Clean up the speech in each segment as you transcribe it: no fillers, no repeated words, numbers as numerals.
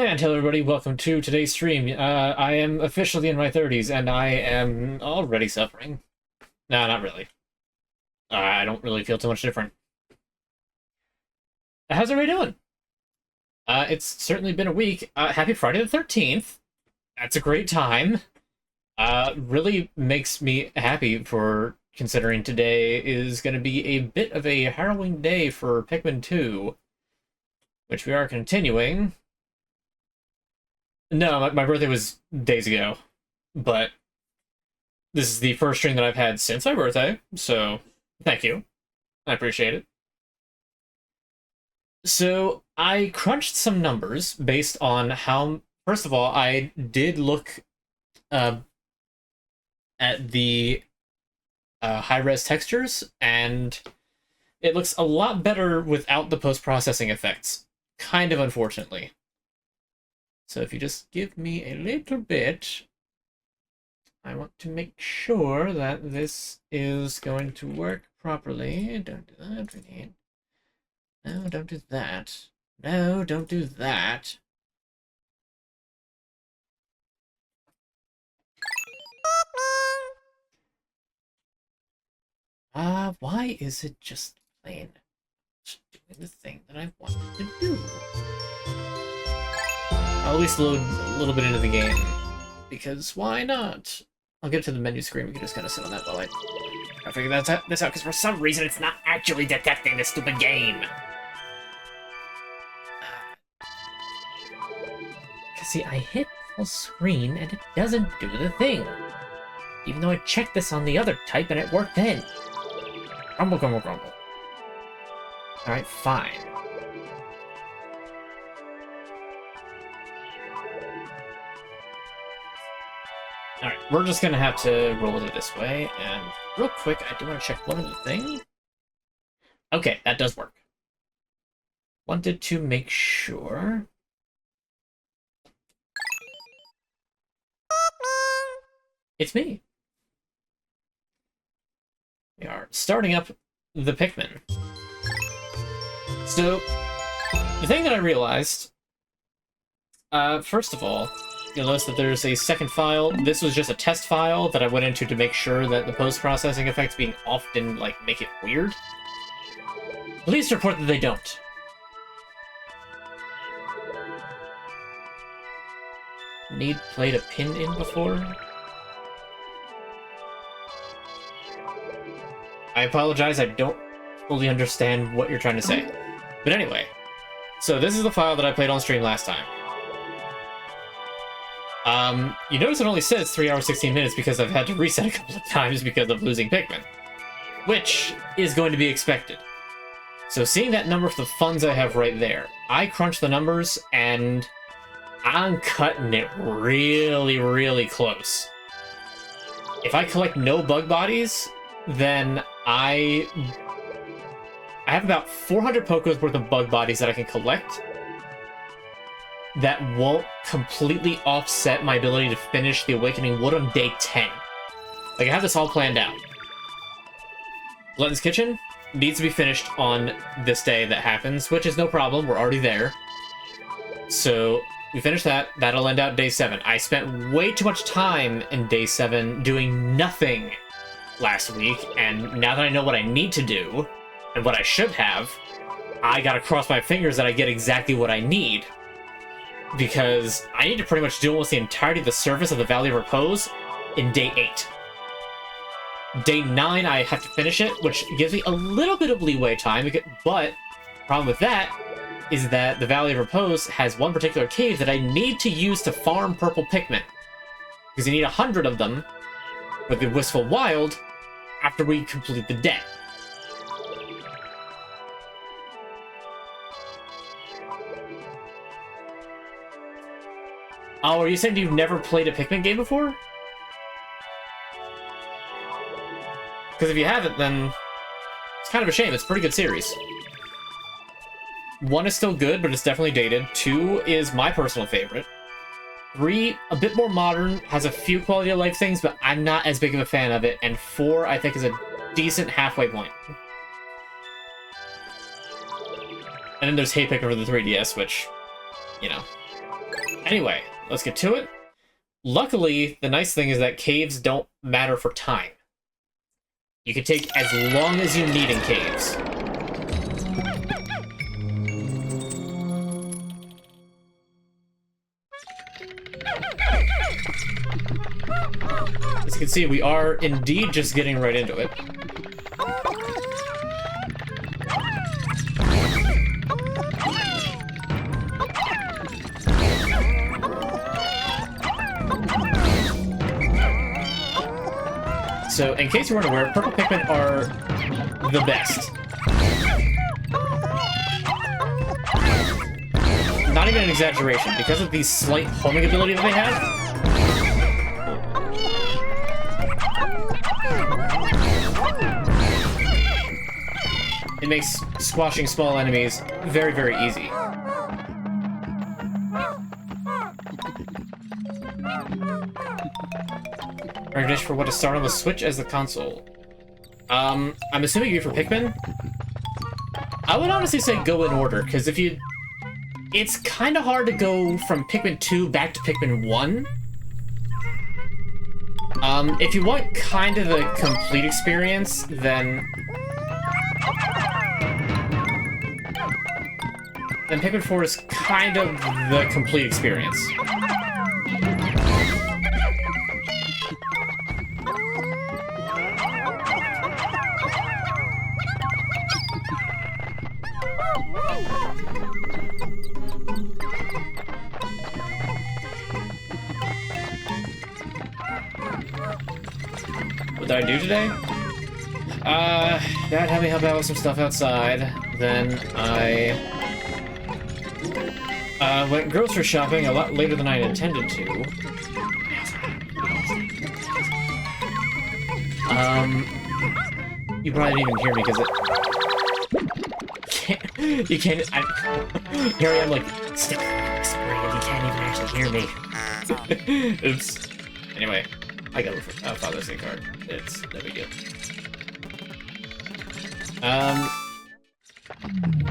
And hello everybody, welcome to today's stream. I am officially in my 30s and I am already suffering. No, not really. I don't really feel too much different. How's everybody doing? It's certainly been a week. Happy Friday the 13th. That's a great time. Really makes me happy for considering today is going to be a bit of a harrowing day for Pikmin 2, which we are continuing. No, my birthday was days ago, but this is the first stream that I've had since my birthday, so thank you. I appreciate it. So I crunched some numbers based on how, first of all, I did look at the high-res textures, and it looks a lot better without the post-processing effects, kind of unfortunately. So if you just give me a little bit, I want to make sure that this is going to work properly. Don't do that. No, don't do that. No, don't do that. Why is it just plain doing the thing that I wanted to do? I'll at least load a little bit into the game, because why not? I'll get to the menu screen, we can just kind of sit on that while I figure this out, because for some reason it's not actually detecting this stupid game. See, I hit full screen and it doesn't do the thing. Even though I checked this on the other type and it worked then. Grumble, grumble, grumble. Alright, fine. Alright, we're just gonna have to roll it this way, and real quick, I do want to check one other thing. Okay, that does work. Wanted to make sure. It's me. We are starting up the Pikmin. So, the thing that I realized, first of all, you'll notice that there's a second file. This was just a test file that I went into to make sure that the post-processing effects being off didn't, like, make it weird. Please report that they don't. need played a pin in before? I apologize, I don't fully understand what you're trying to say. But anyway, so this is the file that I played on stream last time. You notice it only says 3 hours 16 minutes because I've had to reset a couple of times because of losing Pikmin, which is going to be expected. So seeing that number for the funds I have right there, I crunched the numbers and I'm cutting it really, really close. If I collect no bug bodies, then I have about 400 Pokos worth of bug bodies that I can collect that won't completely offset my ability to finish the Awakening Wood on day 10. Like, I have this all planned out. Glutton's Kitchen needs to be finished on this day that happens, which is no problem, we're already there. So, we finish that, that'll end out day 7. I spent way too much time in day 7 doing nothing last week, and now that I know what I need to do, and what I should have, I gotta cross my fingers that I get exactly what I need. Because I need to pretty much do almost the entirety of the surface of the Valley of Repose in day 8. Day 9, I have to finish it, which gives me a little bit of leeway time, but the problem with that is that the Valley of Repose has one particular cave that I need to use to farm purple Pikmin. Because you need 100 of them with the Wistful Wild after we complete the day. Oh, are you saying you've never played a Pikmin game before? Because if you haven't, then it's kind of a shame. It's a pretty good series. 1 is still good, but it's definitely dated. 2 is my personal favorite. 3, a bit more modern, has a few quality of life things, but I'm not as big of a fan of it. And 4, I think, is a decent halfway point. And then there's Hey Pikmin for the 3DS, which, you know. Anyway, let's get to it. Luckily, the nice thing is that caves don't matter for time. You can take as long as you need in caves. As you can see, we are indeed just getting right into it. So, in case you weren't aware, purple Pikmin are the best. Not even an exaggeration, because of the slight homing ability that they have. It makes squashing small enemies very, very easy. Recognition for what to start on the Switch as the console. I'm assuming you're for Pikmin? I would honestly say go in order, because if you... It's kind of hard to go from Pikmin 2 back to Pikmin 1. If you want kind of the complete experience, then Pikmin 4 is kind of the complete experience. What did I do today? Dad had me help out with some stuff outside. Then I went grocery shopping a lot later than I intended to. You probably didn't even hear me because it... You can't... Here I am like, stop whispering and you can't even actually hear me. Oops. Anyway, I got a Father's Day card. It's no big deal.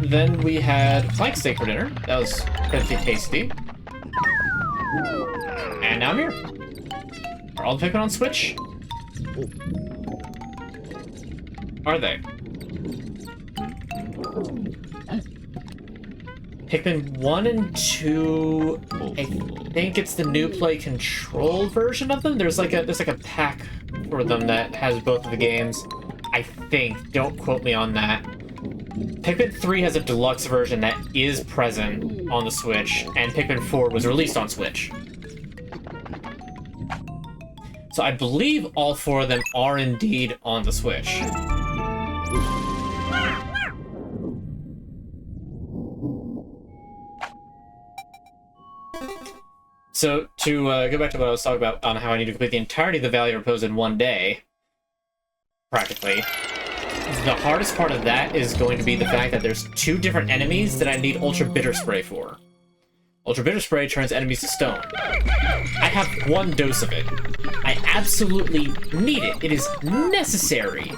Then we had flank steak for dinner. That was pretty tasty. And now I'm here. Are all the Pikmin on Switch? Are they? Pikmin 1 and 2, I think it's the new play control version of them. There's like a pack for them that has both of the games. I think. Don't quote me on that. Pikmin 3 has a deluxe version that is present on the Switch, and Pikmin 4 was released on Switch. So I believe all 4 of them are indeed on the Switch. So, to go back to what I was talking about on how I need to complete the entirety of the Valley Repose in one day, practically, the hardest part of that is going to be the fact that there's 2 different enemies that I need Ultra Bitter Spray for. Ultra Bitter Spray turns enemies to stone. I have 1 dose of it. I absolutely need it. It is necessary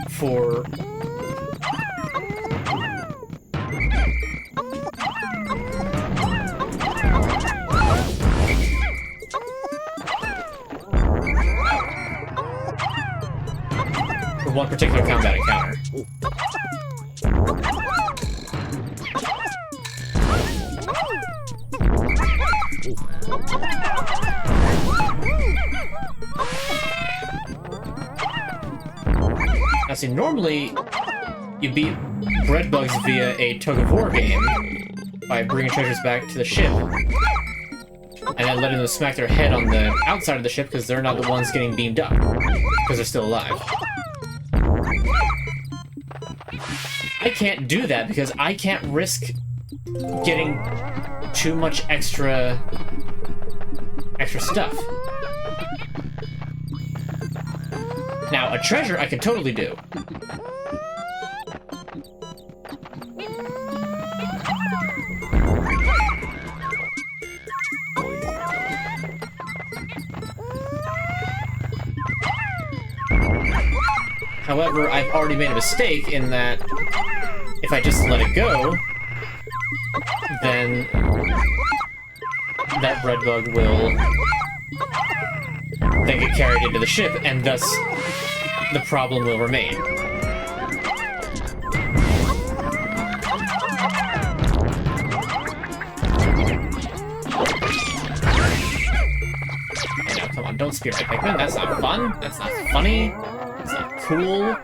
for... for one particular combat encounter. Now see, normally you beat bread bugs via a tug of war game by bringing treasures back to the ship and then letting them smack their head on the outside of the ship because they're not the ones getting beamed up because they're still alive. I can't do that because I can't risk getting too much extra stuff. Now, a treasure I could totally do. However, I've already made a mistake in that if I just let it go, then that red bug will then get carried into the ship, and thus the problem will remain. Hey, now, come on, don't spear my Pikmin. That's not fun. That's not funny. That's not cool.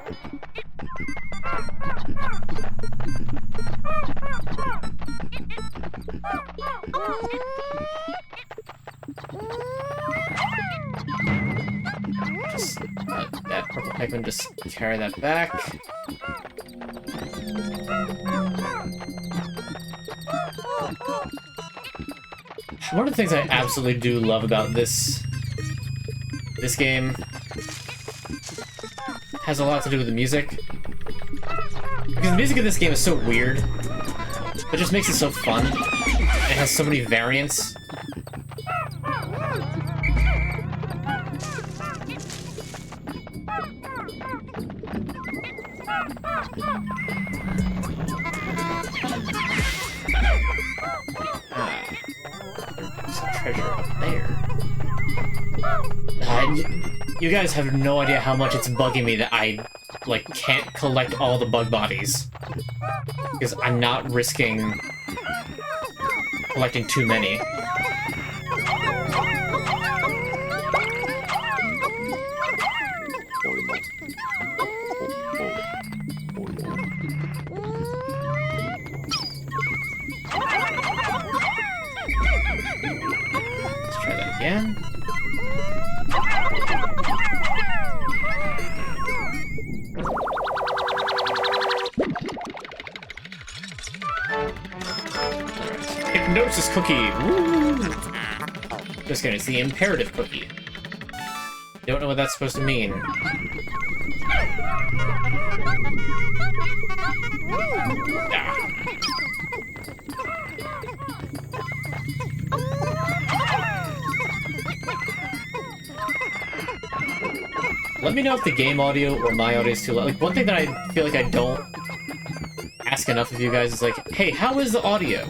Just let that purple Pikmin just carry that back. One of the things I absolutely do love about this game has a lot to do with the music. Because the music of this game is so weird. It just makes it so fun. It has so many variants. There's a treasure up there. You guys have no idea how much it's bugging me that I, like, can't collect all the bug bodies. Because I'm not risking collecting too many. Let's try that again. Hypnosis cookie! Woo! Just kidding, it's the imperative cookie. Don't know what that's supposed to mean. Ah. Let me know if the game audio or my audio is too loud. Like, one thing that I feel like I don't ask enough of you guys is like, hey, how is the audio?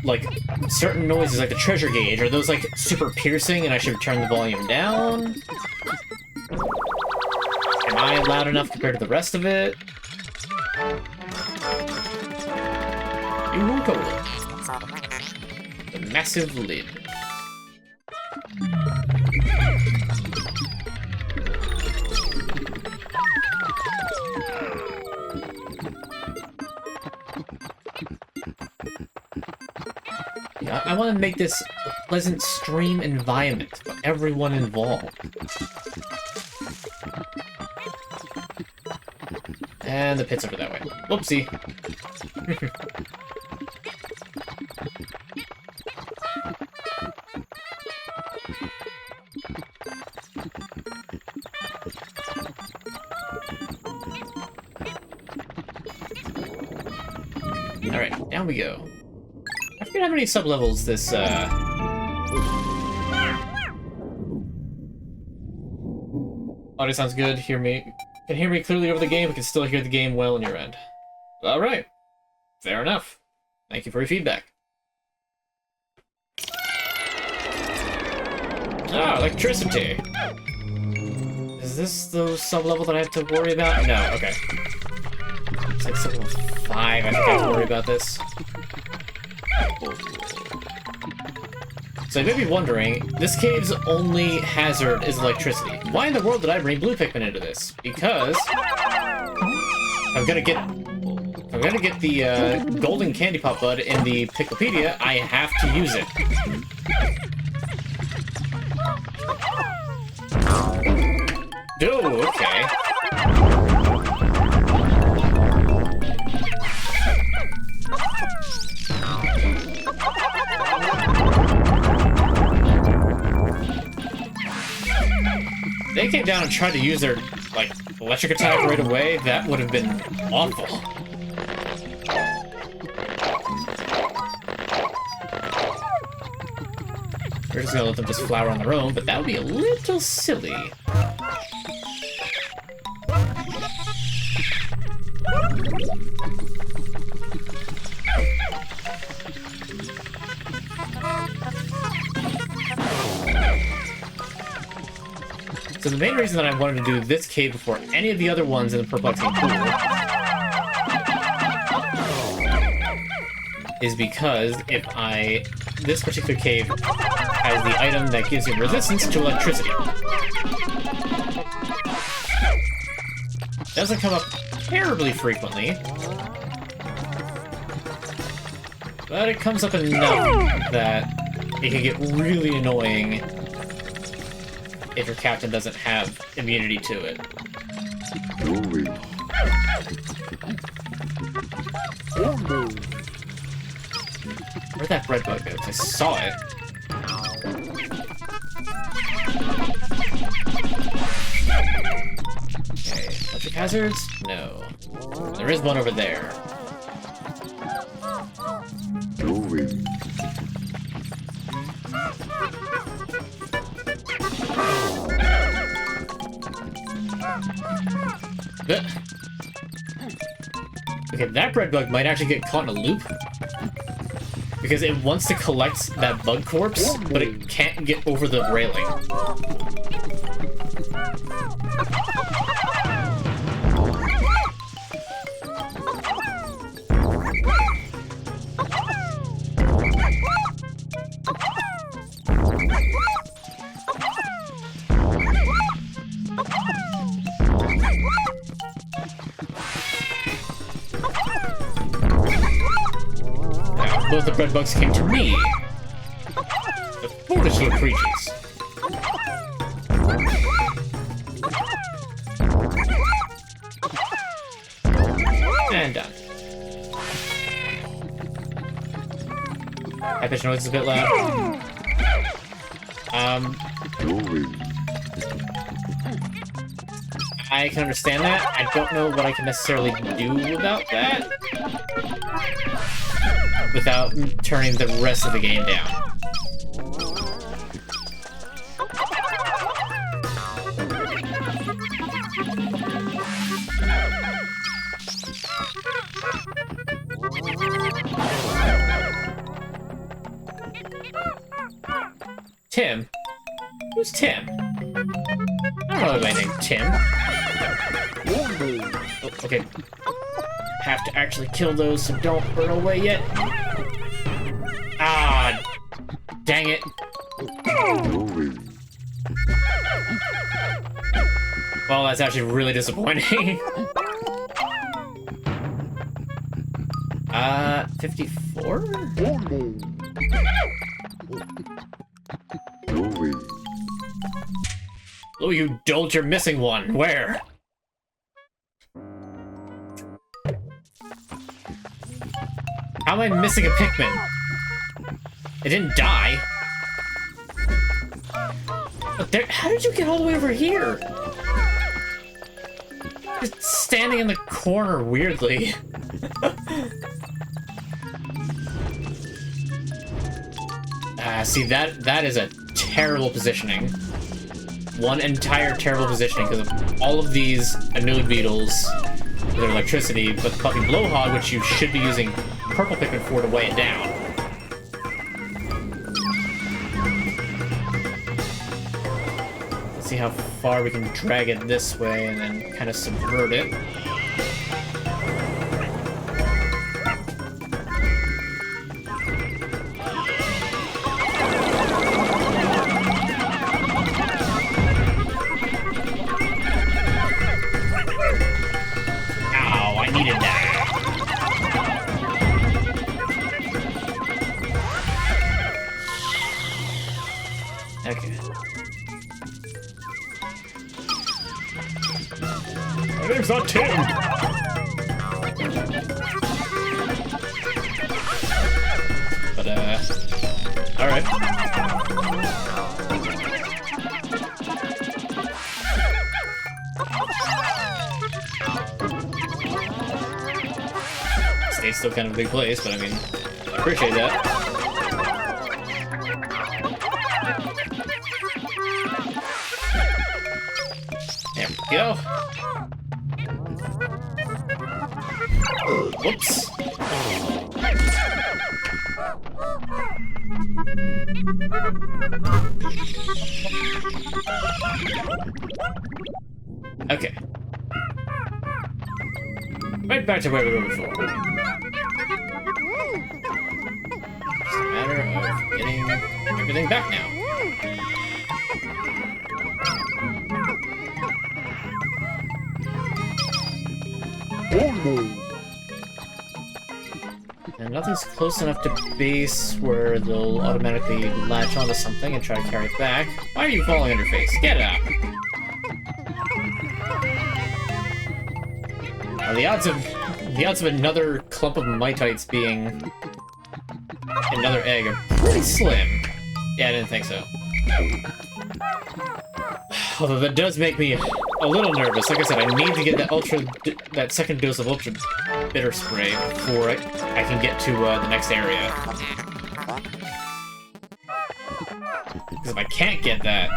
Like, certain noises, like the treasure gauge, are those, like, super piercing and I should turn the volume down? Am I loud enough compared to the rest of it? You won't hold it. The massive lid. Yeah, I want to make this a pleasant stream environment for everyone involved. And the pit's over that way. Whoopsie. Alright, down we go. I forget how many sub-levels this, Audio sounds good. Can hear me clearly over the game, but can still hear the game well on your end. Alright. Fair enough. Thank you for your feedback. Ah, electricity. Is this the sub-level that I have to worry about? No, okay. It's like sub-level 5, I think I have to worry about this. So you may be wondering, this cave's only hazard is electricity. Why in the world did I bring blue Pikmin into this? Because I'm gonna get the golden candy pop bud in the Picklepedia, I have to use it. Oh, okay. They came down and tried to use their, like, electric attack right away. That would have been awful. We're just gonna let them just flower on their own, but that would be a little silly. So the main reason that I wanted to do this cave before any of the other ones in the Perplexing Pool is because this particular cave has the item that gives you resistance to electricity. Doesn't come up terribly frequently, but it comes up enough that it can get really annoying if your captain doesn't have immunity to it. Where'd that bread bug go? I saw it. Okay, electric hazards? No. There is one over there. Okay, that bread bug might actually get caught in a loop. Because it wants to collect that bug corpse, but it can't get over the railing. Both the bread bugs came to me. The foolish little creatures. And done. High pitch noise is a bit loud. I can understand that. I don't know what I can necessarily do about that without turning the rest of the game down. Tim? Who's Tim? I don't know anybody named Tim. Oh, okay. have to actually kill those, so don't burn away yet. Ah, dang it. Well, that's actually really disappointing. 54? Oh, you dolt, you're missing one. Where? How am I missing a Pikmin? It didn't die. But there, how did you get all the way over here? Just standing in the corner weirdly. See, that is a terrible positioning. One entire terrible positioning because of all of these annealing beetles with their electricity, but the puppy blowhog, which you should be using purple Pikmin for to weigh it down. Let's see how far we can drag it this way and then kind of subvert it. Okay. My name's not Tim! But, alright. State's still kind of a big place, but I mean, I appreciate that. Go. Whoops. Okay. Right back to where we were before. Just a matter of getting everything back now. And nothing's close enough to base where they'll automatically latch onto something and try to carry it back. Why are you falling on your face? Get up! The odds of another clump of Mitites being another egg are pretty slim. Yeah, I didn't think so. Although that does make me a little nervous. Like I said, I need to get that second dose of ultra bitter spray before I can get to the next area. Because if I can't get that,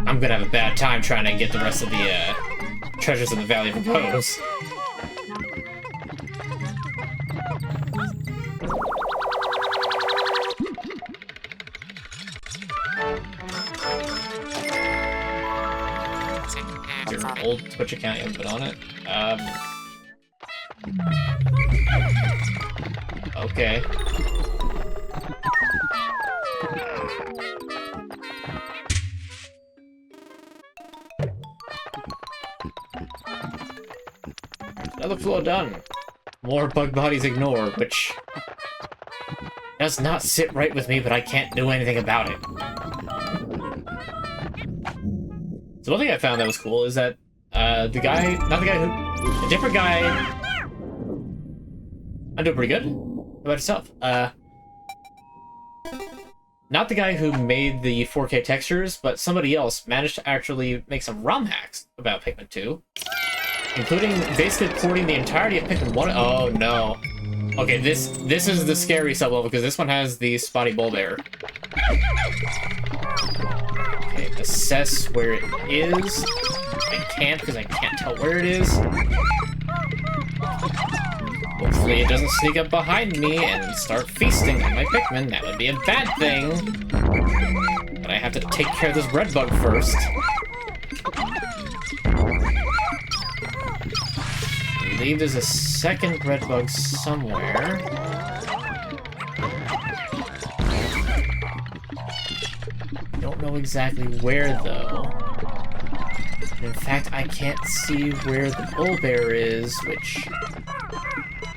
I'm gonna have a bad time trying to get the rest of the treasures in the Valley of Repose. Your old Twitch account you haven't put on it? Okay. Another floor done. More bug bodies ignore, which does not sit right with me, but I can't do anything about it. So one thing I found that was cool is that a different guy. I'm doing pretty good. How about yourself? Not the guy who made the 4K textures, but somebody else managed to actually make some ROM hacks about Pikmin 2. Including basically porting the entirety of Pikmin 1. Oh no. Okay, this is the scary sublevel because this one has the spotty Bulbmin. Okay, assess where it is. I can't because I can't tell where it is. Hopefully it doesn't sneak up behind me and start feasting on my Pikmin. That would be a bad thing. But I have to take care of this red bug first. believe there's a second red bug somewhere. Don't know exactly where, though. In fact, I can't see where the bull bear is, which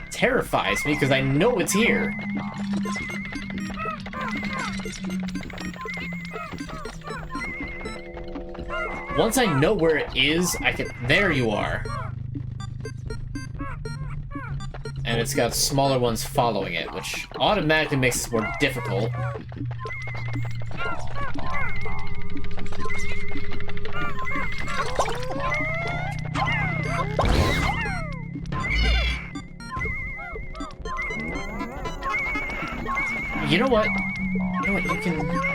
terrifies me because I know it's here. Once I know where it is, I can... There you are. And it's got smaller ones following it, which automatically makes this more difficult. You know what? You know what? You can...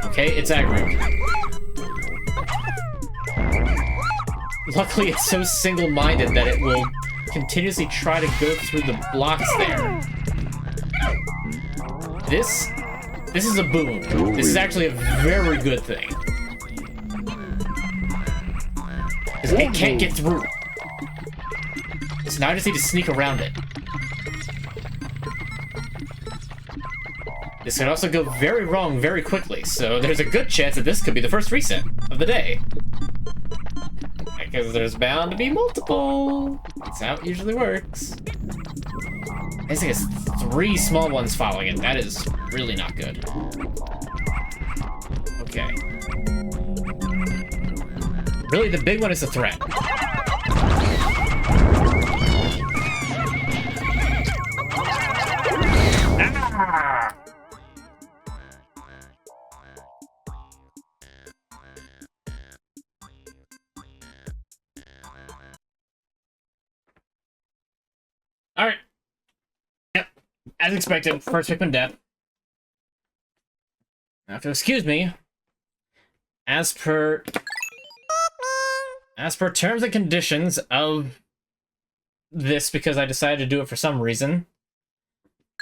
Okay, it's aggroed. Luckily, it's so single-minded that it will continuously try to go through the blocks there. This is a boon. This is actually a very good thing. Because it can't get through. So now I just need to sneak around it. This can also go very wrong very quickly, so there's a good chance that this could be the first reset of the day. Because there's bound to be multiple. That's how it usually works. This thing has 3 small ones following it. That is really not good. Okay. Really, the big one is a threat. Ah! Alright. Yep. As expected, first Pikmin death. Now, if you'll excuse me, as per terms and conditions of this, because I decided to do it for some reason,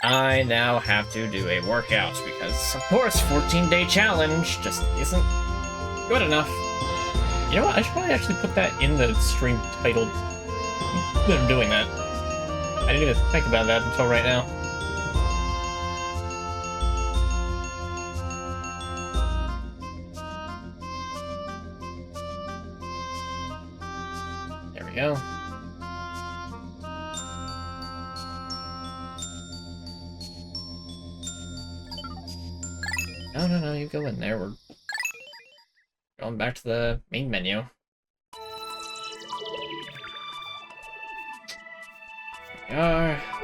I now have to do a workout, because, of course, 14-day challenge just isn't good enough. You know what? I should probably actually put that in the stream title that I'm doing that. I didn't even think about that until right now. There we go. No, you go in there. We're going back to the main menu.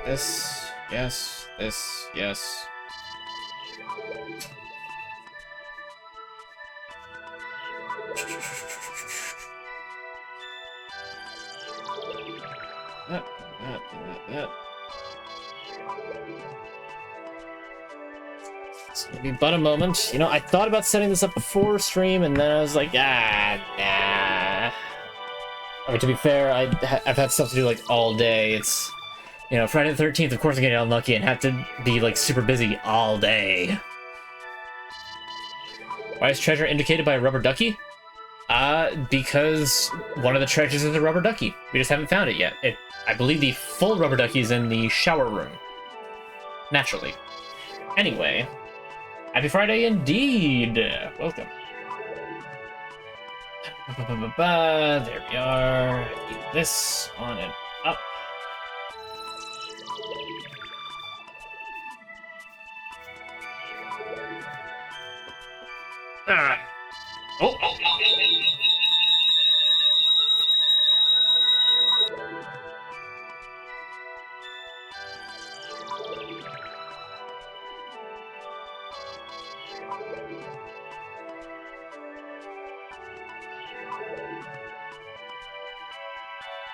This, yes, this, yes. That. It's gonna be but a moment. You know, I thought about setting this up before stream, and then I was like, nah. I mean, to be fair, I've had stuff to do, like, all day. It's... You know, Friday the 13th, of course I'm getting unlucky and have to be, like, super busy all day. Why is treasure indicated by a rubber ducky? Because one of the treasures is a rubber ducky. We just haven't found it yet. I believe the full rubber ducky is in the shower room. Naturally. Anyway. Happy Friday indeed! Welcome. There we are. Keep this on and up. Ah. Oh.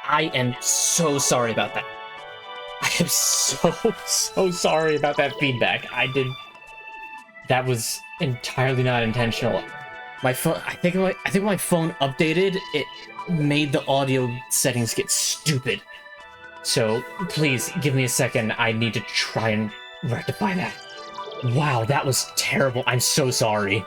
I am so sorry about that. I am so sorry about that feedback. That was entirely not intentional. My phone, I think my phone updated, it made the audio settings get stupid. So please give me a second. I need to try and rectify that. Wow, that was terrible. I'm so sorry.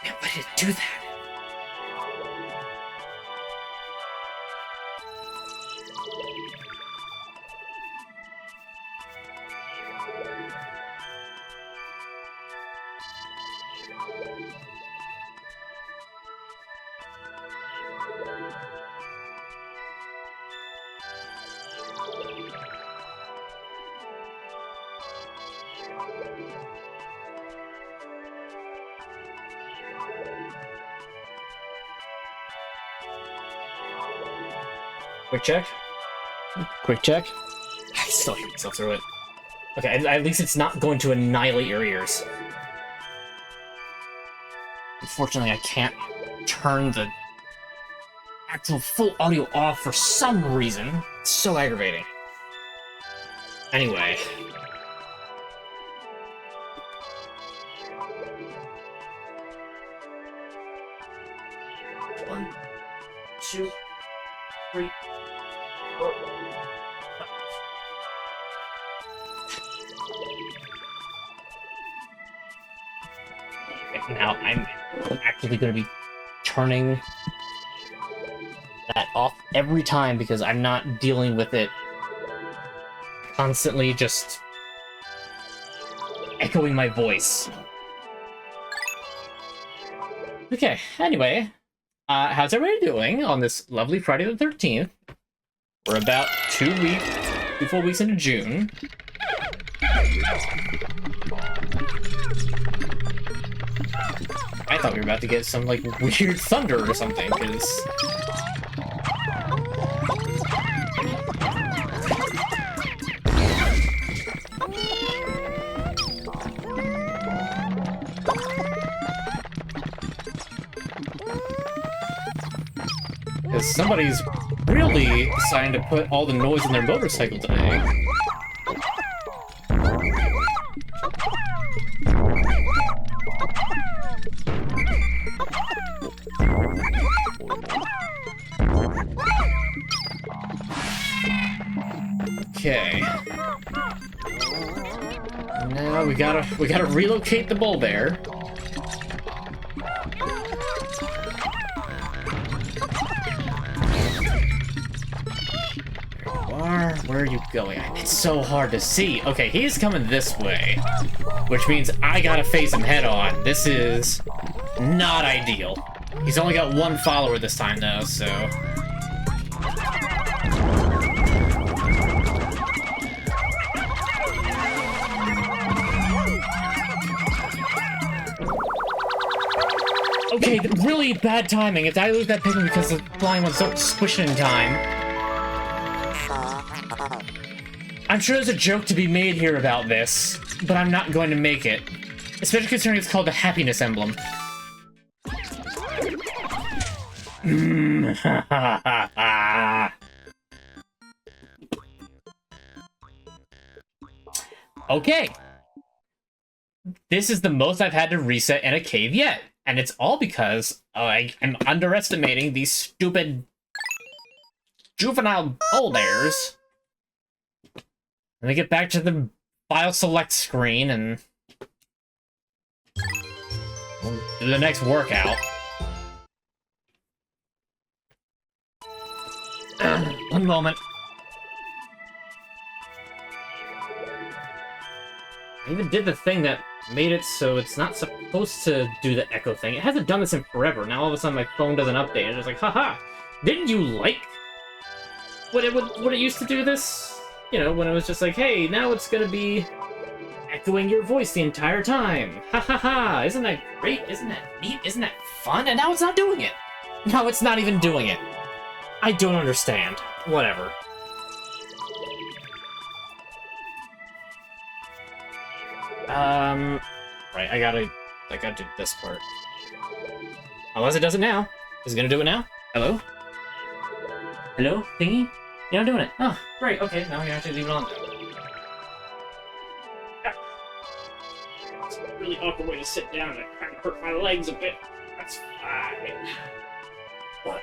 Man, why did it do that? Quick check. Quick check. I still hate myself through it. Okay, at least it's not going to annihilate your ears. Unfortunately, I can't turn the actual full audio off for some reason. It's so aggravating. Anyway. One, two, three, four, five. Okay, now I'm actually going to be turning that off every time because I'm not dealing with it constantly just echoing my voice. Okay, anyway, how's everybody doing on this lovely Friday the 13th? We're about 2 full weeks into June. I thought we were about to get some, like, weird thunder or something, because... Because somebody's really deciding to put all the noise in their motorcycle today. Okay. Now we gotta relocate the Bulbmin. Where are you going? It's so hard to see. Okay, he's coming this way, which means I gotta face him head on. This is not ideal. He's only got one follower this time, though, so... Okay, really bad timing. If I lose that Pikmin because the flying one's so squishing in time... I'm sure there's a joke to be made here about this, but I'm not going to make it. Especially considering it's called the happiness emblem. Okay. This is the most I've had to reset in a cave yet. And it's all because I am underestimating these stupid juvenile Bulbmirs. Let me get back to the file select screen and we'll do the next workout. One moment. I even did the thing that made it so it's not supposed to do the echo thing. It hasn't done this in forever. Now all of a sudden my phone doesn't update. It's just like, haha, didn't you like when it used to do this? You know, when it was just like, hey, now it's gonna be echoing your voice the entire time. Ha ha ha, isn't that great? Isn't that neat? Isn't that fun? And now it's not doing it. Now it's not even doing it. I don't understand. Whatever. Right, I gotta do this part. Unless it does it now. Is it gonna do it now? Hello? Hello, thingy? You're not doing it. Oh, great, okay, now we can actually leave it on there. It's a really awkward way to sit down and it kind of hurt my legs a bit. That's fine. 1,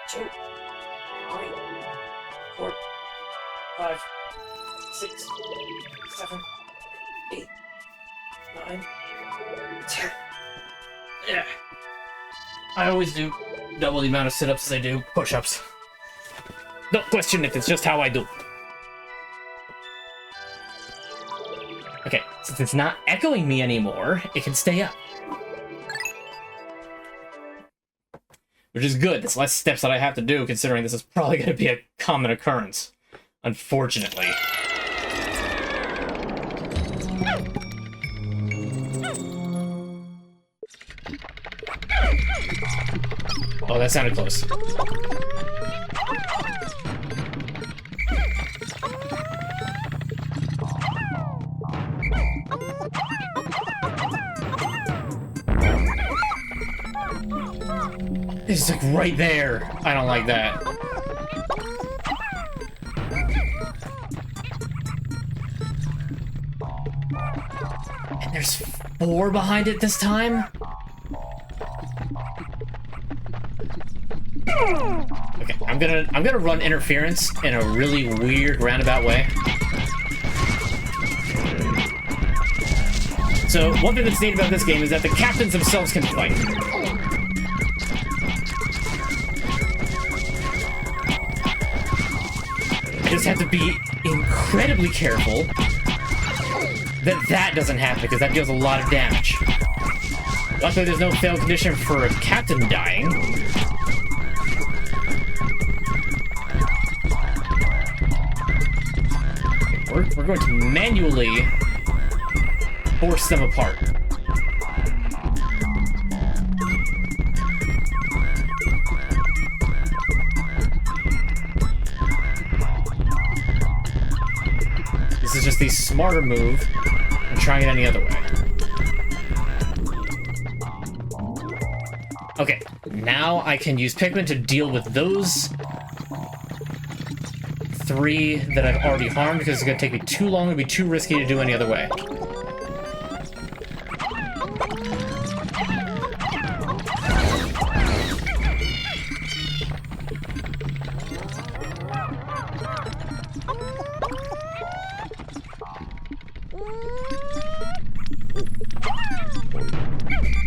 2, 3. 4, 5, 6, 7, 8, 9, 10. Yeah. I always do double the amount of sit-ups as I do push-ups. Don't question it, it's just how I do. Okay, since it's not echoing me anymore, it can stay up. Which is good. There's less steps that I have to do, considering this is probably going to be a common occurrence. Unfortunately. Oh, that sounded close. It's like right there. I don't like that. And there's 4 behind it this time? Okay, I'm gonna run interference in a really weird roundabout way. So one thing that's neat about this game is that the captains themselves can fight. I just have to be incredibly careful that that doesn't happen, because that deals a lot of damage. Luckily, there's no fail condition for a captain dying. We're going to manually force them apart. This is just the smarter move than trying it any other way. Okay, now I can use Pikmin to deal with those 3 that I've already harmed, because it's going to take me too long and be too risky to do any other way.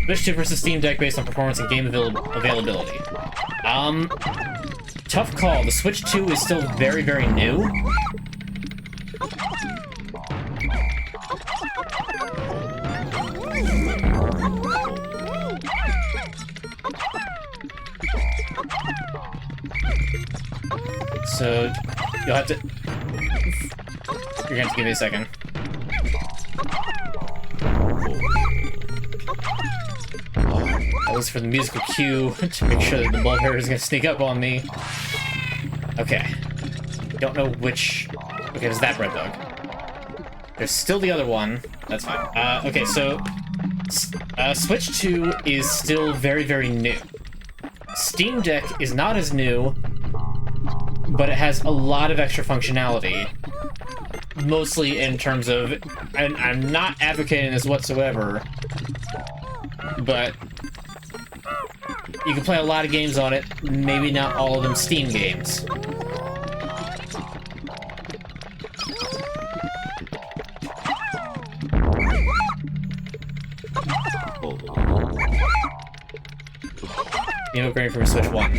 Switch 2 versus Steam Deck based on performance and game availability. Tough call. The Switch 2 is still very, very new. So, you'll have to... You're gonna have to give me a second. At least for the musical cue, to make sure that the Bulbmin is gonna sneak up on me. Okay. Don't know which... Okay, there's that red dog. There's still the other one. That's fine. Okay, so... Switch 2 is still very, very new. Steam Deck is not as new, but it has a lot of extra functionality. Mostly in terms of... And I'm not advocating this whatsoever, but... You can play a lot of games on it, maybe not all of them Steam games. You upgrade from Switch 1.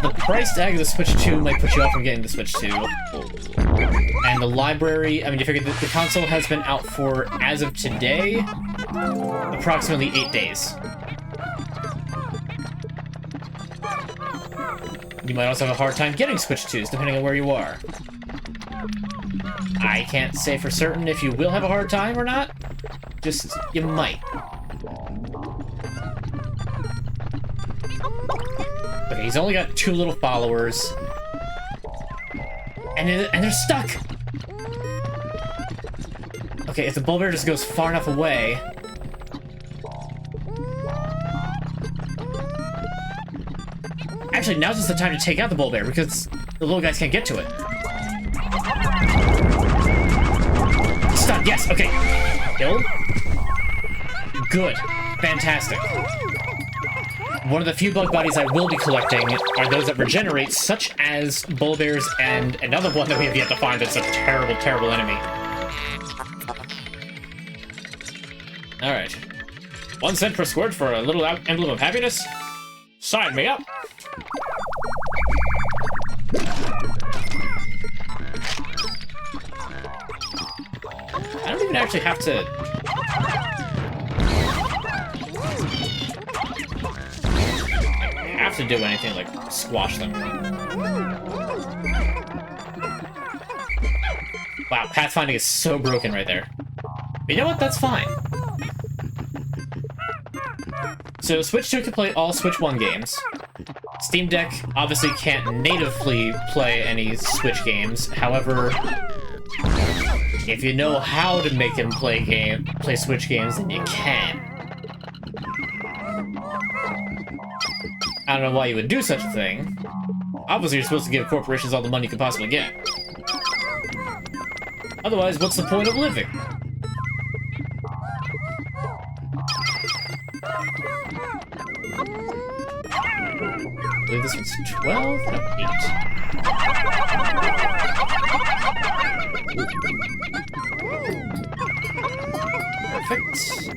The price tag of the Switch 2 might put you off from getting the Switch 2. And the library, I mean, you figure that the console has been out for, as of today, approximately 8 days. You might also have a hard time getting Switch 2s, depending on where you are. I can't say for certain if you will have a hard time or not. Just, you might. Okay, he's only got 2 little followers. And they're stuck! Okay, if the Bulbmin just goes far enough away... Actually, now's just the time to take out the Bulbmin, because the little guys can't get to it. Stunned, yes, okay. Kill. Good. Fantastic. One of the few bug bodies I will be collecting are those that regenerate, such as Bulbbears and another one that we have yet to find that's a terrible, terrible enemy. Alright. 1 cent per squirt for a little emblem of happiness? Sign me up! I don't even actually have to... to do anything like squash them. Wow, pathfinding is so broken right there. But you know what? That's fine. So Switch 2 can play all Switch 1 games. Steam Deck obviously can't natively play any Switch games. However, if you know how to make him play Switch games, then you can. I don't know why you would do such a thing. Obviously, you're supposed to give corporations all the money you can possibly get. Otherwise, what's the point of living? I believe this one's 12? No, 8. Perfect.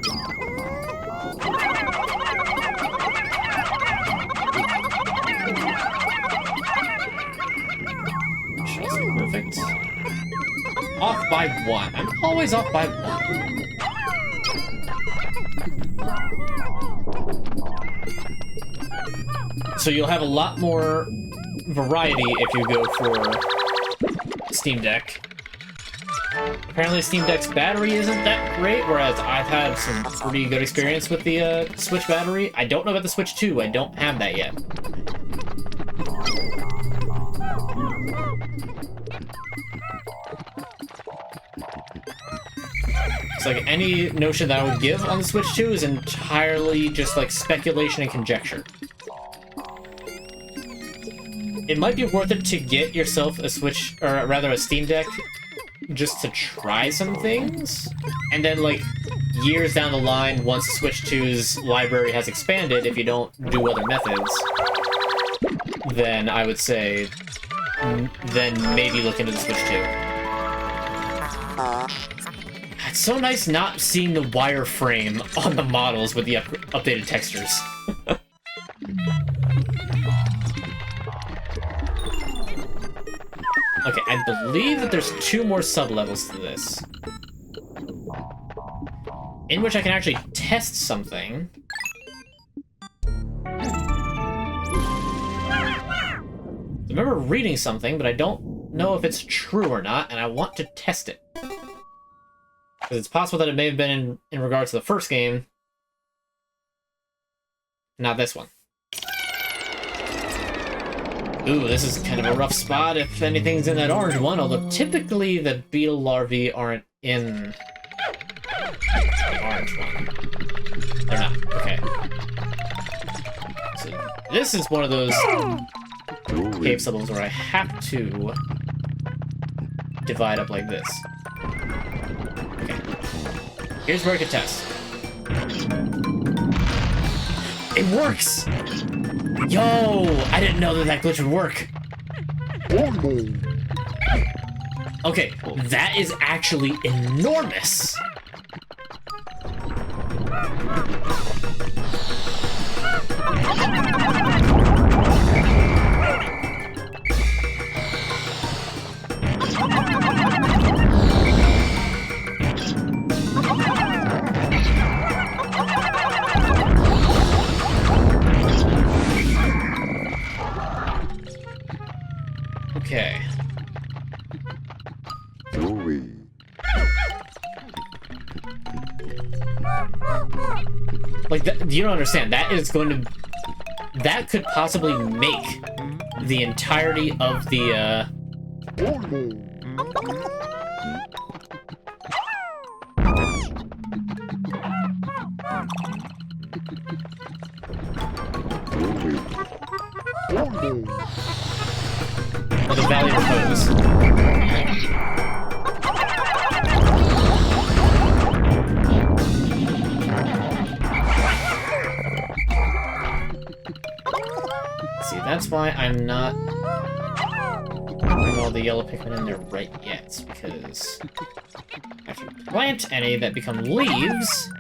Perfect. Off by 1. I'm always off by 1. So you'll have a lot more variety if you go for Steam Deck. Apparently Steam Deck's battery isn't that great, whereas I've had some pretty good experience with the Switch battery. I don't know about the Switch 2. I don't have that yet. So like any notion that I would give on the Switch 2 is entirely just like speculation and conjecture. It might be worth it to get yourself a Switch, or rather a Steam Deck, just to try some things, and then like years down the line, once Switch 2's library has expanded, if you don't do other methods, then I would say, then maybe look into the Switch 2. It's so nice not seeing the wireframe on the models with the updated textures. Okay, I believe that there's 2 more sub-levels to this, in which I can actually test something. I remember reading something, but I don't know if it's true or not, and I want to test it. Because it's possible that it may have been in regards to the first game, not this one. Ooh, this is kind of a rough spot if anything's in that orange one, although typically the beetle larvae aren't in the orange one. They're not. Okay. So this is one of those cave levels where I have to divide up like this. Okay. Here's where I can test. It works! Yo! I didn't know that that glitch would work. Okay, that is actually enormous. Okay. Like, you don't understand. That is going to... That could possibly make the entirety of the, of the Valley of Repose. that's why I'm not putting all the yellow Pikmin in there right yet, because if you plant any that become leaves...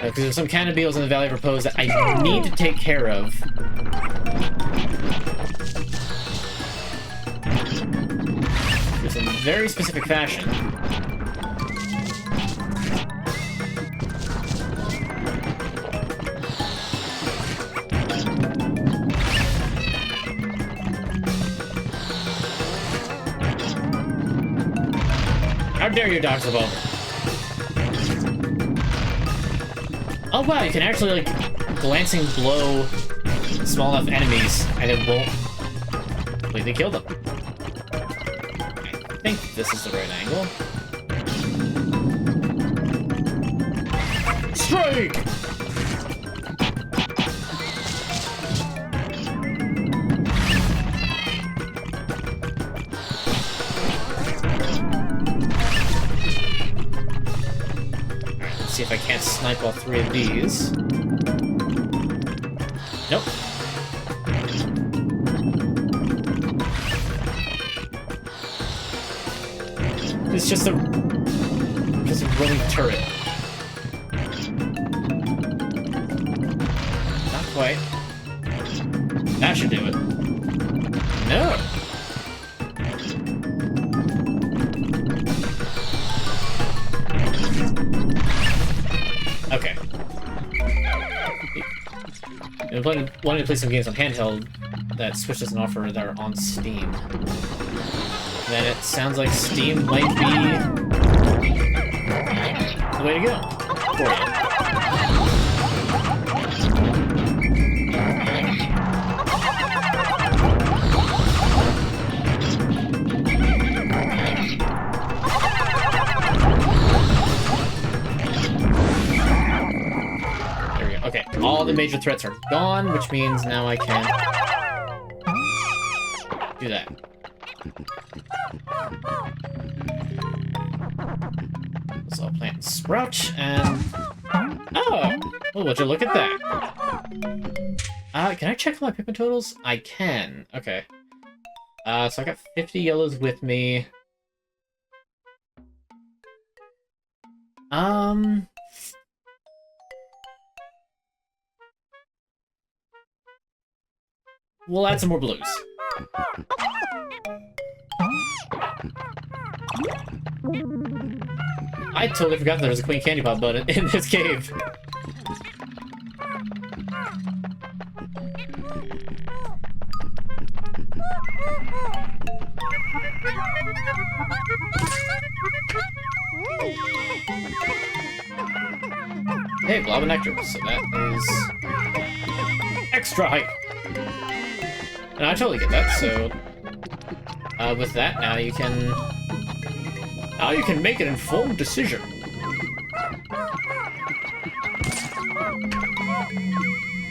Because there's some cannonbeetles in the Valley of Repose that I need to take care of. In a very specific fashion. How dare you dodge the ball? Oh wow, you can actually, like, glancing blow small enough enemies and it won't completely kill them. I think this is the right angle. Strike! Alright, let's see if I can't snipe all three of these. Nope. It's just a rolling turret. Not quite. That should do it. No. Okay. I'm wanting to play some games on handheld that Switch doesn't offer that are on Steam. Then it sounds like Steam might be the way to go for you. There we go. Okay, all the major threats are gone, which means now I can do that. So I'll plant and sprout, and... Oh! Oh, would you look at that? Can I check my Pikmin totals? I can. Okay. So I got 50 yellows with me. We'll add some more blues. I totally forgot there was a Queen Candy Pop button in this cave. Hey, Blob and Nectar, so that is extra hype. And I totally get that, so with that, now you can make an informed decision.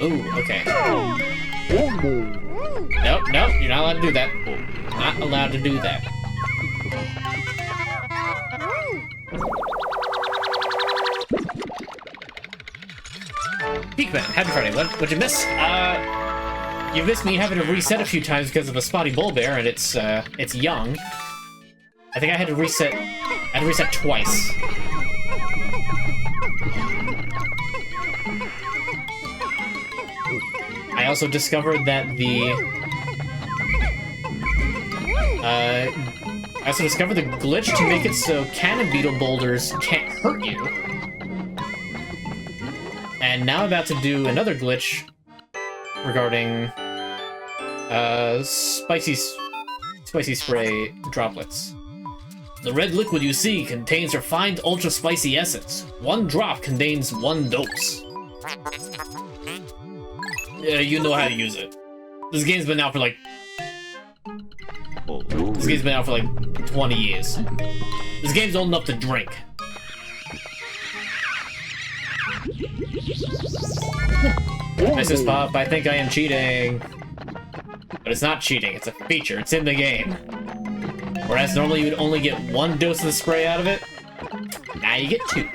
Ooh, okay. Nope, nope, you're not allowed to do that. Not allowed to do that. Pikmin, happy Friday. What'd you miss? You missed me having to reset a few times because of a spotty bullbear, and it's young. I think I had to reset twice. I also discovered that the glitch to make it so cannon beetle boulders can't hurt you. And now I'm about to do another glitch regarding spicy spray droplets. The red liquid you see contains refined ultra-spicy essence. One drop contains 1 dose. Yeah, you know how to use it. This game's been out for like... This game's been out for like 20 years. This game's old enough to drink. Mrs. Pop, I think I am cheating. But it's not cheating, it's a feature, it's in the game. Whereas normally you would only get 1 dose of the spray out of it, now you get 2.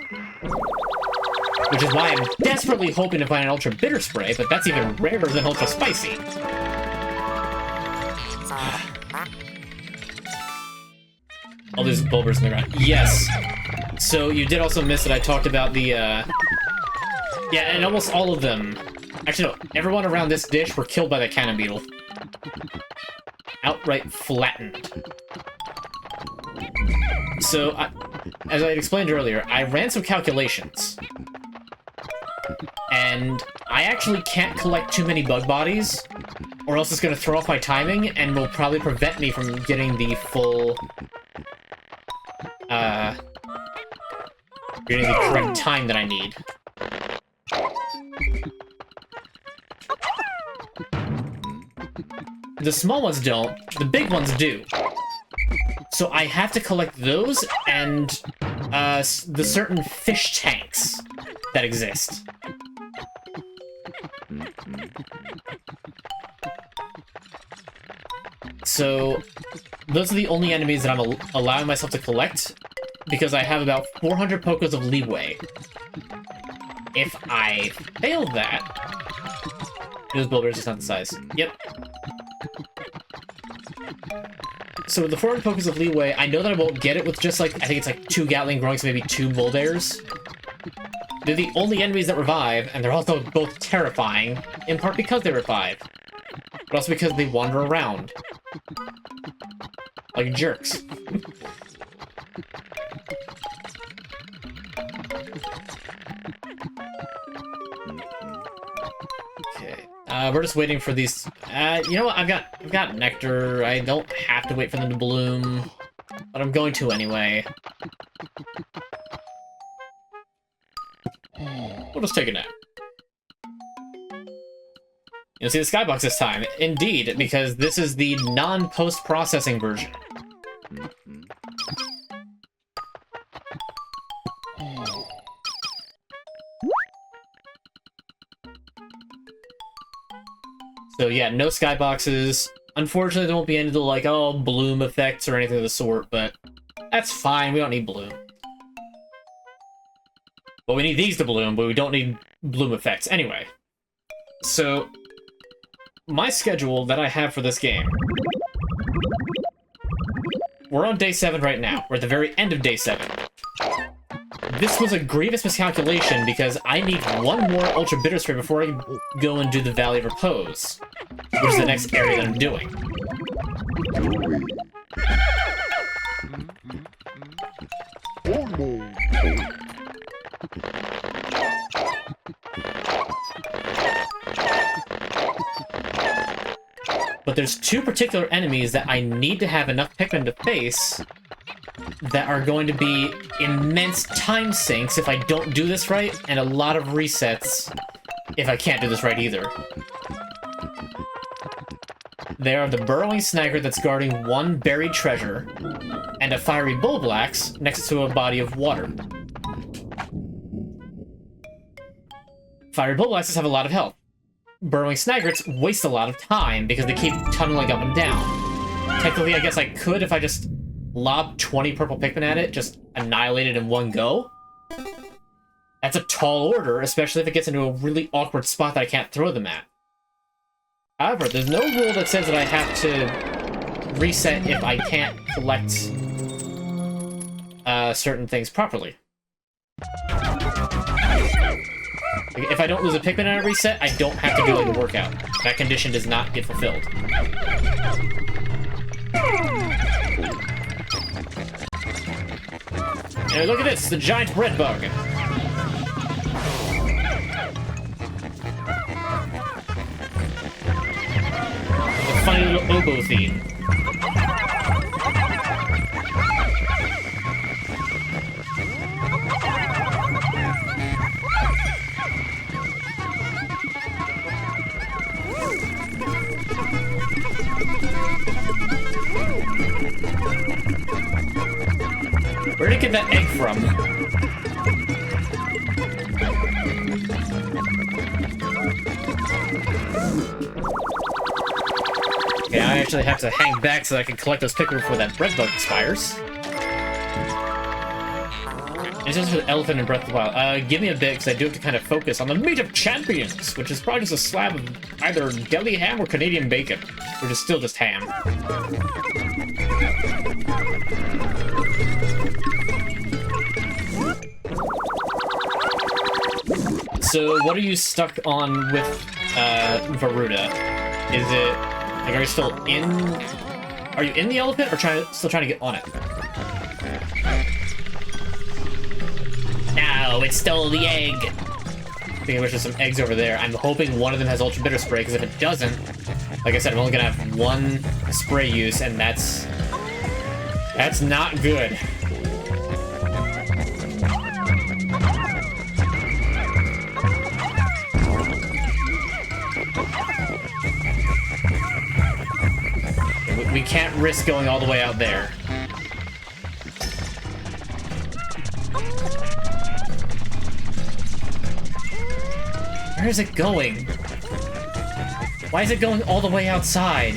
Which is why I'm desperately hoping to find an Ultra Bitter Spray, but that's even rarer than Ultra Spicy. All these bulbers in the ground. Yes. So you did also miss that I talked about the, Yeah, and almost all of them... Actually, no. Everyone around this dish were killed by the cannon beetle. Outright flattened. So, as I had explained earlier, I ran some calculations. And I actually can't collect too many bug bodies, or else it's going to throw off my timing, and will probably prevent me from getting the full... getting the correct time that I need. The small ones don't, the big ones do. So I have to collect those and the certain fish tanks that exist. So those are the only enemies that I'm allowing myself to collect, because I have about 400 Pokos of leeway. If I fail that... Those boulders is not the size. Yep. So with the 400 Pokos of leeway, I know that I won't get it with just like, I think it's like 2 Gatling Grunks, maybe 2 Bull Bears. They're the only enemies that revive, and they're also both terrifying, in part because they revive, but also because they wander around. Like jerks. Okay. We're just waiting for these. You know what? I've got nectar. I don't have to wait for them to bloom, but I'm going to anyway. We'll just take a nap. You'll see the skybox this time. Indeed, because this is the non-post-processing version. So yeah, no skyboxes. Unfortunately, there won't be any of the, like, oh, bloom effects or anything of the sort, but that's fine. We don't need bloom. Well, we need these to bloom, but we don't need bloom effects. Anyway, so my schedule that I have for this game. We're on day 7 right now. We're at the very end of day 7. This was a grievous miscalculation because I need one more Ultra Bitter Spray before I go and do the Valley of Repose, which is the next area that I'm doing. But there's 2 particular enemies that I need to have enough Pikmin to face that are going to be immense time sinks if I don't do this right, and a lot of resets if I can't do this right either. They are the burrowing Snagger that's guarding one buried treasure, and a fiery Bulblax next to a body of water. Fiery Bulblaxes have a lot of health. Burrowing Snaggerts waste a lot of time because they keep tunneling up and down. Technically, I guess I could if I just lob 20 purple Pikmin at it, just annihilate it in one go. That's a tall order, especially if it gets into a really awkward spot that I can't throw them at. However, there's no rule that says that I have to reset if I can't collect certain things properly. If I don't lose a Pikmin at a reset, I don't have to do like a workout. That condition does not get fulfilled. And look at this, the giant bread bug. The funny little oboe theme. Where did it get that egg from? Okay, I actually have to hang back so I can collect those Pikmin before that bread bug expires. And It's just for the elephant in Breath of the Wild. Give me a bit, because I do have to kind of focus on the meat of champions, which is probably just a slab of either deli ham or Canadian bacon, which is still just ham. So, what are you stuck on with Varuda? Is it like, are you still in? Are you in the elephant, or still trying to get on it? No, it stole the egg. I think I wish there's some eggs over there. I'm hoping one of them has Ultra Bitter Spray, because if it doesn't, like I said, I'm only gonna have one spray use, and that's not good. We can't risk going all the way out there. Where is it going? Why is it going all the way outside?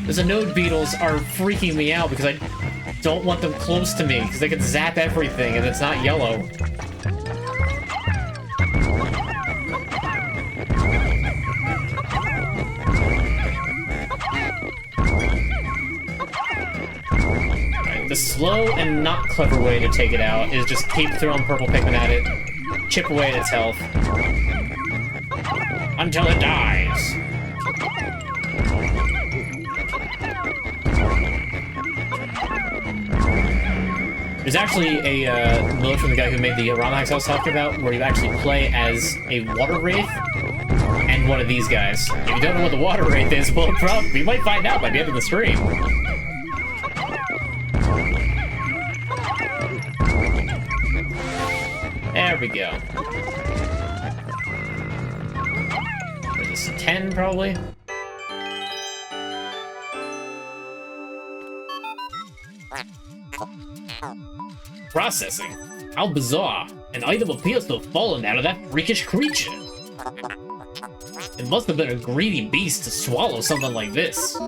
The Zenode beetles are freaking me out because I don't want them close to me because they can zap everything and it's not yellow. The slow and not clever way to take it out is just keep throwing purple Pikmin at it, chip away at its health, until it dies. There's actually a mode from the guy who made the ROM hacks I was talking about, where you actually play as a water wraith and one of these guys. If you don't know what the water wraith is, well, we might find out by the end of the stream. There we go. What is this, 10 probably? Processing. How bizarre. An item appears to have fallen out of that freakish creature. It must have been a greedy beast to swallow something like this.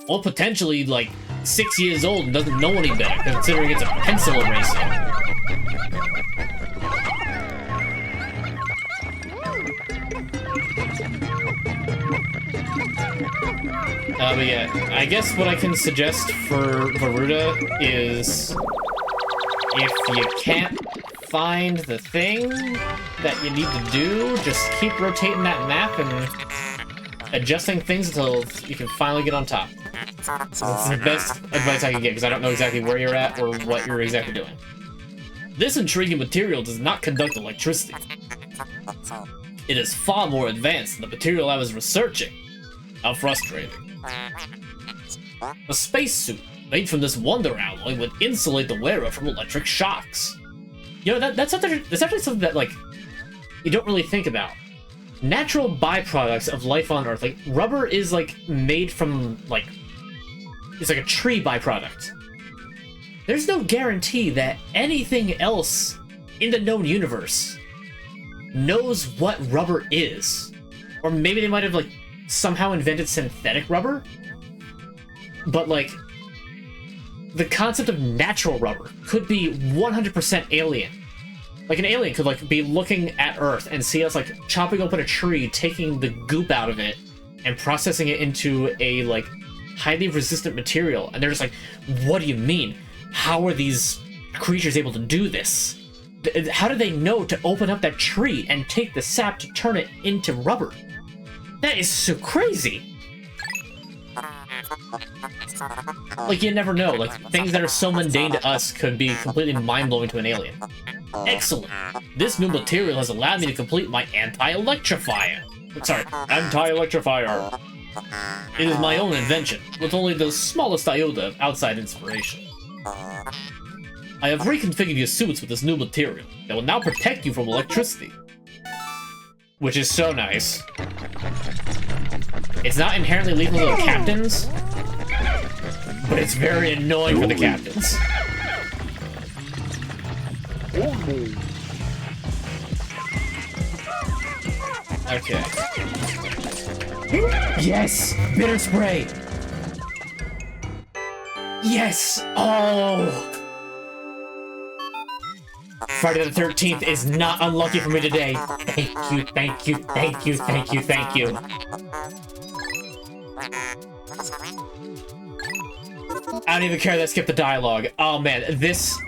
Or potentially, like, 6 years old and doesn't know any better, considering it's a pencil eraser. But yeah, I guess what I can suggest for Varuda is if you can't find the thing that you need to do, just keep rotating that map and adjusting things until you can finally get on top. That's the best advice I can get, because I don't know exactly where you're at or what you're exactly doing. This intriguing material does not conduct electricity. It is far more advanced than the material I was researching. How frustrating. A spacesuit made from this wonder alloy would insulate the wearer from electric shocks. You know, that's actually something that, like, you don't really think about. Natural byproducts of life on Earth, like, rubber is, like, made from, like, it's like a tree byproduct. There's no guarantee that anything else in the known universe knows what rubber is. Or maybe they might have, like, somehow invented synthetic rubber, but, like, the concept of natural rubber could be 100% alien. Like, an alien could, like, be looking at Earth and see us, like, chopping open a tree, taking the goop out of it, and processing it into a, like, highly resistant material. And they're just like, what do you mean? How are these creatures able to do this? How do they know to open up that tree and take the sap to turn it into rubber? That is so crazy! Like, you never know. Like, things that are so mundane to us could be completely mind-blowing to an alien. Excellent! This new material has allowed me to complete my anti-electrifier. Sorry, anti-electrifier. It is my own invention, with only the smallest iota of outside inspiration. I have reconfigured your suits with this new material that will now protect you from electricity. Which is so nice. It's not inherently lethal to the captains, but it's very annoying for the captains. Okay. Yes! Bitter spray! Yes! Oh! Friday the 13th is not unlucky for me today. Thank you, thank you, thank you, thank you, thank you. I don't even care that I skipped the dialogue. Oh man, that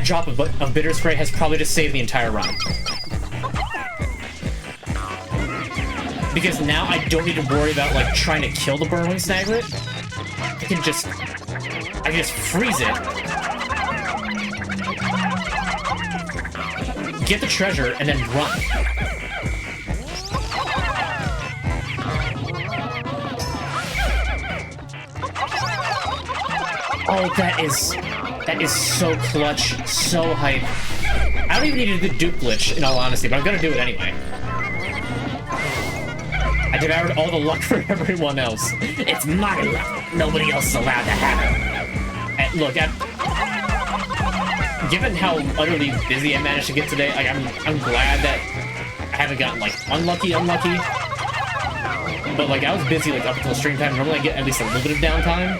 drop of bitter spray has probably just saved the entire run. Because now I don't need to worry about like trying to kill the Bulbmin Snaglet. I can just freeze it, get the treasure, and then run. Oh, that is so clutch, so hype. I don't even need to do the dupe glitch, in all honesty, but I'm gonna do it anyway. I devoured all the luck for everyone else. It's my luck. Nobody else is allowed to have it. And look, given how utterly busy I managed to get today, like I'm glad that I haven't gotten like unlucky. But like I was busy like up until stream time. Normally I get at least a little bit of downtime.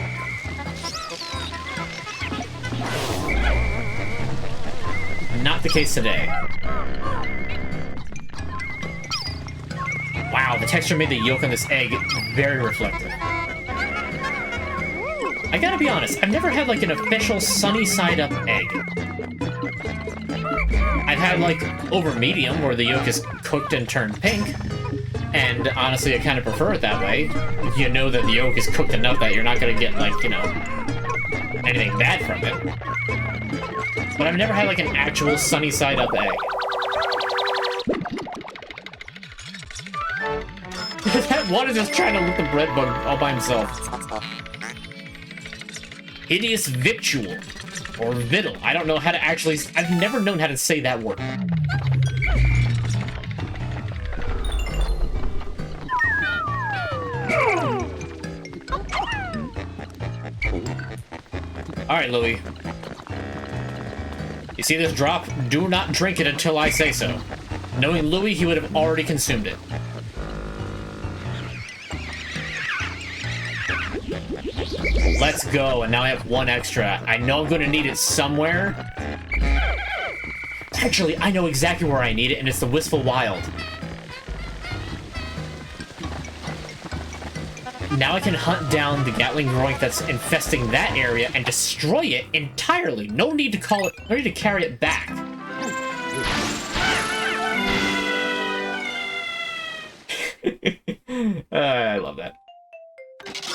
Not the case today. Wow, the texture made the yolk on this egg very reflective. I gotta be honest, I've never had like an official sunny side up egg. I've had like over medium where the yolk is cooked and turned pink, and honestly I kind of prefer it that way. You know that the yolk is cooked enough that you're not gonna get like, you know, anything bad from it. But I've never had like an actual sunny side up egg. That one is just trying to lick the bread bug all by himself. Hideous victual. Or victual. I don't know how to actually... I've never known how to say that word. Alright, Louie. You see this drop? Do not drink it until I say so. Knowing Louie, he would have already consumed it. Let's go, and now I have one extra. I know I'm going to need it somewhere. Actually, I know exactly where I need it, and it's the Wistful Wild. Now I can hunt down the Gatling Groink that's infesting that area and destroy it entirely. No need to call it, no need to carry it back. I love that.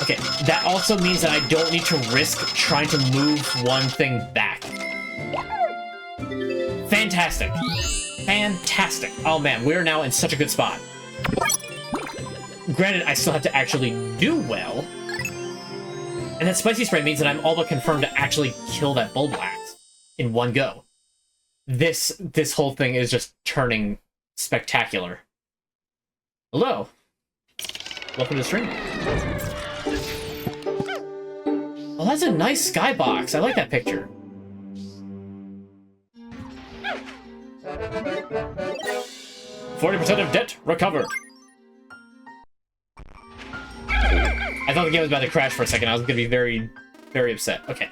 Okay, that also means that I don't need to risk trying to move one thing back. Fantastic. Fantastic. Oh man, we're now in such a good spot. Granted, I still have to actually do well. And that spicy spray means that I'm all but confirmed to actually kill that Bulblax in one go. This whole thing is just turning spectacular. Hello. Welcome to the stream. Oh, that's a nice skybox. I like that picture. %40 of debt recovered. I thought the game was about to crash for a second. I was going to be very, very upset. Okay.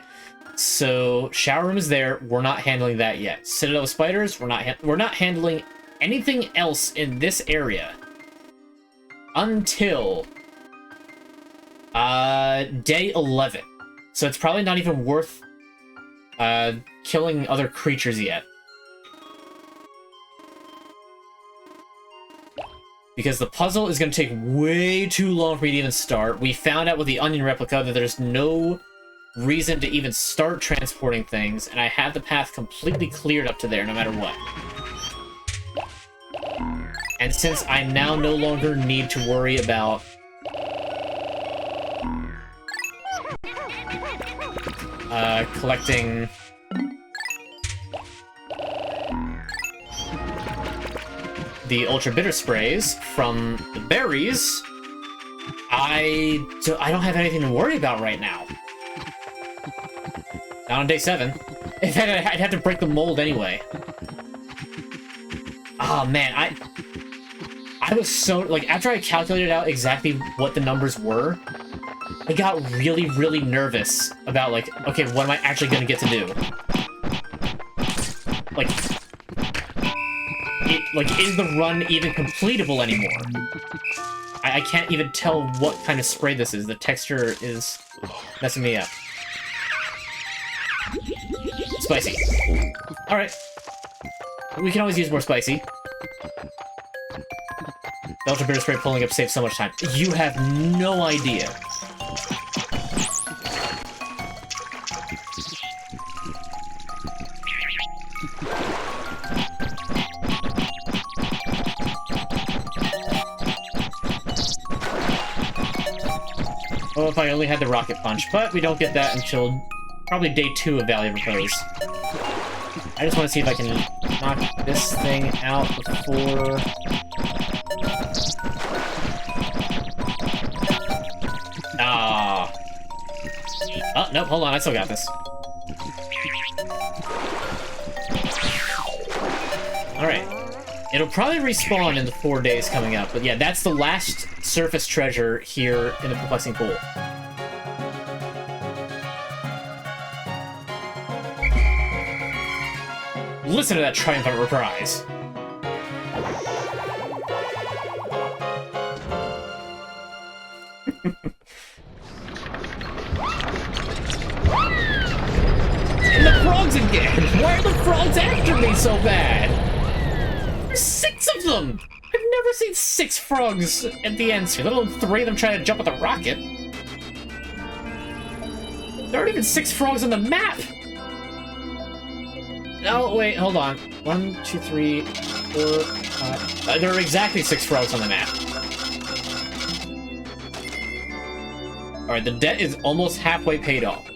So, shower room is there. We're not handling that yet. Citadel of Spiders, we're not handling anything else in this area until day 11. So it's probably not even worth killing other creatures yet. Because the puzzle is going to take way too long for me to even start. We found out with the onion replica that there's no reason to even start transporting things, and I have the path completely cleared up to there no matter what. And since I now no longer need to worry about collecting the ultra bitter sprays from the berries, I don't have anything to worry about right now. Not on day 7. In fact, I'd have to break the mold anyway. Oh man, I was so, like, after I calculated out exactly what the numbers were, I got really, really nervous about, like, okay, what am I actually gonna get to do? is the run even completable anymore? I can't even tell what kind of spray this is. The texture is messing me up. Spicy. Alright. We can always use more spicy. The Ultra Bitter Spray pulling up saves so much time. You have no idea. Oh, if I only had the Rocket Punch, but we don't get that until probably day 2 of Valley of Repose. I just want to see if I can knock this thing out before... Ah. Oh, nope, hold on, I still got this. Alright. It'll probably respawn in the 4 days coming up, but yeah, that's the last surface treasure here in the Perplexing Pool. Listen to that triumphant reprise. And the frogs again! Why are the frogs after me so bad? There's 6 of them! I've never seen 6 frogs at the end, let alone 3 of them trying to jump with a rocket. There aren't even 6 frogs on the map! No, wait, hold on. 1, 2, 3, 4, 5... there are exactly 6 frogs on the map. Alright, the debt is almost halfway paid off.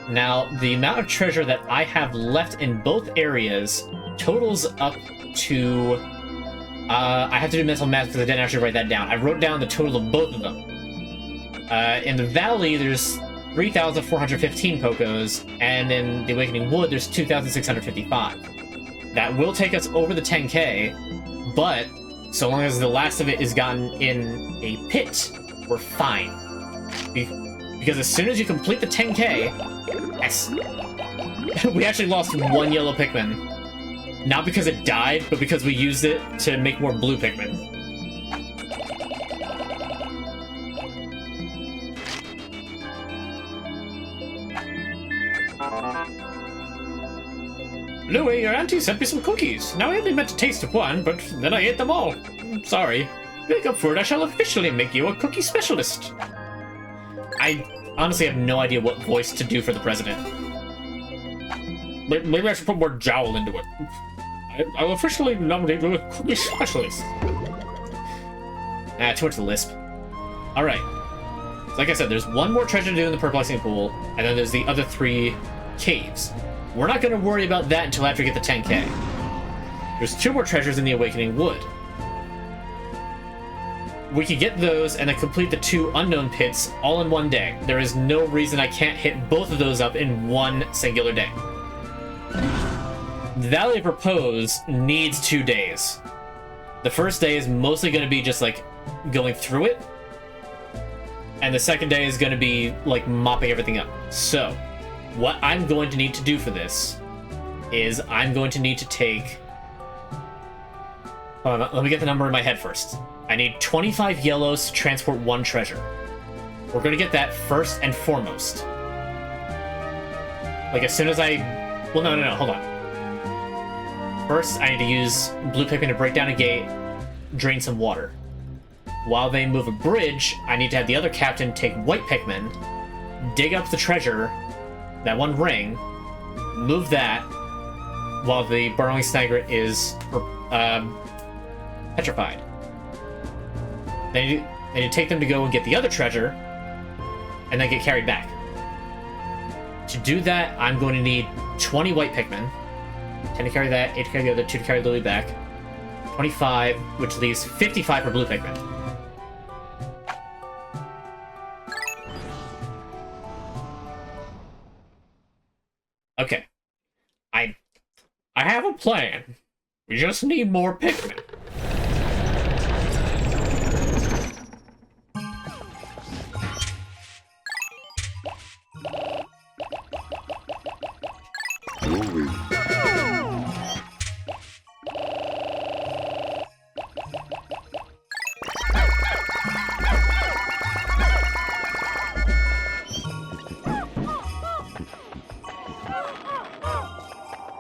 Now, the amount of treasure that I have left in both areas totals up to... I have to do mental math because I didn't actually write that down. I wrote down the total of both of them. In the valley, there's 3,415 Pokos, and in the Awakening Wood, there's 2,655. That will take us over the 10k, but so long as the last of it is gotten in a pit, we're fine. Because as soon as you complete the 10k, yes, we actually lost 1 yellow Pikmin. Not because it died, but because we used it to make more blue Pikmin. Louie, your auntie sent me some cookies. Now I only meant to taste of one, but then I ate them all. Sorry. Make up for it, I shall officially make you a cookie specialist. I honestly have no idea what voice to do for the president. Maybe I should put more jowl into it. I'll officially nominate you a cookie specialist. Ah, too much lisp. Alright. So like I said, there's 1 more treasure to do in the Perplexing Pool, and then there's the other 3 caves. We're not going to worry about that until after we get the 10k. There's 2 more treasures in the Awakening Wood. We could get those and then complete the 2 unknown pits all in 1 day. There is no reason I can't hit both of those up in 1 singular day. The Valley of Repose needs 2 days. The first day is mostly going to be just like going through it, and the second day is going to be like mopping everything up. So what I'm going to need to do for this is I'm going to need to take... Hold on, let me get the number in my head first. I need 25 yellows to transport 1 treasure. We're going to get that first and foremost. Like, as soon as I... Well, no, hold on. First, I need to use blue Pikmin to break down a gate, drain some water. While they move a bridge, I need to have the other captain take white Pikmin, dig up the treasure, that 1 ring, move that, while the burrowing snagret is petrified. Then you take them to go and get the other treasure, and then get carried back. To do that, I'm going to need 20 white Pikmin, 10 to carry that, 8 to carry the other, 2 to carry Lily back, 25, which leaves 55 for blue Pikmin. Okay. I have a plan. We just need more Pikmin.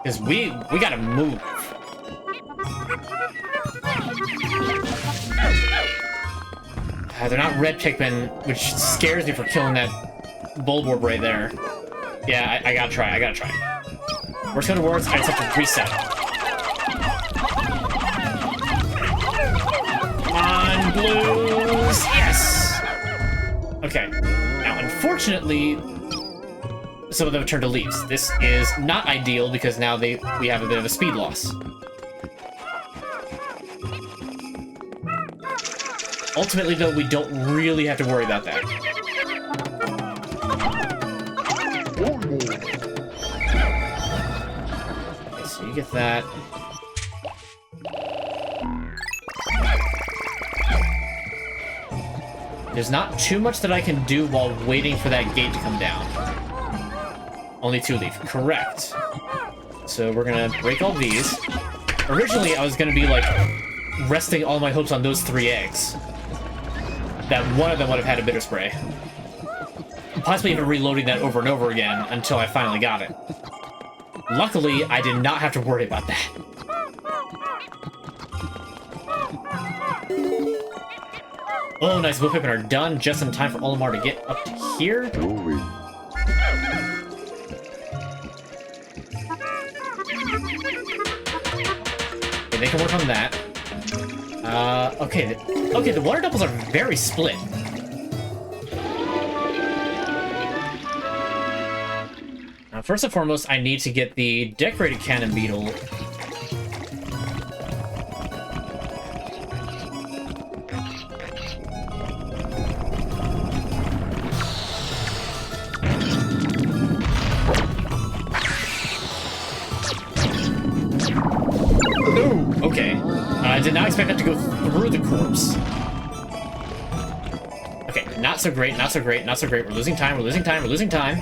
Because we gotta move. They're not red Pikmin, which scares me for killing that Bulborb right there. Yeah, I gotta try, Worst come to worst, I just have to reset. Come on, blues! Yes! Okay. Now, unfortunately, some of them turn to leaves. This is not ideal because now we have a bit of a speed loss. Ultimately, though, we don't really have to worry about that. Okay, so you get that. There's not too much that I can do while waiting for that gate to come down. Only 2 leaf. Correct. So we're gonna break all these. Originally, I was gonna be, like, resting all my hopes on those 3 eggs. That one of them would have had a bitter spray. Possibly even reloading that over and over again until I finally got it. Luckily, I did not have to worry about that. Oh, nice. Both Pikmin are done just in time for Olimar to get up to here. Okay, they can work on that. Okay, the water doubles are very split. Now, first and foremost, I need to get the decorated cannon beetle. Ooh, okay. I did not expect that to go through the corpse. Okay, not so great, not so great, not so great. We're losing time, we're losing time, we're losing time.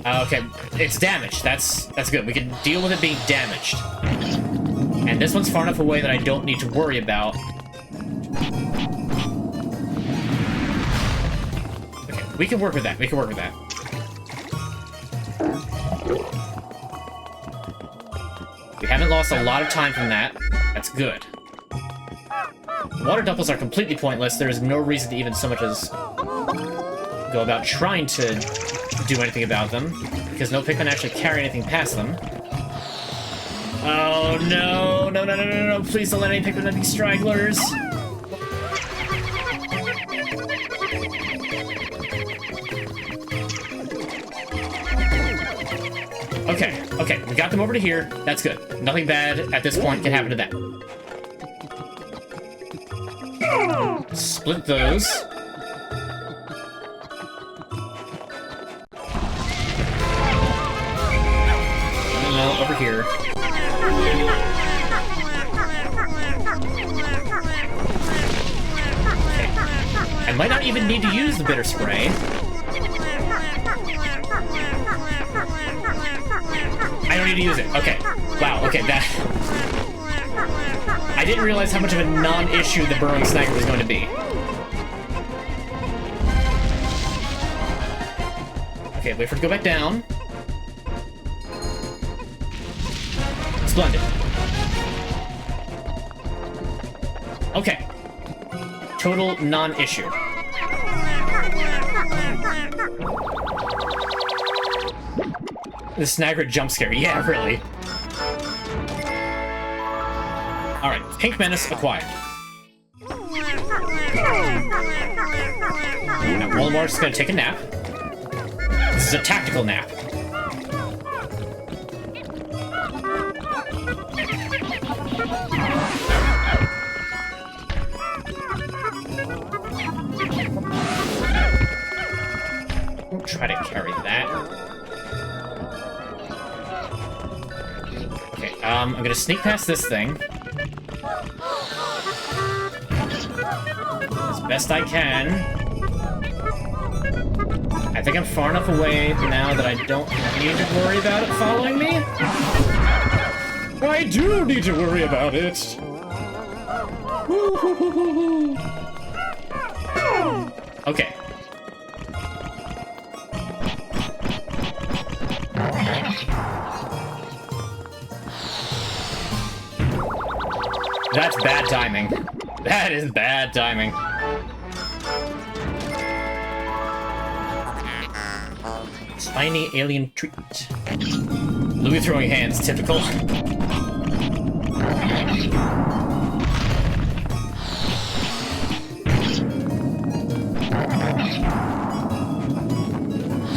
Okay, it's damaged. That's good. We can deal with it being damaged. And this one's far enough away that I don't need to worry about. Okay, we can work with that. We can work with that. We haven't lost a lot of time from that. That's good. Water doubles are completely pointless. There is no reason to even so much as go about trying to do anything about them, because no Pikmin actually carry anything past them. Oh no, no, no, no, no, no, please don't let any Pikmin be stragglers. Okay, okay, we got them over to here. That's good. Nothing bad at this point can happen to them. Split those. No, over here. Okay. I might not even need to use the bitter spray. I don't need to use it. Okay. Wow, okay, that... I didn't realize how much of a non-issue the burrowing sniper was going to be. Okay, wait for it to go back down. Splendid. Okay. Total non-issue. The Snagger jump scare. Yeah, really. Alright, Pink Menace acquired. Now, Olimar's gonna take a nap. This is a tactical nap. Don't try to carry that. Okay, I'm gonna sneak past this thing. As best I can. I think I'm far enough away now that I don't need to worry about it following me. I do need to worry about it. Okay. That's bad timing. That is bad timing. Tiny alien treat. Louis throwing hands, typical.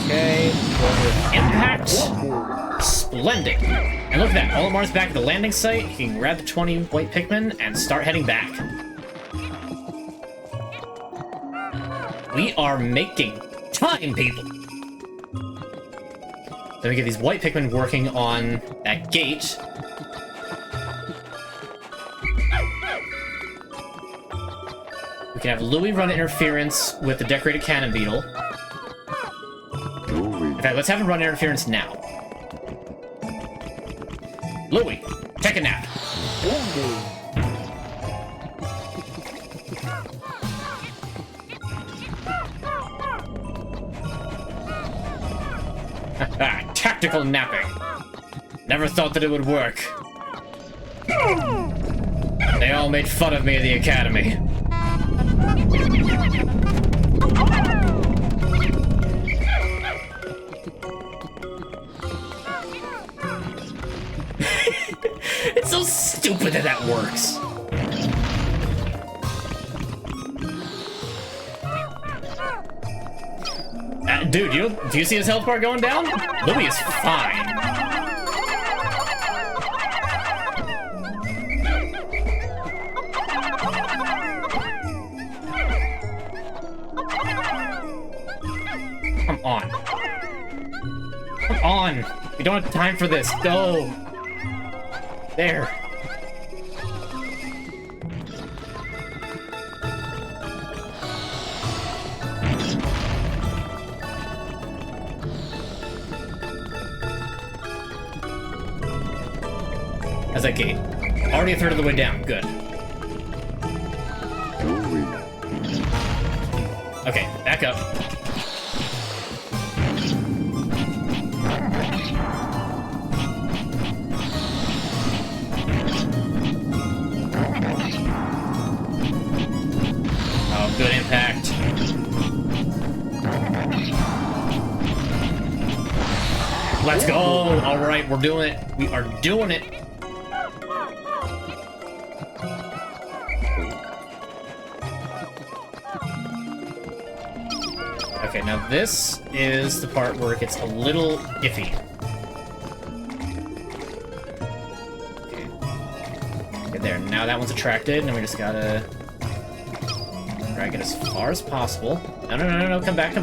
Okay, impact. Splendid. And look at that, Olimar's back at the landing site. He can grab the 20 white Pikmin and start heading back. We are making time, people. Then we get these white Pikmin working on that gate. We can have Louis run interference with the decorated cannon beetle. In fact, let's have him run interference now. Louis, take a nap. Tactical napping. Never thought that it would work. They all made fun of me at the academy. It's so stupid that that works. Dude, do you see his health bar going down? Louis is fine. Come on. Come on. We don't have time for this. Go. There. How's that gate? Already a third of the way down. Good. Okay, back up. Oh, good impact. Let's go! Alright, we're doing it. We are doing it. Okay, now this is the part where it gets a little iffy. Okay, there. Now that one's attracted, and we just gotta try to get as far as possible. No, come back.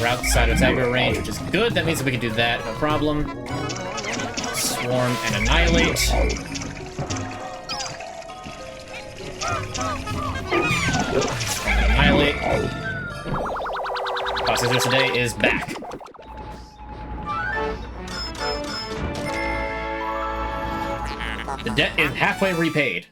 We're outside of Tiger range, which is good. That means that we can do that, no problem. Swarm and annihilate. Annihilate. Processor today is back. The debt is halfway repaid.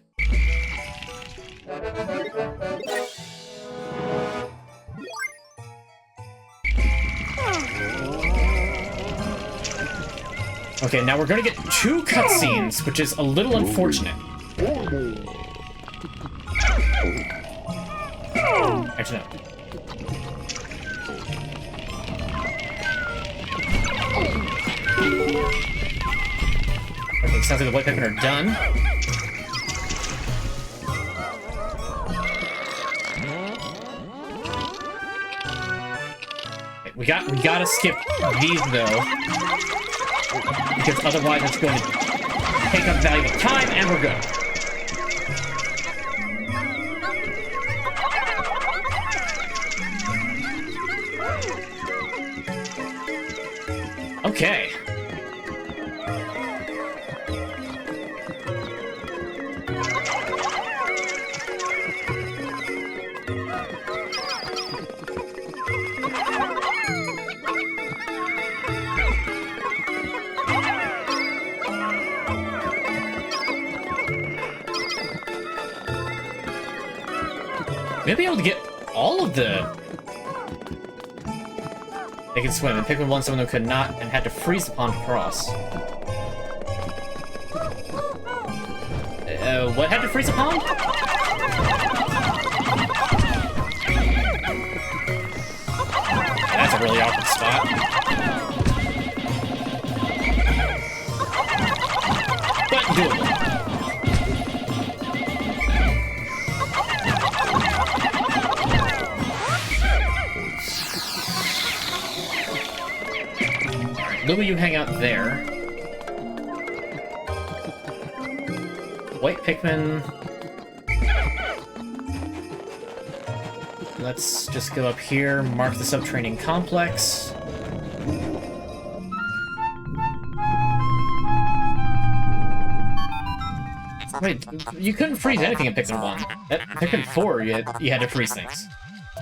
Okay, now we're gonna get 2 cutscenes, which is a little unfortunate. Actually, no. Okay, sounds like the white Pikmin are done. Okay, we gotta skip these though, because otherwise it's going to take up valuable time, and we're good. Okay. Maybe be able to get all of the... They can swim, and Pikmin won someone who could not and had to freeze the pond to cross. What had to freeze the pond? That's a really awkward spot. But doable. Luma, you hang out there. White Pikmin. Let's just go up here, mark the subterranean complex. Wait, you couldn't freeze anything in Pikmin 1. At Pikmin 4, you had to freeze things.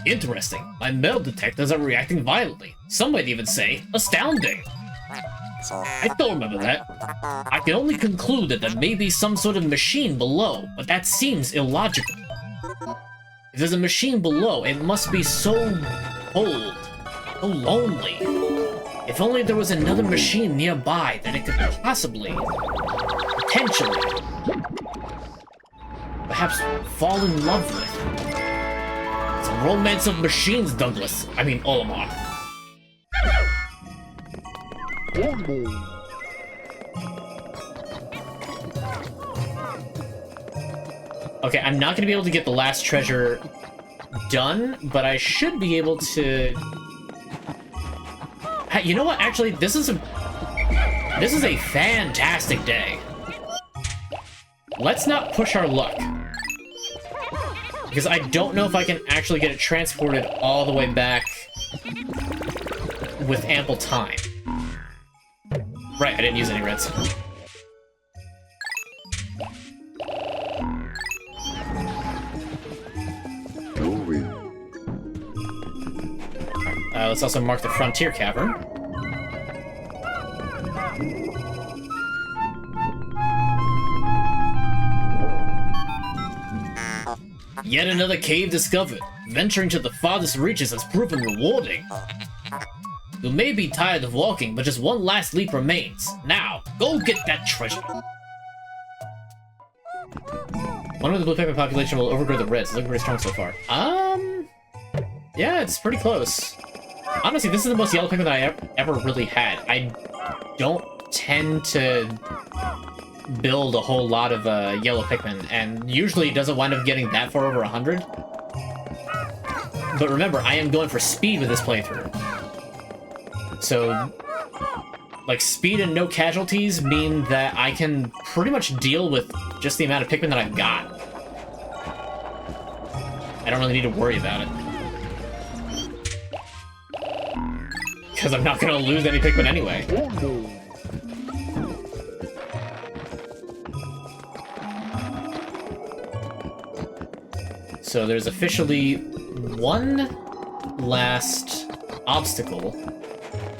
Interesting. My metal detectors are reacting violently. Some might even say, astounding. I don't remember that. I can only conclude that there may be some sort of machine below, but that seems illogical. If there's a machine below, it must be so cold, so lonely. If only there was another machine nearby that it could possibly, potentially, perhaps fall in love with. It's a romance of machines, Douglas. I mean, Olimar. Okay, I'm not gonna be able to get the last treasure done, but I should be able to... Hey, you know what? Actually, this is a fantastic day. Let's not push our luck. Because I don't know if I can actually get it transported all the way back with ample time. Right, I didn't use any reds. Let's also mark the Frontier Cavern. Yet another cave discovered. Venturing to the farthest reaches has proven rewarding. You may be tired of walking, but just one last leap remains. Now, go get that treasure. One of the blue Pikmin population will overgrow the reds. Looking pretty strong so far. Yeah, it's pretty close. Honestly, this is the most yellow Pikmin that I ever really had. I don't tend to build a whole lot of yellow Pikmin, and usually it doesn't wind up getting that far over 100. But remember, I am going for speed with this playthrough. So, like, speed and no casualties mean that I can pretty much deal with just the amount of Pikmin that I've got. I don't really need to worry about it. Because I'm not going to lose any Pikmin anyway. So there's officially one last obstacle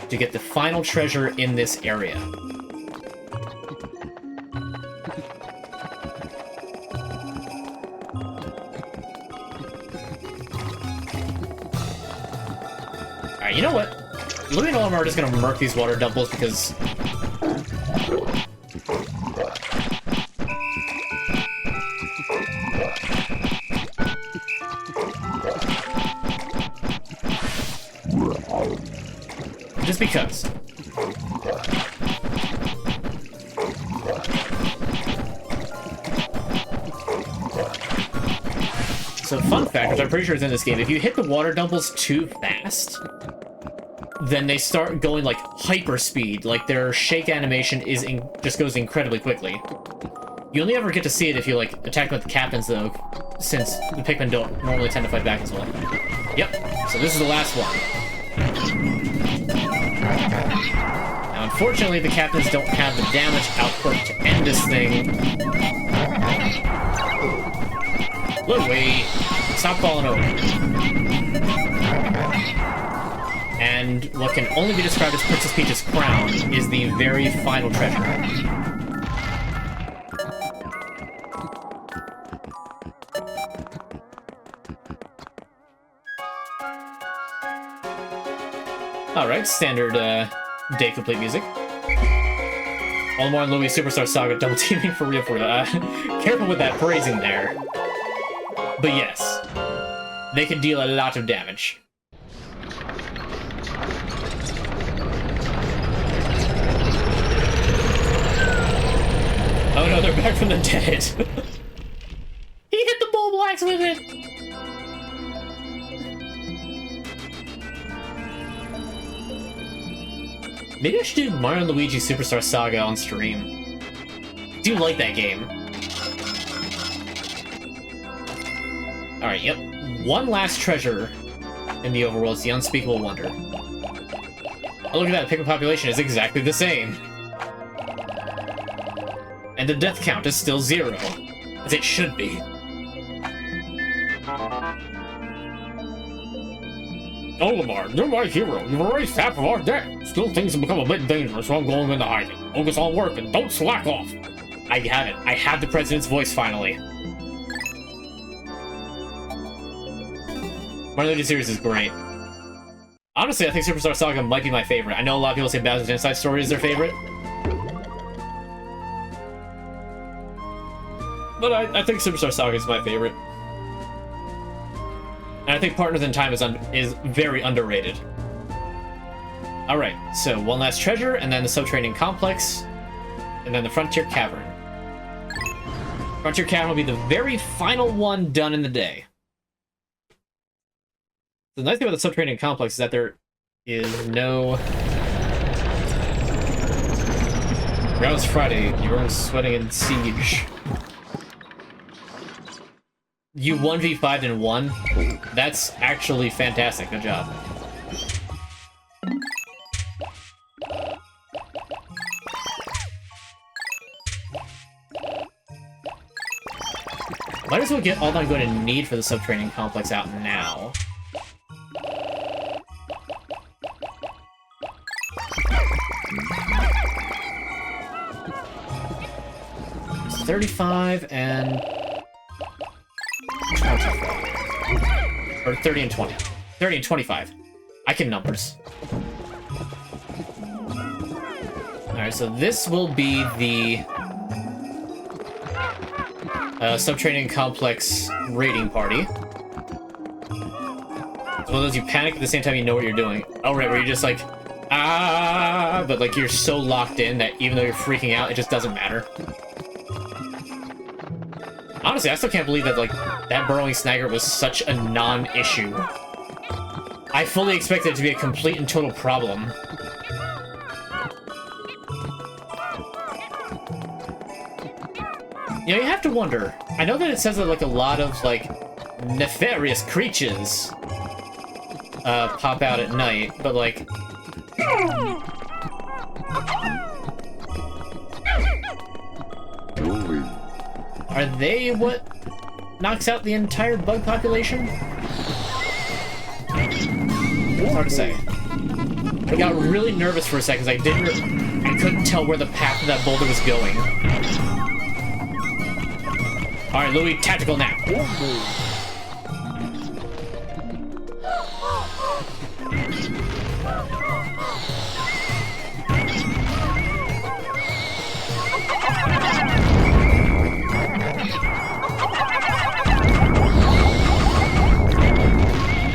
to get the final treasure in this area. Alright, you know what? Louie and Olimar are just gonna murk these water dumples because... just because. So, fun fact, which I'm pretty sure is in this game, if you hit the water dumples too fast, then they start going, like, hyper speed. Like, their shake animation just goes incredibly quickly. You only ever get to see it if you, like, attack with the captains, though, since the Pikmin don't normally tend to fight back as well. Yep, so this is the last one. Now, unfortunately, the captains don't have the damage output to end this thing. Louie, stop falling over. And what can only be described as Princess Peach's crown is the very final treasure. Alright, standard day complete music. Olimar and Louis Superstar Saga double teaming for real. Careful with that phrasing there. But yes, they can deal a lot of damage. Oh no, they're back from the dead. He hit the Bulblax with it! Maybe I should do Mario & Luigi Superstar Saga on stream. I do like that game. Alright, yep. One last treasure in the overworld is the Unspeakable Wonder. Oh, look at that. The Pikmin population is exactly the same. And the death count is still 0. As it should be. Olimar, you're my hero. You've erased half of our debt. Still, things have become a bit dangerous, so I'm going into hiding. Focus on work and don't slack off. I have it. I have the president's voice finally. Mario & Luigi series is great. Honestly, I think Superstar Saga might be my favorite. I know a lot of people say Bowser's Inside Story is their favorite. But I think Superstar Saga is my favorite. And I think Partners in Time is very underrated. Alright, so one last treasure, and then the Subterranean Complex, and then the Frontier Cavern. Frontier Cavern will be the very final one done in the day. The nice thing about the Subterranean Complex is that there is no... That was Friday. You weren't sweating in Siege. You 1v5'd in 1? That's actually fantastic. Good job. Might as well get all I'm going to need for the Subterranean Complex out now. 35 and 25. Or 30 and 20. 30 and 25. I can numbers. Alright, so this will be the Subterranean Complex raiding party. It's one of those you panic at the same time you know what you're doing. Oh, right, where you're just like, ah, but like you're so locked in that even though you're freaking out, it just doesn't matter. Honestly, I still can't believe that, like, that burrowing snagger was such a non-issue. I fully expected it to be a complete and total problem. You know, you have to wonder. I know that it says that, like, a lot of, like, nefarious creatures pop out at night, but, like... Are they what knocks out the entire bug population? It's hard to say. I got really nervous for a second because I couldn't tell where the path of that boulder was going. Alright, Louis, tactical nap.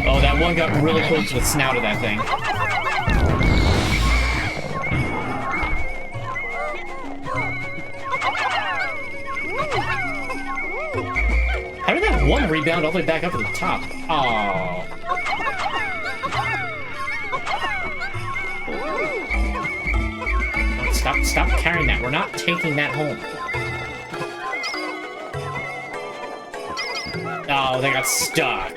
Oh, that one got really close to the snout of that thing. How did that one rebound all the way back up to the top? Oh. Stop carrying that. We're not taking that home. Oh, they got stuck.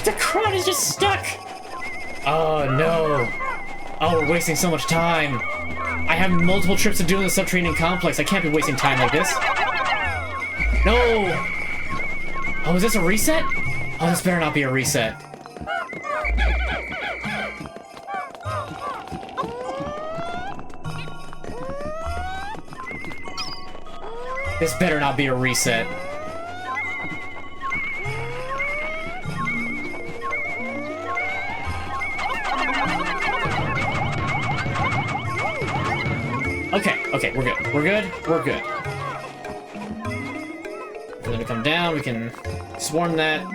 The crowd is just stuck! Oh, no. Oh, we're wasting so much time. I have multiple trips to do in the Subterranean Complex. I can't be wasting time like this. No! Oh, is this a reset? Oh, this better not be a reset. This better not be a reset. Okay, okay, we're good. We're good. We're good. For them to come down, we can swarm that,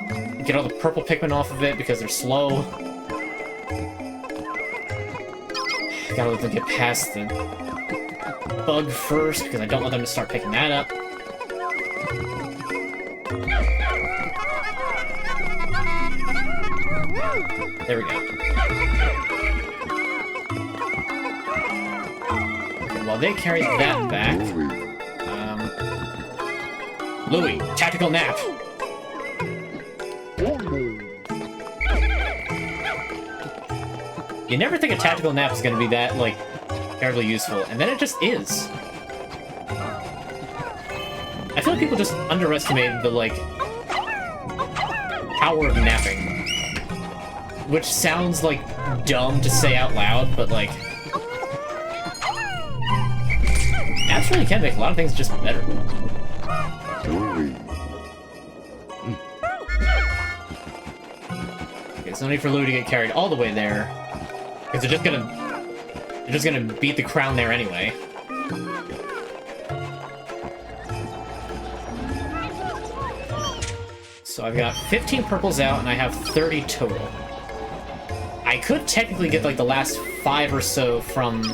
get all the purple Pikmin off of it because they're slow. Gotta let them get past the bug first because I don't want them to start picking that up. There we go. Okay, while they carry that back, Louie, tactical nap. You never think a tactical nap is going to be that, like, terribly useful, and then it just is. I feel like people just underestimate the, like, power of napping. Which sounds, like, dumb to say out loud, but, like... naps really can make a lot of things just better. Okay, there's no need for Louie to get carried all the way there. Because they're just gonna beat the crown there anyway. So I've got 15 purples out, and I have 30 total. I could technically get, like, the last 5 or so from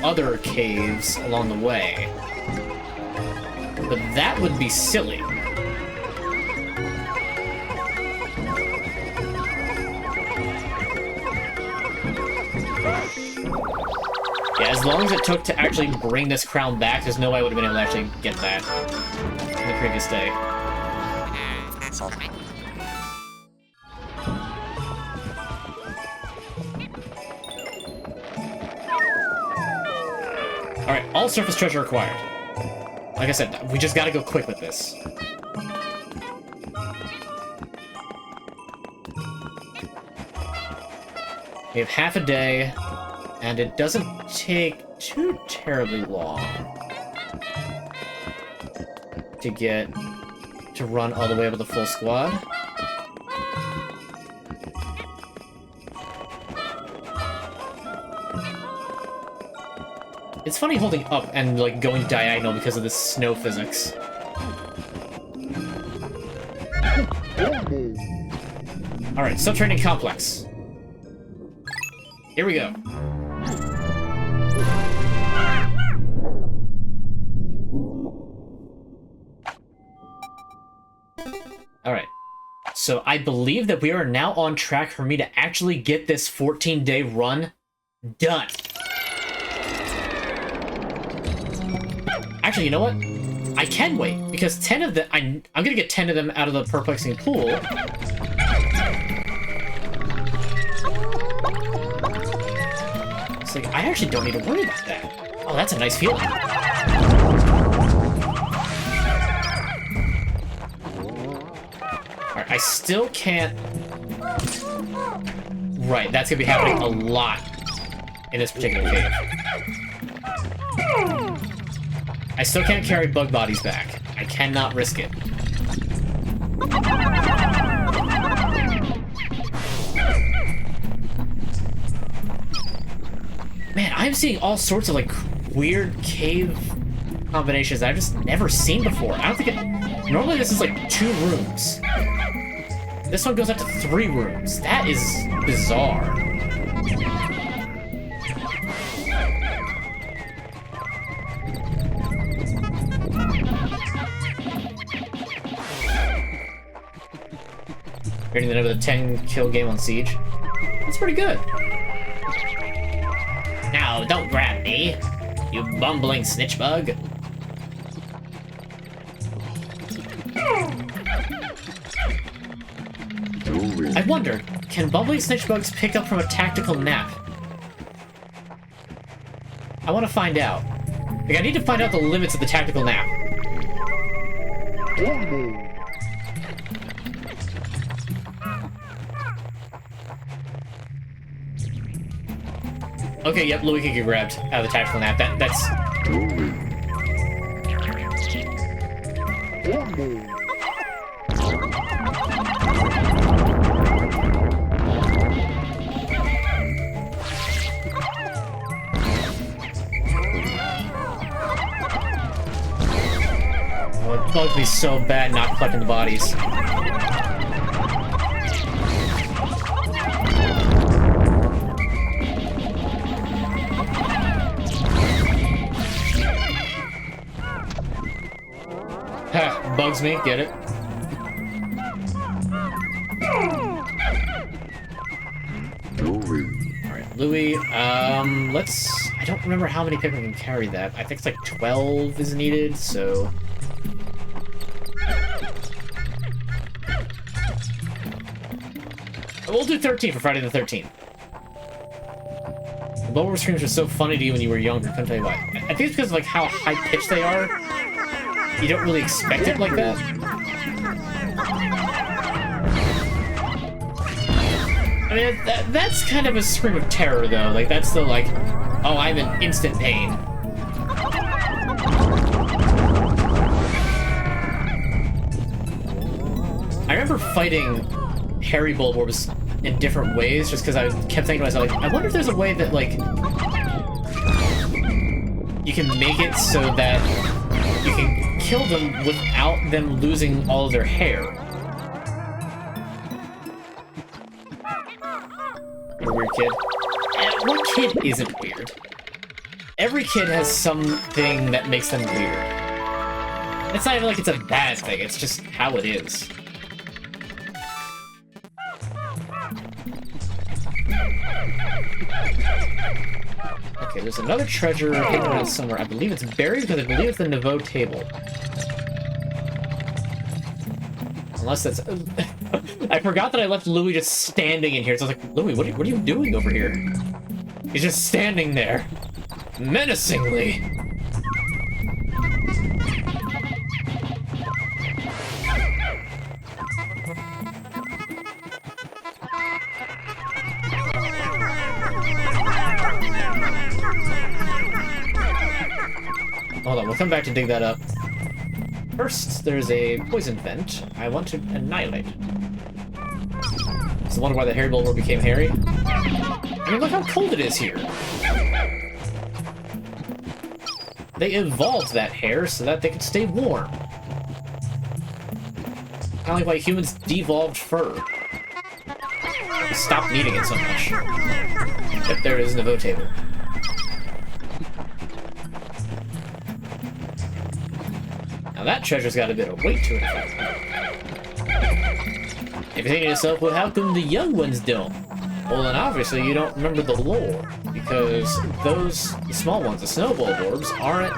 other caves along the way. But that would be silly. Yeah, as long as it took to actually bring this crown back, there's no way I would have been able to actually get that in the previous day. Alright, all surface treasure required. Like I said, we just gotta go quick with this. We have half a day, and it doesn't take too terribly long to run all the way up with the full squad. It's funny holding up and, like, going diagonal because of this snow physics. Alright, subterranean complex. Here we go. Alright. So I believe that we are now on track for me to actually get this 14-day run done. Actually, you know what? I can wait, because 10 of them... I'm gonna get 10 of them out of the perplexing pool. It's like, I actually don't need to worry about that. Oh, that's a nice feeling. Alright, I still can't... Right, that's gonna be happening a lot in this particular cave. I still can't carry bug bodies back. I cannot risk it. Man, I'm seeing all sorts of, like, weird cave combinations that I've just never seen before. I don't think it... Normally this is, like, 2 rooms. This one goes up to 3 rooms. That is bizarre. Getting the end of the 10-kill game on Siege. That's pretty good. Now, don't grab me, you bumbling snitch bug. I wonder, can bumbling snitch bugs pick up from a tactical nap? I want to find out. Like, I need to find out the limits of the tactical nap. Okay, yep, Louie can get grabbed out of the tactical nap. That's... be so bad not collecting the bodies. Ha, bugs me, get it? Alright, Louis, I don't remember how many Pikmin can carry that. I think it's like 12 is needed, so... We'll do 13 for Friday the 13th. The Bulbmin screams were so funny to you when you were younger, couldn't tell you why. I think it's because of like how high-pitched they are. You don't really expect it like that. I mean, that's kind of a scream of terror, though. Like, that's the, like, oh, I'm in instant pain. I remember fighting hairy Bulborbs in different ways, just because I kept thinking to myself, like, I wonder if there's a way that, like, you can make it so that you can kill them without them losing all of their hair. You're a weird kid. What kid isn't weird? Every kid has something that makes them weird. It's not even like it's a bad thing, it's just how it is. Okay, there's another treasure hidden around somewhere. I believe it's buried because I believe it's the Nouveau table. Unless that's... I forgot that I left Louis just standing in here. So I was like, Louis, what are you doing over here? He's just standing there. Menacingly. Hold on, we'll come back to dig that up. First, there's a poison vent I want to annihilate. So I wonder why the hairy Bulborb became hairy. I mean, look how cold it is here. They evolved that hair so that they could stay warm. Kind of like why humans devolved fur. Stop needing it so much. Yep, there is Nouveau table. Now that treasure's got a bit of weight to it. If you're thinking to yourself, well, how come the young ones don't? Well, then obviously you don't remember the lore, because those small ones, the snow Bulborbs, aren't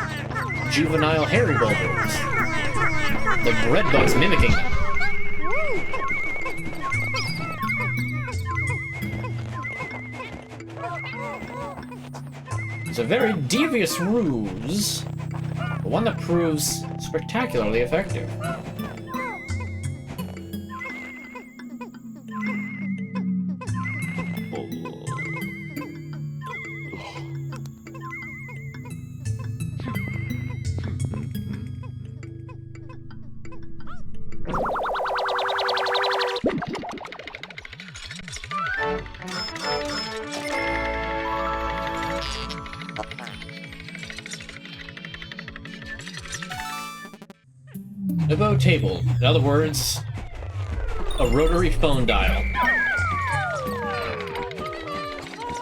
juvenile hairy Bulborbs. The bread bug's mimicking them. It's a very devious ruse, but one that proves spectacularly effective. Nouveau table. In other words, a rotary phone dial.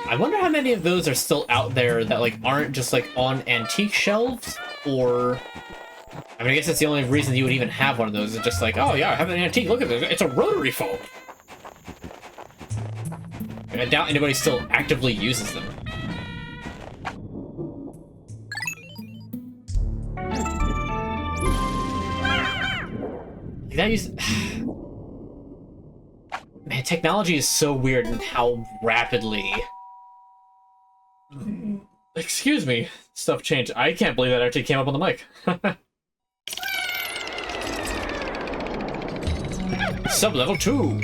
I wonder how many of those are still out there that like aren't just like on antique shelves, or I mean, I guess that's the only reason you would even have one of those. Is just like, oh yeah, I have an antique. Look at this. It's a rotary phone. And I doubt anybody still actively uses them. That use... Man, technology is so weird and how rapidly... Excuse me, stuff changed. I can't believe that actually came up on the mic. Sub-level 2.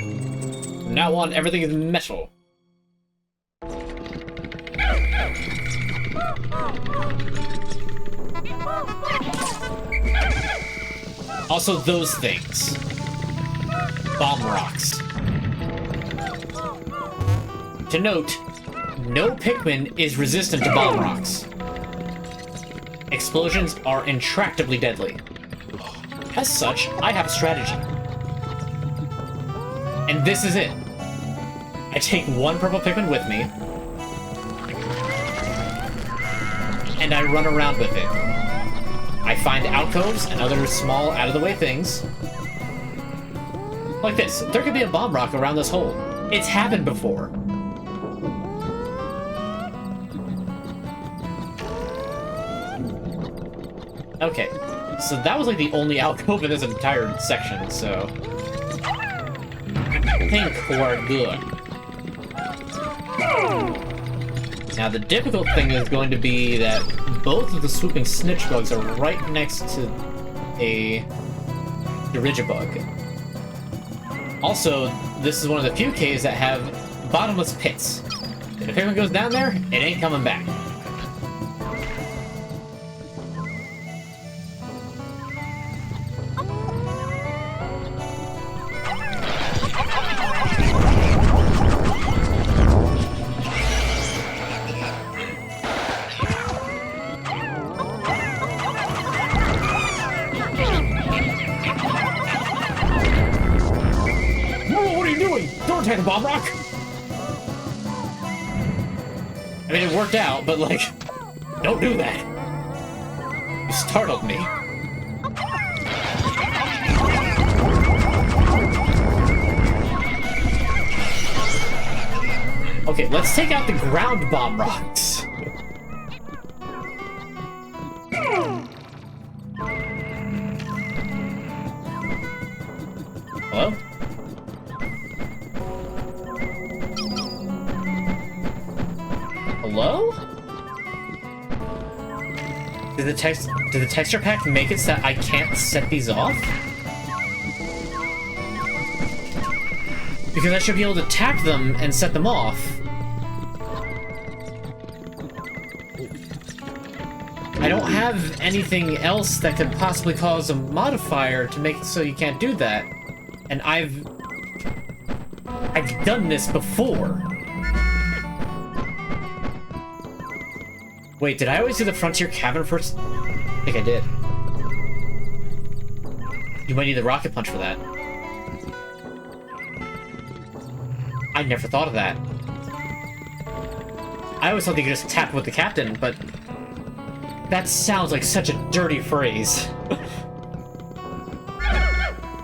From now on, everything is metal. Also, those things. Bomb rocks. To note, no Pikmin is resistant to bomb rocks. Explosions are intractably deadly. As such, I have a strategy. And this is it. I take one purple Pikmin with me, and I run around with it. I find alcoves and other small, out-of-the-way things. Like this. There could be a bomb rock around this hole. It's happened before. Okay, so that was like the only alcove in this entire section, so... I think we're good. Now the difficult thing is going to be that both of the swooping snitch bugs are right next to a Dirigibug. Also, this is one of the few caves that have bottomless pits. If a Pikmin goes down there, it ain't coming back. Attack a bomb rock? I mean, it worked out, but like, don't do that. You startled me. Okay, let's take out the ground bomb rocks. Hello? Hello? Did the texture pack make it so that I can't set these off? Because I should be able to tap them and set them off. I don't have anything else that could possibly cause a modifier to make it so you can't do that. And I've done this before. Wait, did I always do the Frontier Cavern first? I think I did. You might need the Rocket Punch for that. I never thought of that. I always thought you could just tap with the captain, but... that sounds like such a dirty phrase.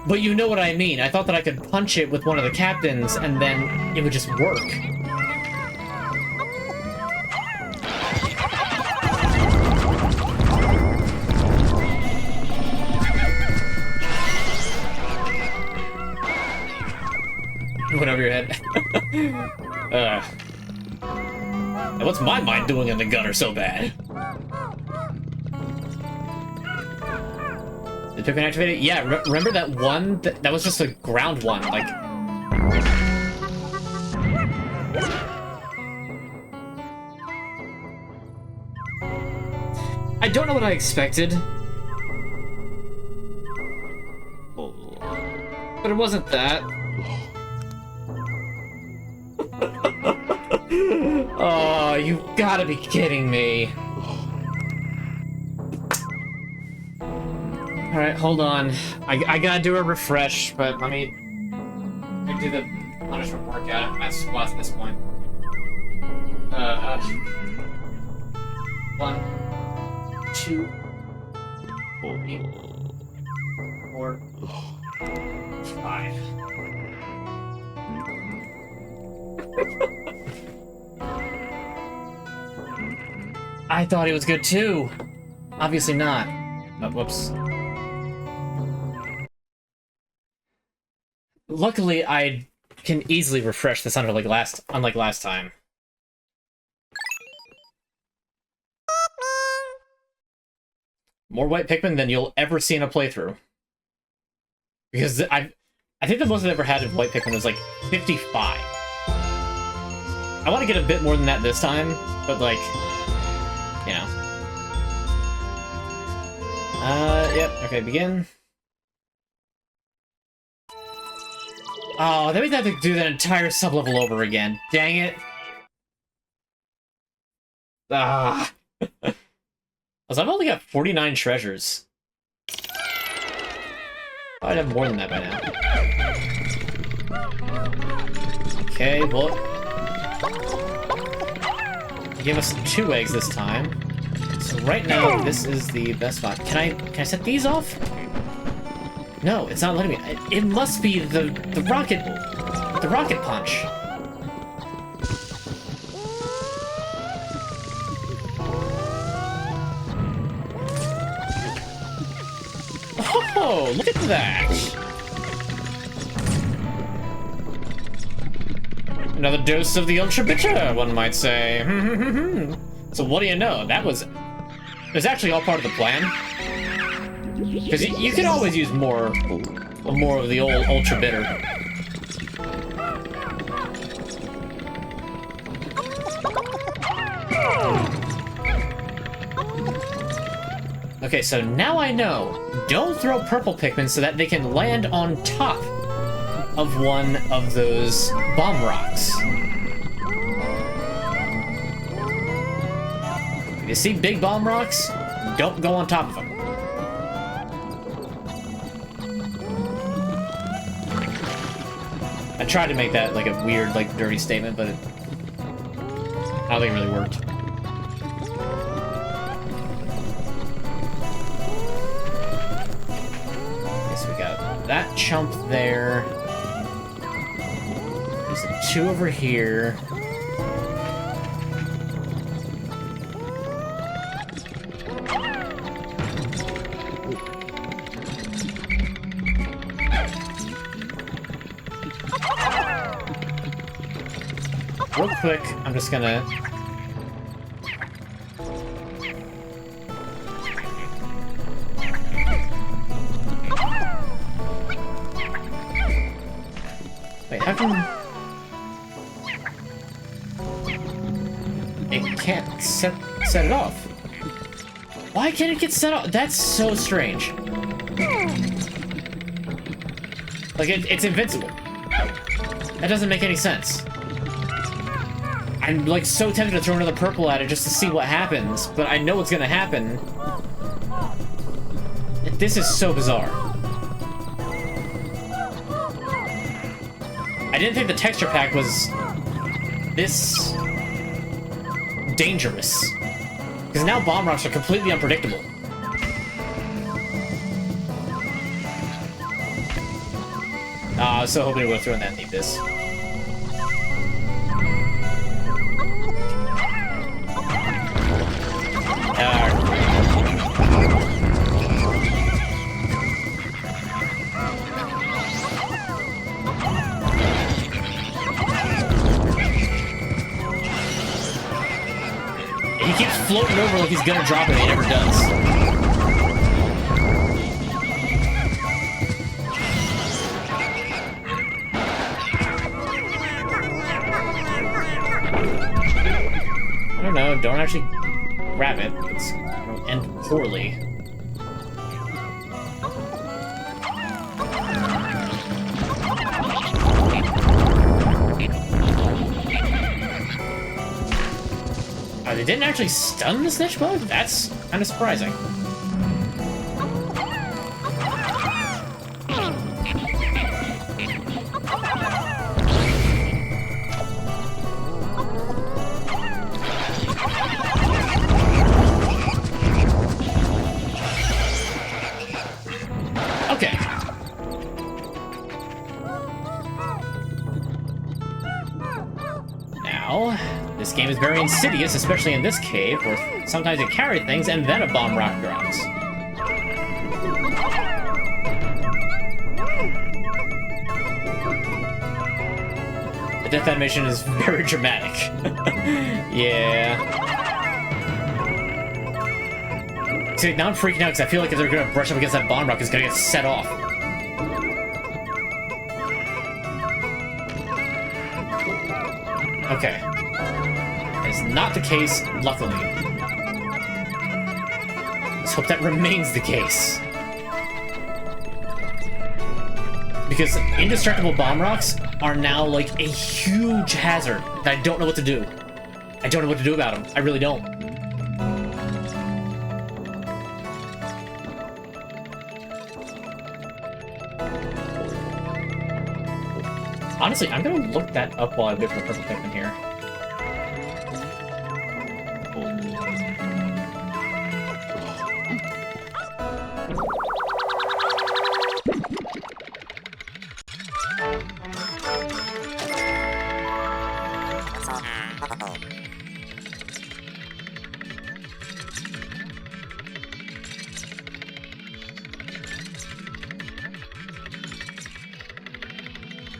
But you know what I mean. I thought that I could punch it with one of the captains, and then it would just work. Went over your head. What's my mind doing in the gutter so bad? The Pikmin activated? Yeah, remember that one? That was just a ground one, like... I don't know what I expected. But it wasn't that. Oh, you gotta be kidding me. Alright, hold on. I gotta do a refresh, but let me do the punishment workout. I'm at squats at this point. 1, 2, 3, 4, 5. I thought he was good too. Obviously not. Oh, whoops. Luckily, I can easily refresh this unlike last time. More white Pikmin than you'll ever see in a playthrough. Because I think the most I've ever had of white Pikmin was like 55. I want to get a bit more than that this time, but like, you know. Yep, okay, begin. Oh, then we'd have to do that entire sub-level over again. Dang it. Ah. Also, I've only got 49 treasures. I'd have more than that by now. Okay, well... give us 2 eggs this time. So right now, this is the best spot. Can I set these off? No, it's not letting me. It must be the rocket punch. Oh, look at that! Another dose of the ultra bitter, one might say. So what do you know? It was actually all part of the plan. Because you could always use more of the old ultra bitter. Okay, so now I know. Don't throw purple Pikmin so that they can land on top of one of those bomb rocks. If you see big bomb rocks, don't go on top of them. I tried to make that like a weird, like dirty statement, but I don't think it really worked. Okay, so we got that chump there. There's a 2 over here. Real quick, I'm just gonna... Wait, how come... It can't set it off? Why can't it get set off? That's so strange. Like, it's invincible. That doesn't make any sense. I'm like so tempted to throw another purple at it just to see what happens, but I know what's gonna happen. This is so bizarre. I didn't think the texture pack was this dangerous. Because now bomb rocks are completely unpredictable. I was so hoping it would have thrown that and need this. He keeps floating over like he's gonna drop it, and he never does. I don't know, don't actually grab it. It's gonna end poorly. They didn't actually stun the snitch bug? That's kind of surprising. Okay. Now, this game is very insidious, especially in this cave, where sometimes it carries things and then a bomb rock drops. The death animation is very dramatic. Yeah. See, now I'm freaking out because I feel like if they're gonna brush up against that bomb rock, it's gonna get set off. Okay. It's not the case, luckily. Let's hope that remains the case. Because indestructible bomb rocks are now like a huge hazard that I don't know what to do. I don't know what to do about them. I really don't. Honestly, I'm gonna look that up while I wait for the purple Pikmin here.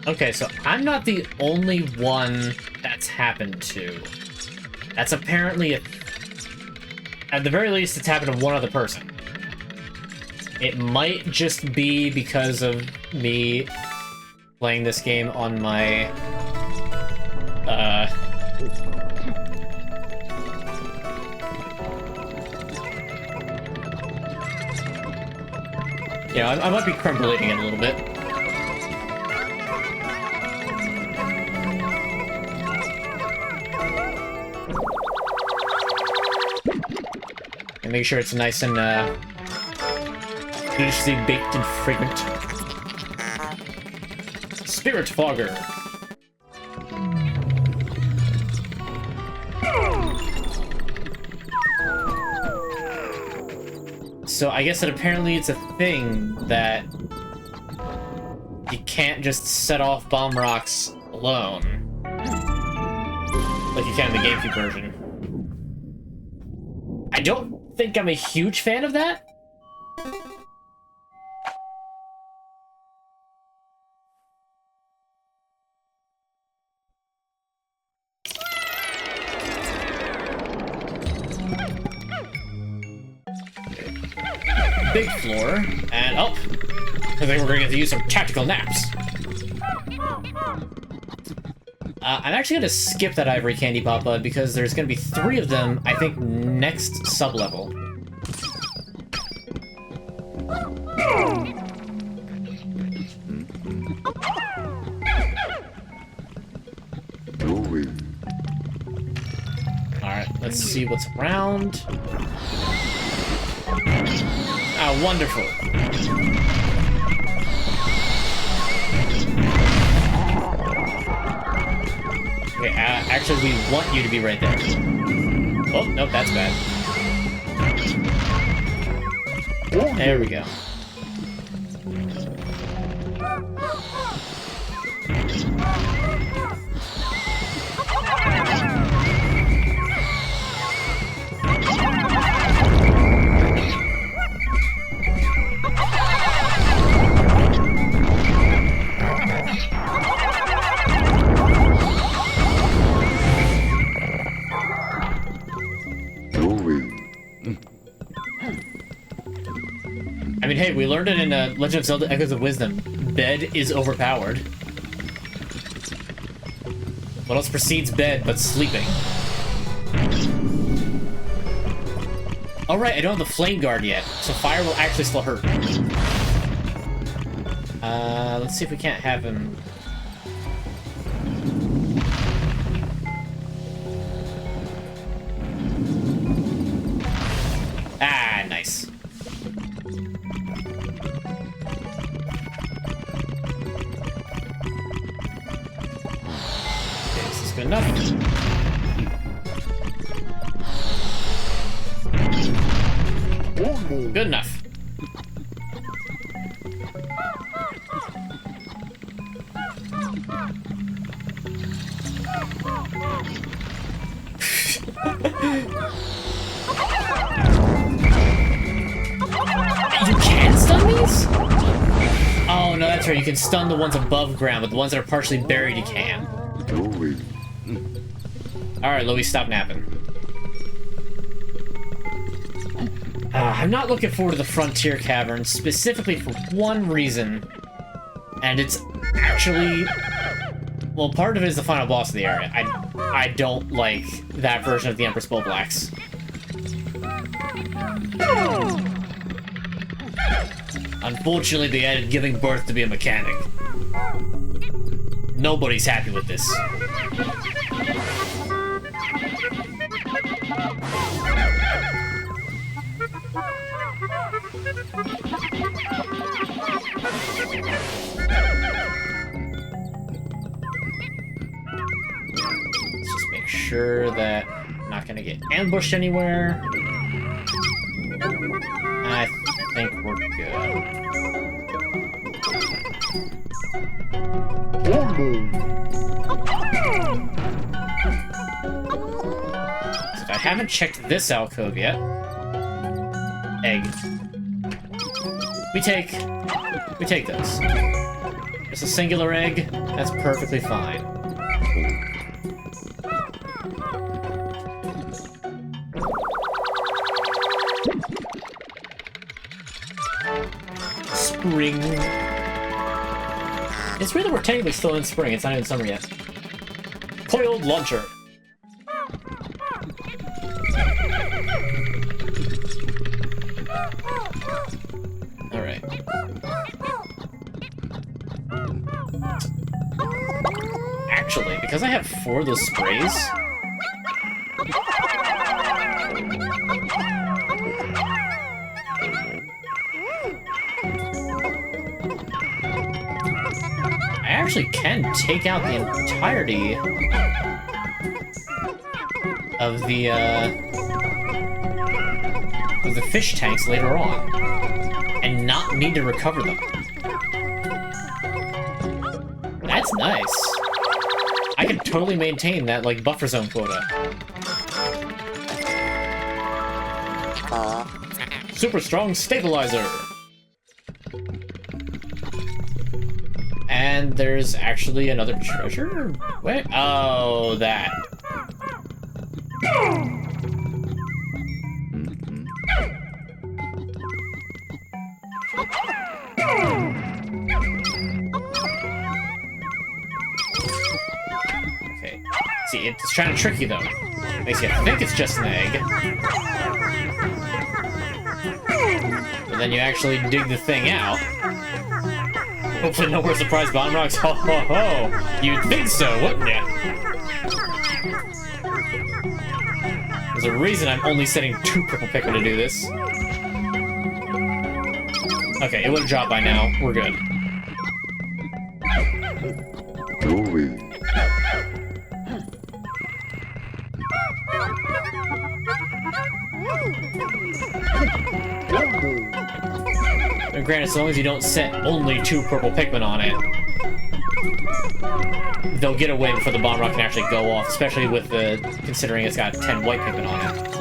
Okay, so I'm not the only one that's happened to. That's apparently at the very least, it's happened to one other person. It might just be because of me playing this game on my, yeah, I might be crumbling it a little bit. And make sure it's nice and, deliciously baked and fragrant. Spirit Fogger. So I guess that apparently it's a thing that you can't just set off bomb rocks alone. Like you can in the GameCube version. I don't think I'm a huge fan of that. Big floor, and oh, I think we're going to have to use some tactical naps. I'm actually going to skip that Ivory Candy Papa because there's going to be 3 of them, I think, next sub-level. Alright, let's see what's around. Oh, wonderful. Okay, actually, we want you to be right there. Oh, nope, that's bad. There we go. I mean, hey, we learned it in Legend of Zelda Echoes of Wisdom. Bed is overpowered. What else precedes bed but sleeping? Alright, I don't have the Flame Guard yet, so fire will actually still hurt. Let's see if we can't have him... Ah, nice. Good enough. Good enough. You can stun these? Oh, no, that's right. You can stun the ones above ground, but the ones that are partially buried, you can. Alright, Louie, stop napping. I'm not looking forward to the Frontier Cavern, specifically for one reason. And it's actually... Well, part of it is the final boss of the area. I don't like that version of the Empress Bulblax. Unfortunately, they added giving birth to be a mechanic. Nobody's happy with this. sure that I'm not gonna get ambushed anywhere. I think we're good. So I haven't checked this alcove yet. Egg. We take those. Just a singular egg, that's perfectly fine. Spring. It's weird that we're technically still in spring, it's not even summer yet. Coiled launcher. Alright. Actually, because I have 4 of those sprays, I actually can take out the entirety of the fish tanks later on, and not need to recover them. That's nice. I can totally maintain that, like, buffer zone quota. Super strong stabilizer! And there's actually another treasure? Wait, oh, that. Okay. See, it's trying to trick you, though. Makes you think it's just an egg. But then you actually dig the thing out. Hopefully no more surprise bomb rocks. Ho ho ho! You'd think so, wouldn't ya? There's a reason I'm only setting 2 purple Pikmin to do this. Okay, it would have dropped by now. We're good. And granted, as long as you don't set only 2 purple Pikmin on it, they'll get away before the bomb rock can actually go off, especially with the considering it's got 10 white Pikmin on it.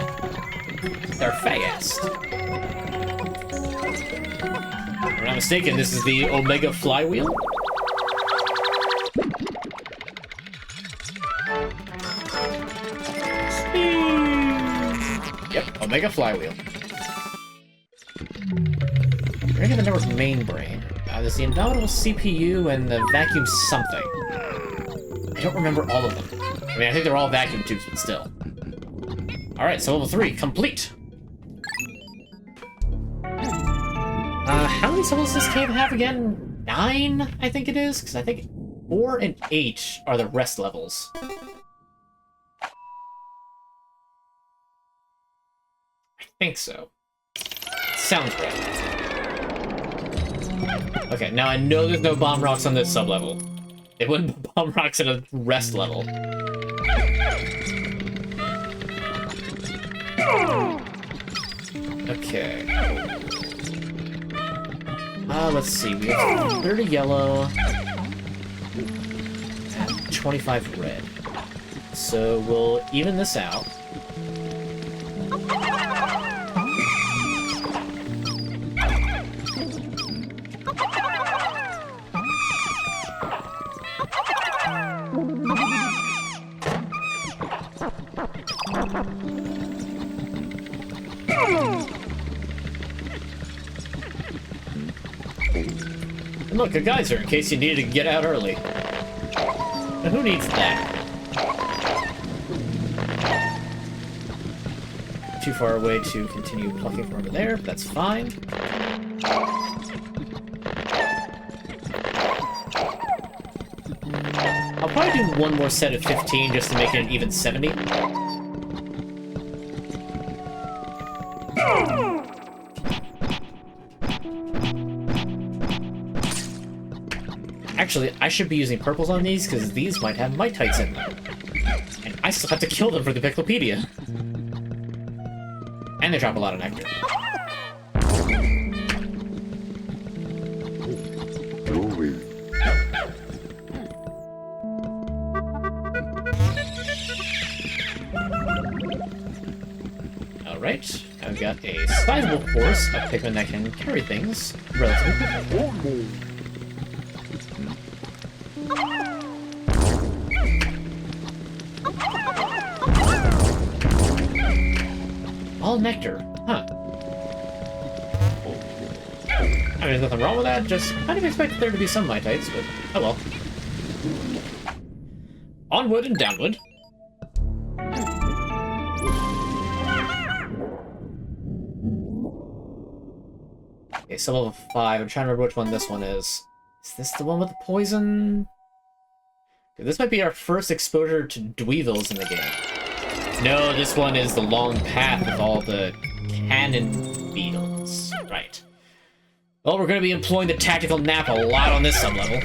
They're fast. If I'm not mistaken, this is the Omega Flywheel. Yep, Omega Flywheel. We're gonna get the network main brain. There's the Indomitable CPU and the vacuum something. I don't remember all of them. I mean, I think they're all vacuum tubes, but still. Alright, so level 3, complete! How many levels does this cave have again? 9, I think it is? Because I think 4 and 8 are the rest levels. I think so. Sounds right. Okay, now I know there's no bomb rocks on this sub-level. It wouldn't be bomb rocks at a rest level. Okay. Let's see. We have 30 yellow and 25 red. So we'll even this out. Look, a geyser, in case you needed to get out early. And who needs that? Too far away to continue plucking from over there, but that's fine. I'll probably do one more set of 15 just to make it an even 70. Actually, I should be using purples on these, because these might have mitites in them. And I still have to kill them for the Picklepedia. And they drop a lot of nectar. Alright, I've got a sizable force of Pikmin that can carry things relatively quickly. All nectar, huh? I mean, there's nothing wrong with that, just kind of expected there to be some Mitites, but oh well. Onward and downward. Okay, so level 5. I'm trying to remember which one this one is. Is this the one with the poison? Okay, this might be our first exposure to Dweevils in the game. No, this one is the long path with all the cannon beetles. Right. Well, we're going to be employing the tactical nap a lot on this sublevel.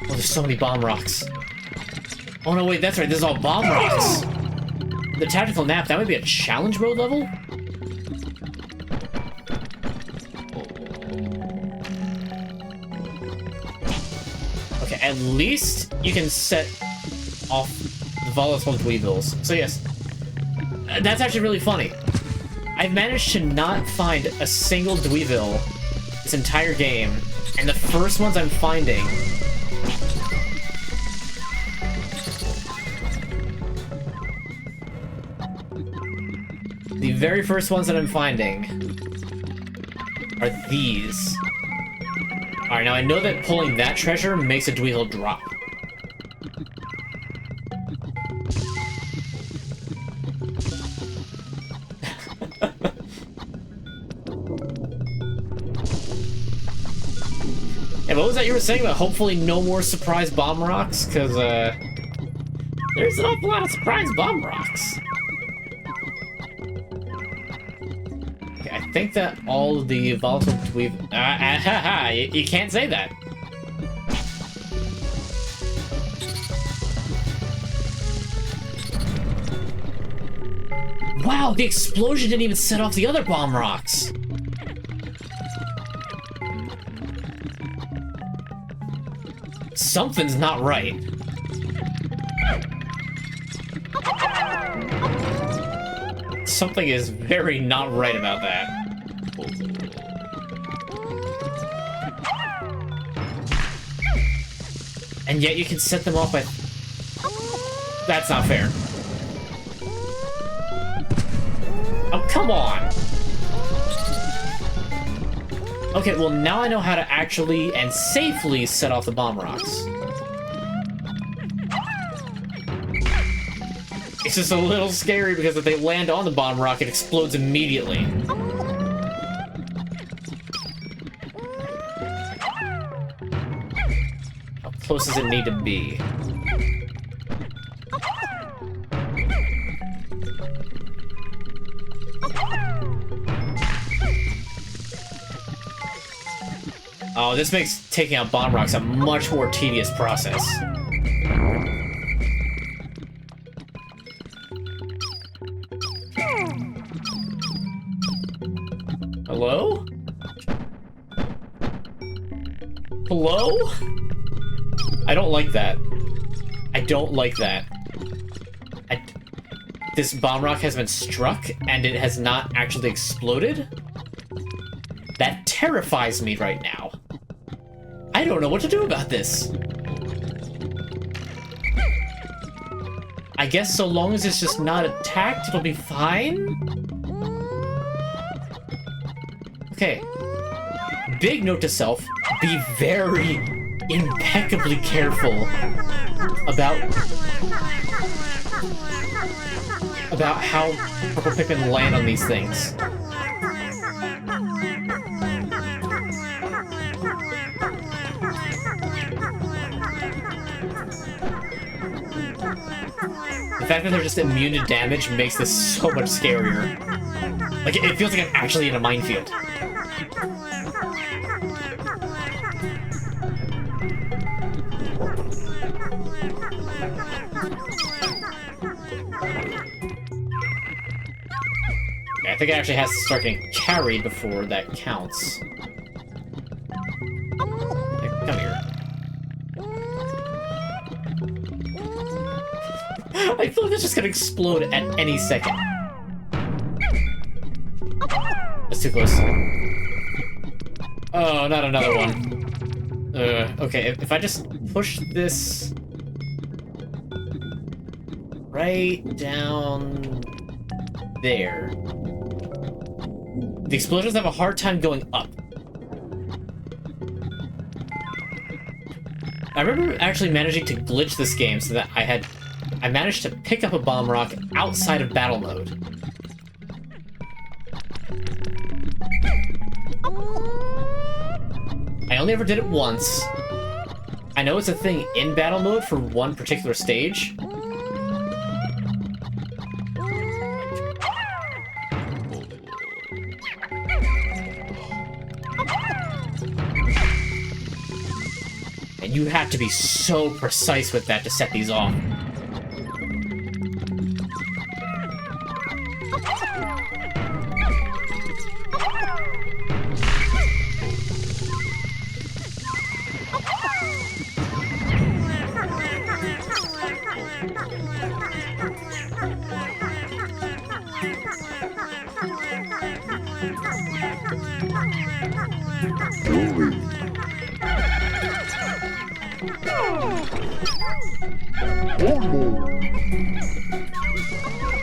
Oh, there's so many bomb rocks. Oh no, wait, that's right, this is all bomb rocks. The tactical nap, that might be a challenge mode level? Okay, at least you can set off the volatile Dweevils. So yes, that's actually really funny. I've managed to not find a single Dweevil this entire game, and the first ones I'm finding very first ones that I'm finding are these. Alright, now I know that pulling that treasure makes a Dweevil drop. And what was that you were saying about hopefully no more surprise bomb rocks? Because, there's an awful lot of surprise bomb rocks. Okay, I think that all of the volatile Dweevil... you can't say that. Wow, the explosion didn't even set off the other bomb rocks. Something's not right. Something is very not right about that. And yet you can set them off by... That's not fair. Oh, come on! Okay, well now I know how to actually and safely set off the bomb rocks. It's just a little scary because if they land on the bomb rock, it explodes immediately. How close does it need to be? Oh, this makes taking out bomb rocks a much more tedious process. Hello? Hello? I don't like that. I don't like that. This bomb rock has been struck, and it has not actually exploded? That terrifies me right now. I don't know what to do about this. I guess so long as it's just not attacked, it'll be fine? Okay. Big note to self, be very impeccably careful about how purple Pikmin land on these things. The fact that they're just immune to damage makes this so much scarier. Like, it feels like I'm actually in a minefield. I think it actually has to start getting carried before that counts. Hey, come here. I feel like it's just gonna explode at any second. That's too close. Oh, not another one. Okay, if I just push this right down there, the explosions have a hard time going up. I remember actually managing to glitch this game so that I managed to pick up a bomb rock outside of battle mode. I only ever did it once. I know it's a thing in battle mode for one particular stage. And you have to be so precise with that to set these off.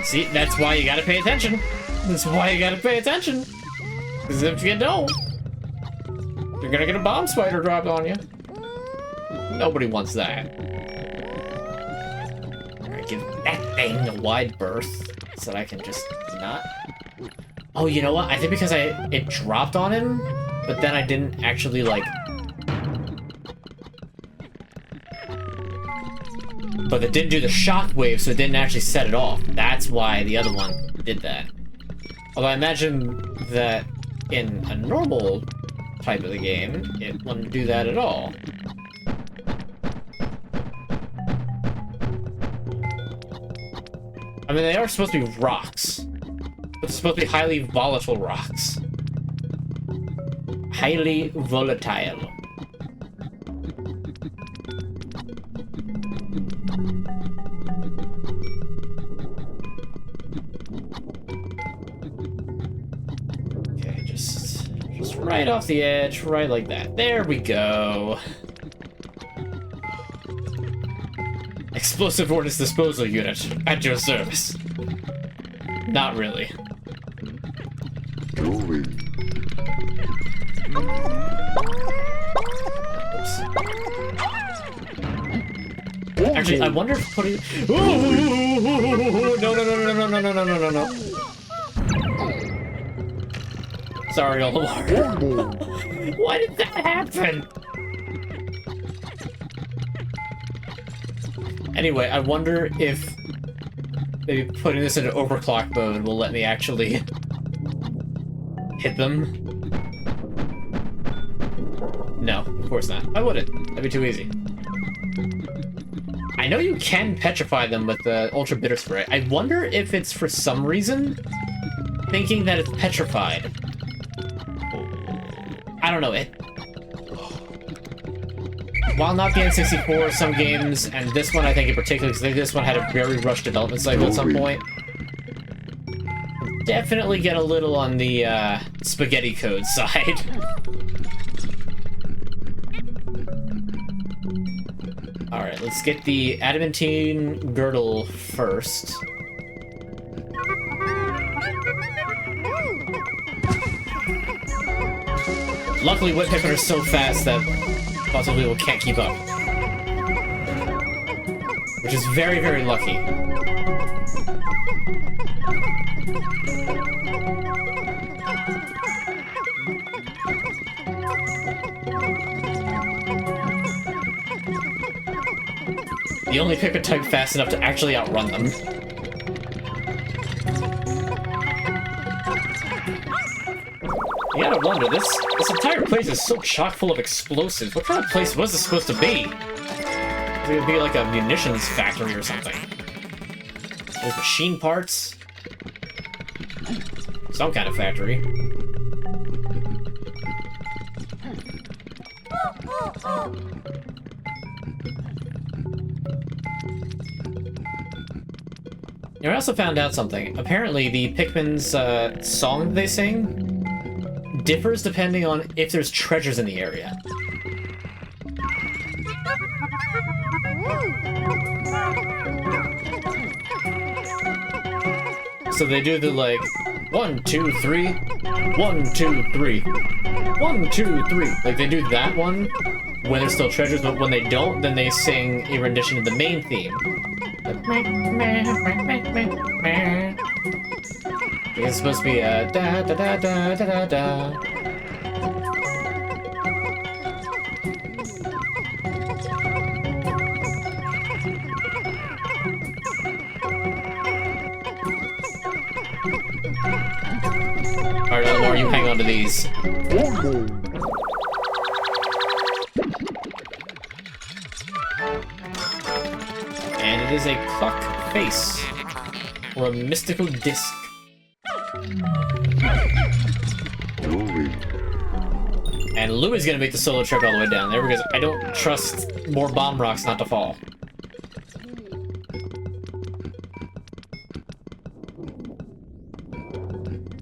See, that's why you gotta pay attention. That's why you gotta pay attention. Because if you don't, you're gonna get a bomb spider dropped on you. Nobody wants that. Alright, give that thing a wide berth so that I can just not... Oh, you know what? I think because it dropped on him, but then I didn't actually, like... But it didn't do the shockwave, so it didn't actually set it off. That's why the other one did that. Although I imagine that in a normal type of the game, it wouldn't do that at all. I mean, they are supposed to be rocks. But they're supposed to be highly volatile rocks. Highly volatile. Okay, just right off the edge, right like that. There we go. Explosive ordnance disposal unit at your service. Not really. Oops. Actually, I wonder if putting... Ooh, no. Sorry, Olimar. Why did that happen? Anyway, I wonder if maybe putting this into overclock mode will let me actually hit them. No, of course not. I wouldn't. That'd be too easy. I know you can petrify them with the Ultra Bitter Spray. I wonder if it's for some reason thinking that it's petrified. I don't know. While not the N64, some games, and this one I think in particular, because this one had a very rushed development cycle at some point, definitely get a little on the spaghetti code side. Alright, let's get the adamantine girdle first. Luckily, Whip Pikmin are so fast that possibly we can't keep up. Which is very, very lucky. The only Pikmin type fast enough to actually outrun them. You gotta wonder, this entire place is so chock full of explosives. What kind of place was this supposed to be? It's gonna be like a munitions factory or something. There's machine parts. some kind of factory. I also found out something. Apparently, the Pikmin's song they sing differs depending on if there's treasures in the area. So they do the, like, 1, 2, 3, 1, 2, 3, 1, 2, 3. Like, they do that one when there's still treasures, but when they don't, then they sing a rendition of the main theme. It's supposed to be a da da da da da da da. Alright, Eleanor, you hang on to these. And it is a clock face, or a mystical disc. And Louie's gonna make the solo trek all the way down there because I don't trust more bomb rocks not to fall.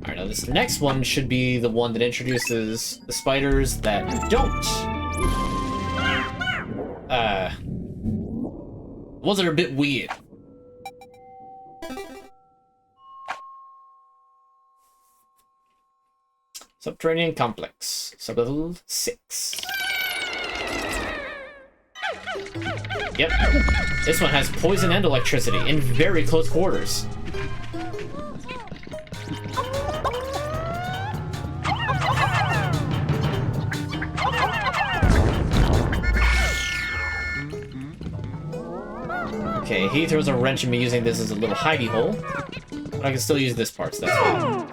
Alright, now this next one should be the one that introduces the spiders that don't. Ones that are a bit weird. Subterranean Complex, sublevel 6. Yep, this one has poison and electricity in very close quarters. Okay, he throws a wrench at me using this as a little hidey hole, but I can still use this part, so that's fine.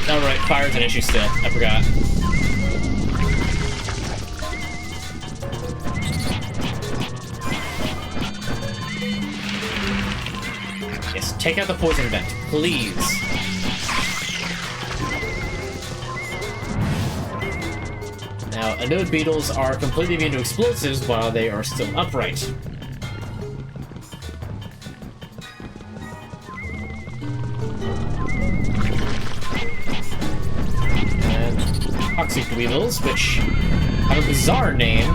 Alright, fire's an issue still. I forgot. Yes, take out the poison vent, please. Now, anode beetles are completely immune to explosives while they are still upright. Toxic weevils, which have a bizarre name.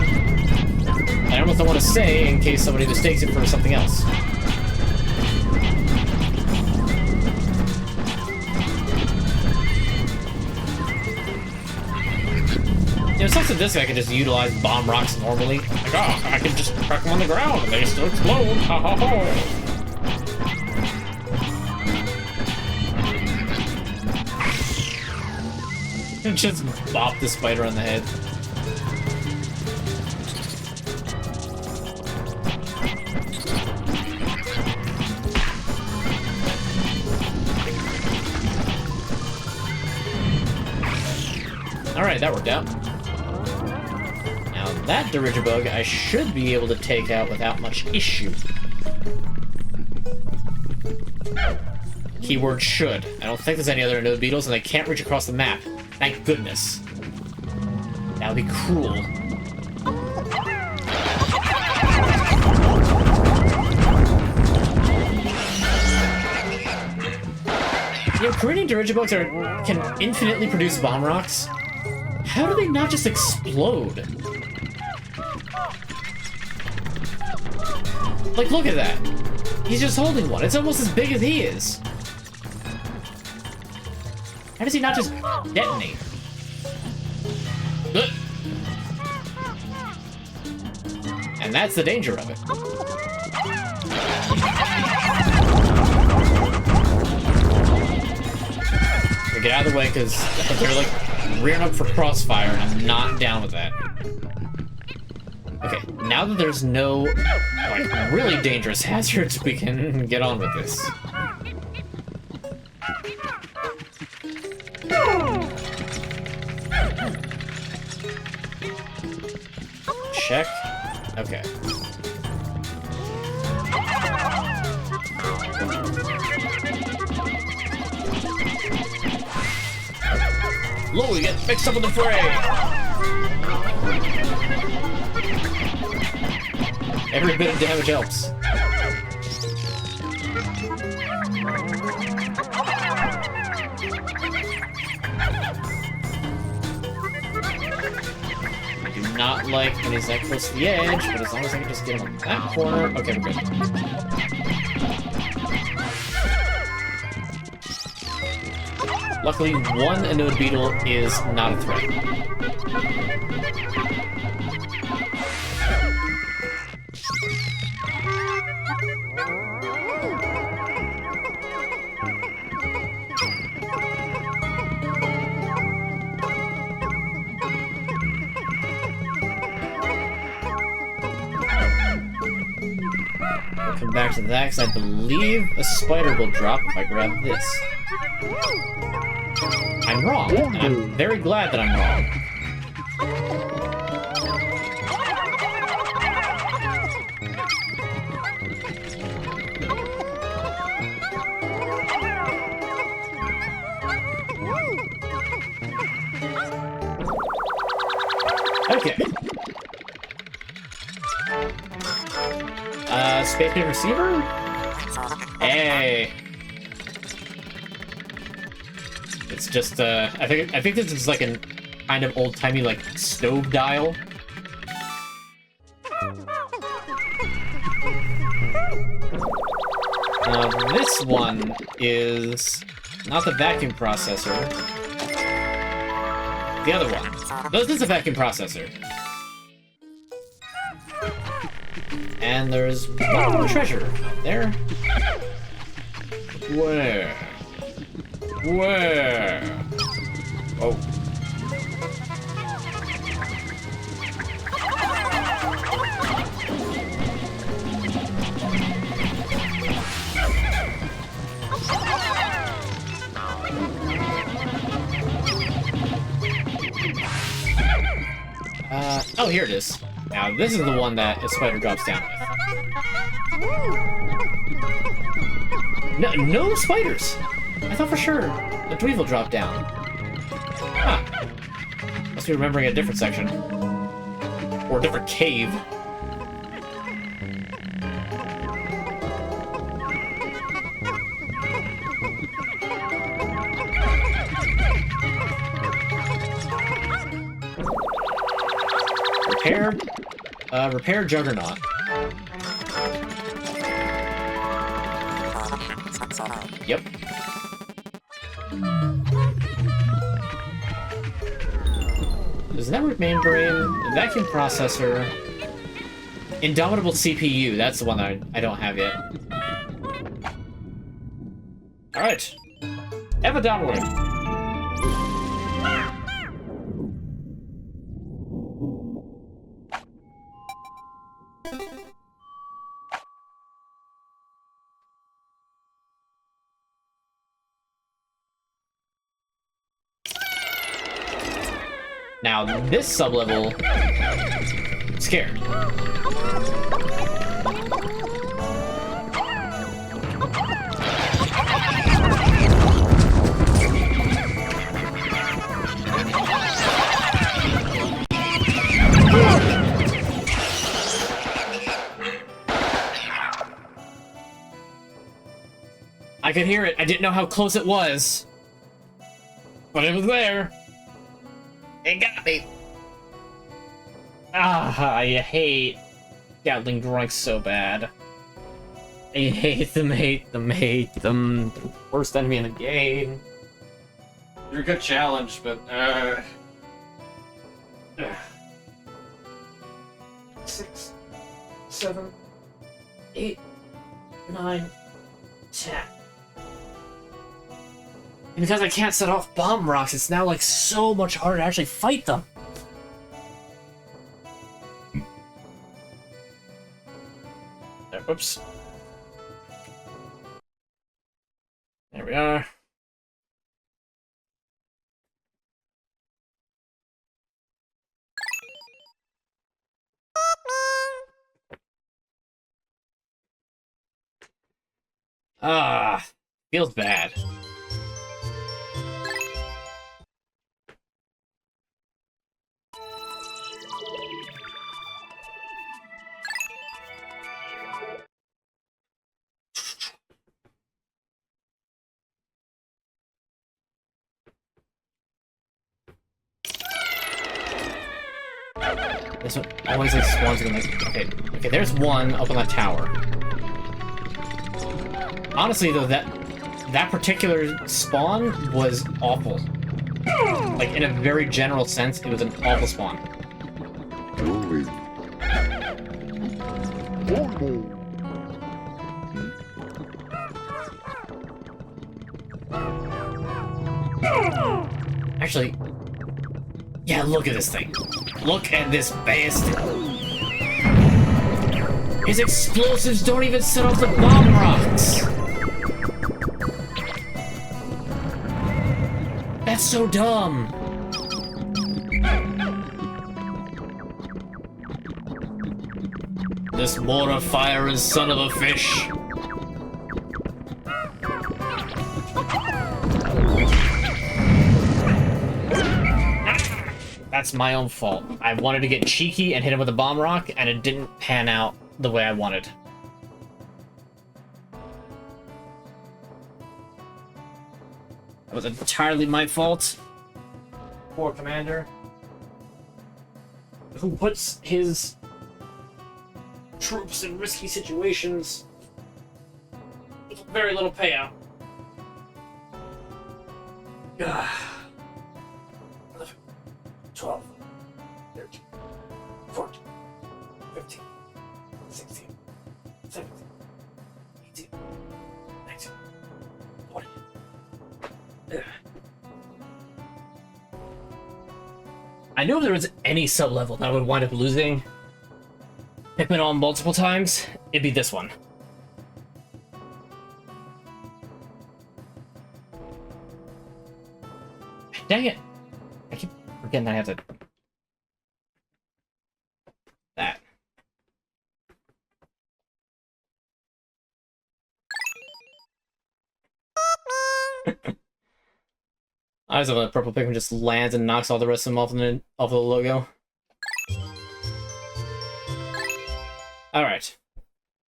I don't know what I want to say in case somebody mistakes it for something else. You know, since this I can just utilize bomb rocks normally. Like, oh, I can just crack them on the ground and they still explode. Ha ha ha. Just bop the spider on the head. Alright, that worked out. Now that Dirigibug I should be able to take out without much issue. Keyword should. I don't think there's any other node beetles and they can't reach across the map. Thank goodness. That would be cruel. You know, Korean Dirigibugs can infinitely produce bomb rocks. How do they not just explode? Like, look at that. He's just holding one. It's almost as big as he is. How does he not just detonate? Ugh. And that's the danger of it. So get out of the way, because they're like rearing up for crossfire, and I'm not down with that. Okay, now that there's no like really dangerous hazards, we can get on with this. check. Okay. Lo, we get mixed up in the fray! Every bit of damage helps. I do not like when he's that close to the edge, but as long as I can just get him on that corner... Okay, we're good. Luckily, one Anode Beetle is not a threat. I'll come back to that, because I believe a spider will drop if I grab this. I'm wrong, and I'm very glad that I'm wrong. Okay. Spaceman receiver? Hey. It's just I think this is like an kind of old-timey like stove dial. This one is not the vacuum processor. The other one. This is a vacuum processor. And there's one more treasure out there. Where? Where? Oh. Oh, here it is. Now, this is the one that a spider drops down with. No, no spiders! I thought for sure the Dweevil dropped down. Huh. Must be remembering a different section. Or a different cave. Repair Juggernaut. Yep. There's network mainframe, vacuum processor, indomitable CPU. That's the one that I don't have yet. All right, Eva downward. Now, this sublevel scared. I could hear it. I didn't know how close it was, but it was there. It got me. Ah, I hate Gatling Groinks so bad. I hate them, hate them, hate them. The worst enemy in the game. They're a good challenge, but 6, 7, 8, 9, 10. And because I can't set off bomb rocks, it's now like so much harder to actually fight them. There, whoops. There we are. Ah, feels bad. This one always like spawns in like okay, there's one up on that tower. Honestly though, that particular spawn was awful. Like in a very general sense, it was an awful spawn. Actually, yeah, look at this thing. Look at this bastard. His explosives don't even set off the bomb rocks. That's so dumb. This mortar fire is son of a fish. That's my own fault. I wanted to get cheeky and hit him with a bomb rock, and it didn't pan out the way I wanted. That was entirely my fault. Poor commander. Who puts his troops in risky situations with very little payout. 12, 13, 14, 15, 16, 17, 18, 19, 20. I knew if there was any sub-level that I would wind up losing Pikmin on multiple times, it'd be this one. Dang it! I keep forgetting I have to... That. I was hoping that purple Pikmin just lands and knocks all the rest of them off the logo. Alright.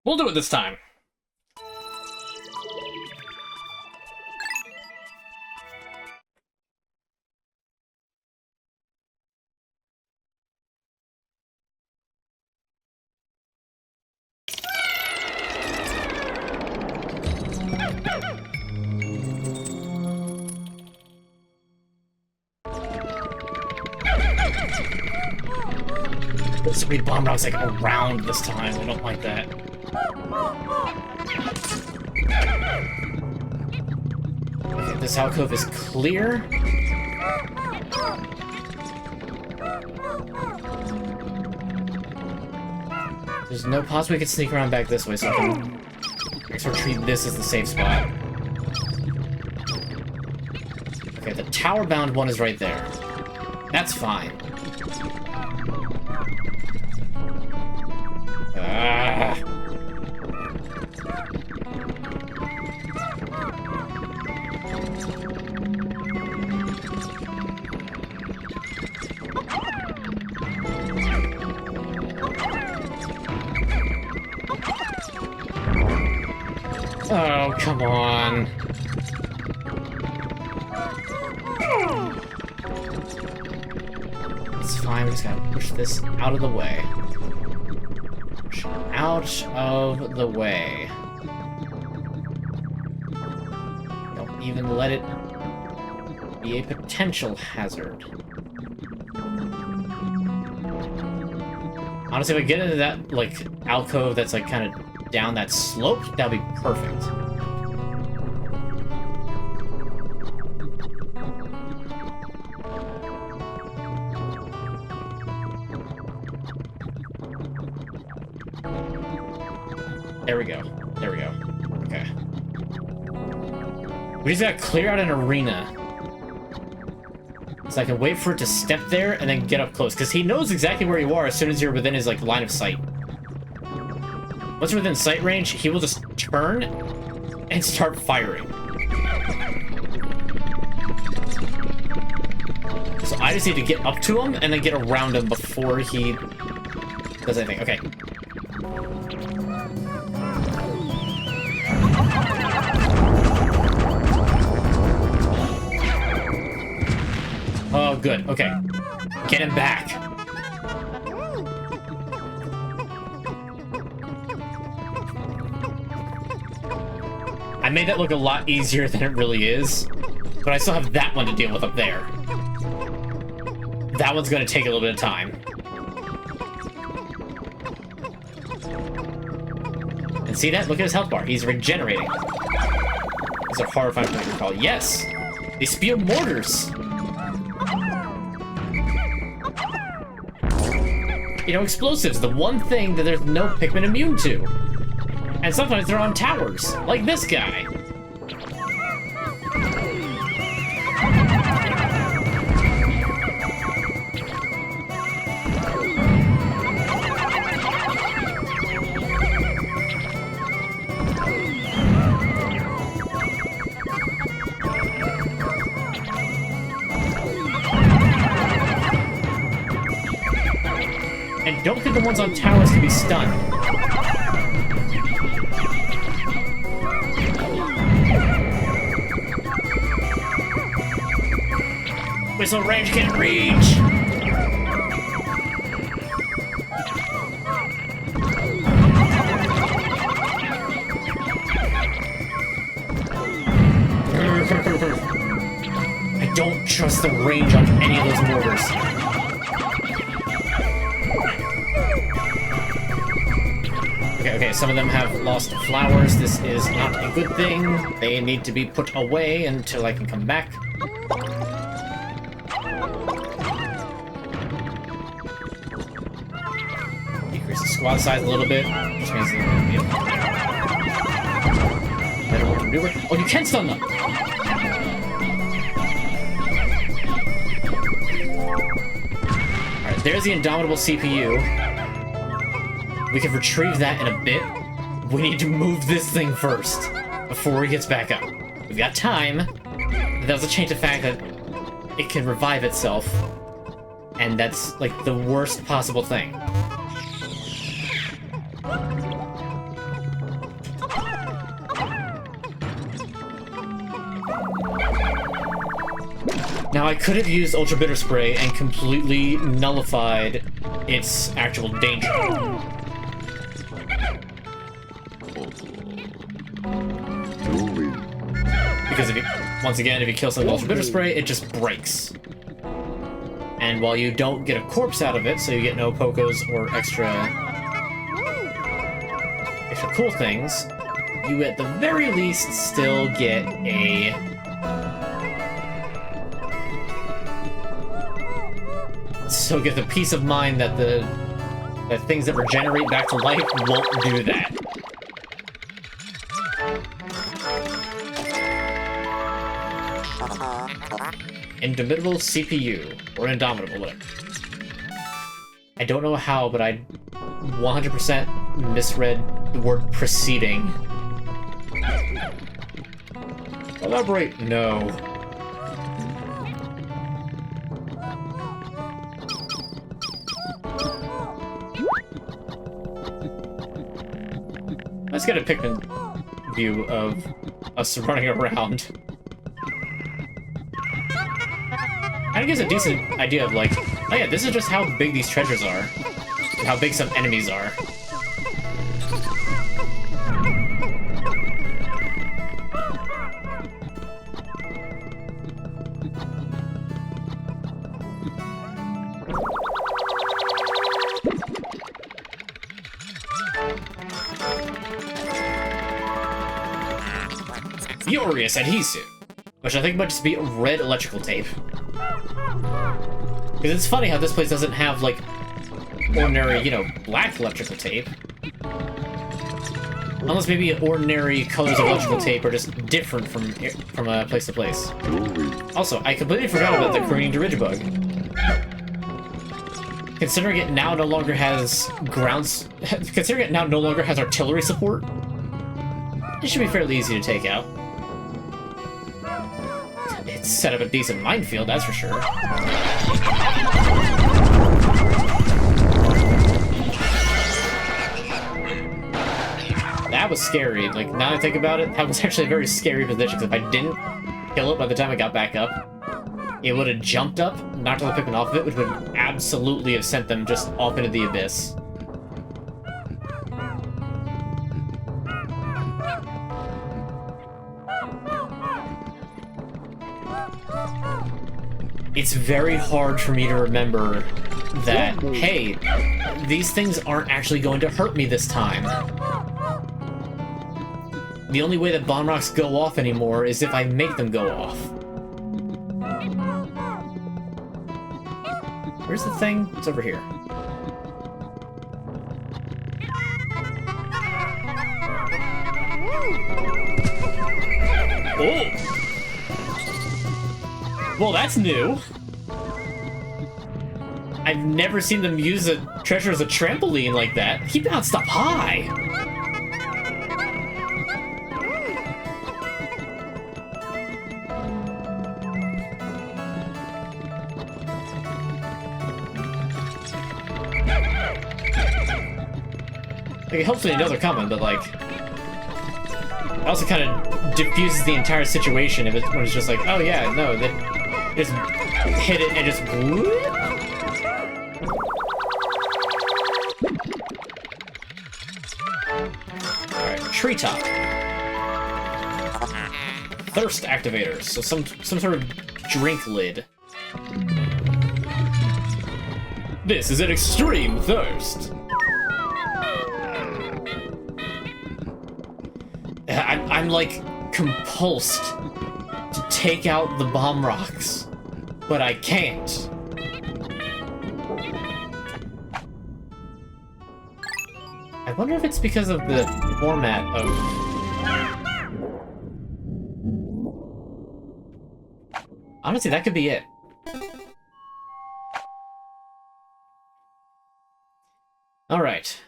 We'll do it this time. There's so many bomb rocks like around this time. I don't like that. Okay, this alcove is clear. There's no possible we could sneak around back this way, so I can sort of treat this as the safe spot. Okay, the tower-bound one is right there. That's fine. Oh, come on. It's fine, we just gotta push this out of the way. Push it out of the way. Don't even let it be a potential hazard. Honestly, if I get into that, like, alcove that's, like, kind of down that slope, that'd be perfect. There we go. There we go. Okay. We just gotta clear out an arena. So I can wait for it to step there and then get up close. Because he knows exactly where you are as soon as you're within his, like, line of sight. Once you're within sight range, he will just turn and start firing. So I just need to get up to him and then get around him before he does anything. Okay. Oh, good. Okay. Get him back. I made that look a lot easier than it really is, but I still have that one to deal with up there. That one's going to take a little bit of time. And see that? Look at his health bar. He's regenerating. These are horrifying things to recall. Yes! They spew mortars! You know, explosives, the one thing that there's no Pikmin immune to. And sometimes they're on towers, like this guy. And don't think the ones on towers can be stunned. Whistle range can't reach! I don't trust the range on any of those mortars. Okay, some of them have lost flowers. This is not a good thing. They need to be put away until I can come back. Decrease the squad size a little bit, which means that, you know, better way to maneuver. Oh, you can stun them! Alright, there's the Indomitable CPU. We can retrieve that in a bit. We need to move this thing first before he gets back up. We've got time. That doesn't change the fact that it can revive itself. And that's, like, the worst possible thing. Now, I could have used Ultra Bitter Spray and completely nullified its actual danger. Because if you, once again, if you kill something with Ultra Bitter Spray, it just breaks. And while you don't get a corpse out of it, so you get no Pokos or extra cool things, you at the very least still get a... So get the peace of mind that that things that regenerate back to life won't do that. Indomitable CPU, or Indomitable, whatever. I don't know how, but I 100% misread the word preceding. Elaborate? No. Let's get a Pikmin view of us running around. Kind of gives a decent idea of, like, oh yeah, this is just how big these treasures are, and how big some enemies are. Furious adhesive, which I think might just be red electrical tape. Because it's funny how this place doesn't have, like, ordinary, you know, black electrical tape. Unless maybe ordinary colors of electrical tape are just different from place to place. Also, I completely forgot about the Korean Diridgebug. Considering it now no longer has artillery support, it should be fairly easy to take out. It's set up a decent minefield, that's for sure. That was scary. Like, now that I think about it, that was actually a very scary position, because if I didn't kill it by the time I got back up, it would have jumped up, knocked all the Pikmin off of it, which would absolutely have sent them just off into the abyss. It's very hard for me to remember that, hey, these things aren't actually going to hurt me this time. The only way that bomb rocks go off anymore is if I make them go off. Where's the thing? It's over here. Oh! Well, that's new. I've never seen them use a treasure as a trampoline like that. He bounced up high. Like, it helps when you know they're coming, but like, it also kind of diffuses the entire situation if when it's just like, oh yeah, no, they just hit it and just whoop. Alright, treetop. Thirst activators, so some sort of drink lid. This is an extreme thirst. I'm like compulsed to take out the bomb rocks, but I can't. I wonder if it's because of the format of... Honestly, that could be it. All right.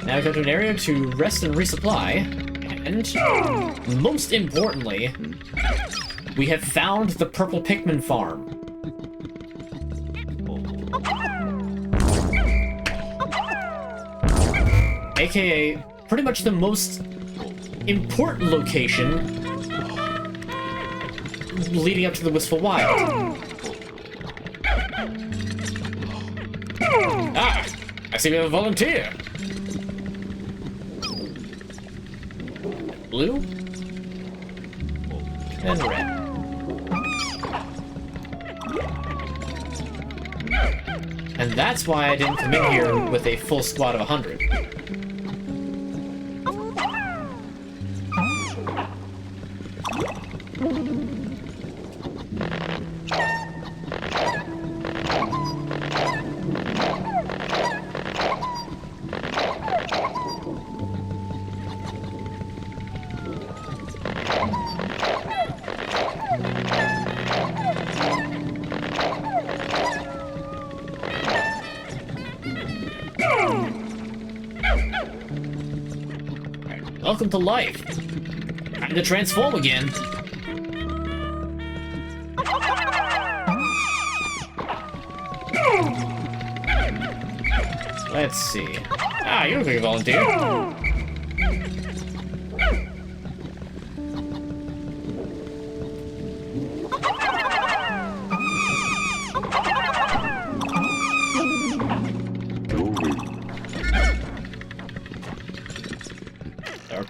Now we go to an area to rest and resupply, and most importantly, we have found the purple Pikmin farm. AKA pretty much the most important location leading up to the Wistful Wild. Ah! I see we have a volunteer! Blue? And red. And that's why I didn't come in here with a full squad of 100. Welcome to life. Time to transform again. Let's see. Ah, you're a good volunteer.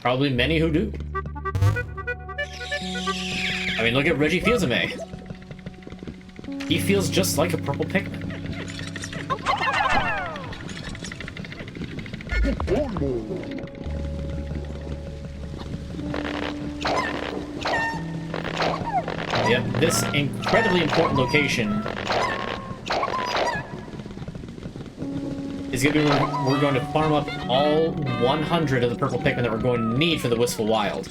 Probably many who do. I mean, look at Reggie Fils-Aimé. He feels just like a purple Pikmin. Yep, this incredibly important location is going to be where we're going to farm up all 100 of the purple Pikmin that we're going to need for the Wistful Wild.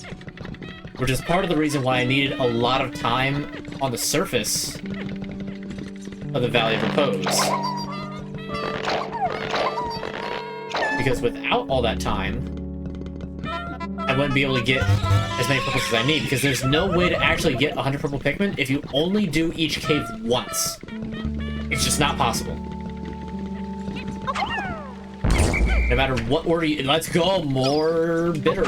Which is part of the reason why I needed a lot of time on the surface of the Valley of Repose. Because without all that time, I wouldn't be able to get as many purples as I need, because there's no way to actually get 100 purple Pikmin if you only do each cave once. It's just not possible. No matter what order you... Let's go! More bitter!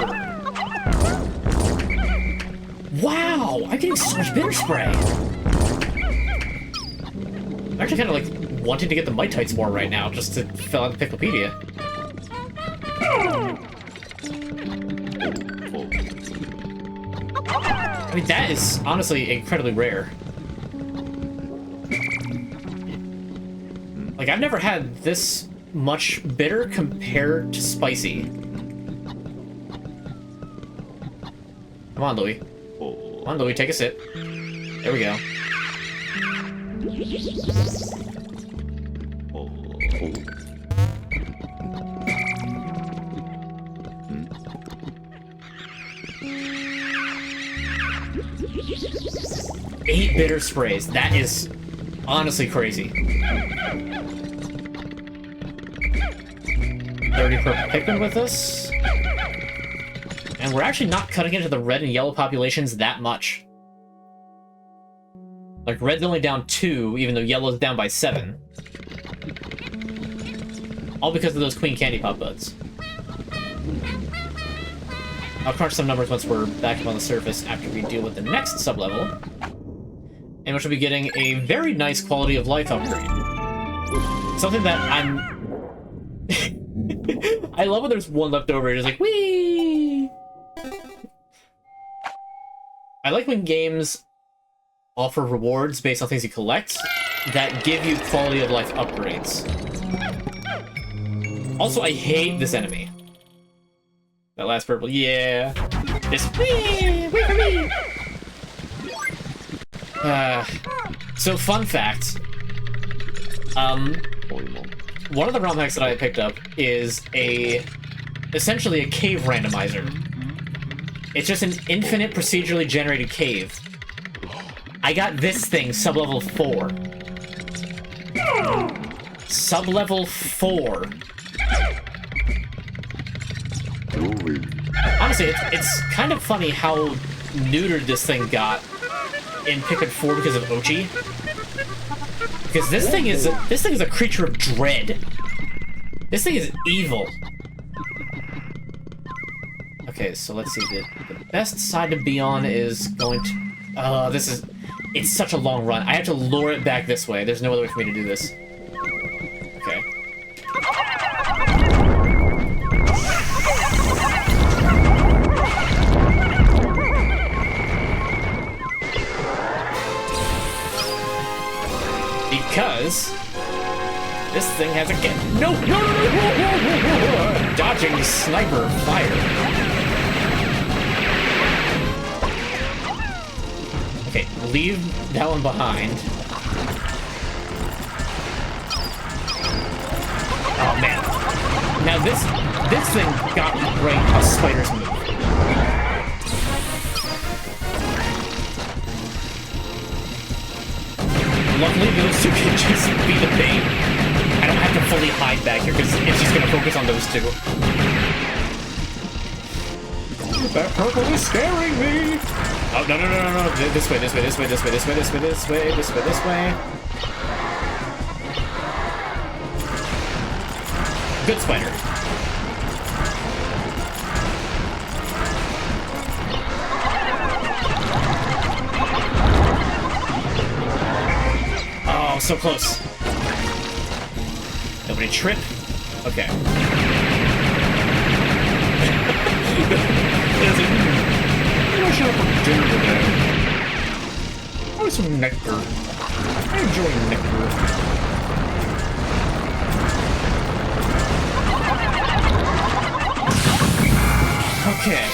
Wow! I'm getting so much bitter spray! I'm actually kind of like wanting to get the Mitites more right now, just to fill out the Picklepedia. I mean, that is honestly incredibly rare. Like, I've never had this much bitter compared to spicy. Come on, Louie. Come on, Louie, take a sip. There we go. 8 bitter sprays. That is honestly crazy. 30 purple Pikmin with us. And we're actually not cutting into the red and yellow populations that much. Like, red's only down 2, even though yellow's down by 7. All because of those Queen Candy Pop buds. I'll crunch some numbers once we're back up on the surface after we deal with the next sublevel, in which we'll be getting a very nice quality of life upgrade. Something that I'm... I love when there's one left over, it's like, whee! I like when games offer rewards based on things you collect that give you quality of life upgrades. Also, I hate this enemy. That last purple, yeah. This, wee for me! So, fun fact. One of the ROM hacks that I picked up is essentially a cave randomizer. It's just an infinite procedurally generated cave. I got this thing, sublevel 4. Sublevel 4. Honestly, it's kind of funny how neutered this thing got in Pikmin 4 because of Ochi. Because this thing is a creature of dread. This thing is evil. Okay, so let's see. The best side to be on is going to... it's such a long run. I have to lure it back this way. There's no other way for me to do this. Okay. Because this thing has a no! Dodging sniper fire. Okay, leave that one behind. Oh man! Now this thing got right how spiders move. Luckily, those two can just be the bait. I don't have to fully hide back here because it's just gonna focus on those two. That purple is scaring me! Oh, no. This way. Good spider. Oh, so close. Nobody trip. Okay. I should have for dinner today. I want some nectar. I enjoy nectar. Okay.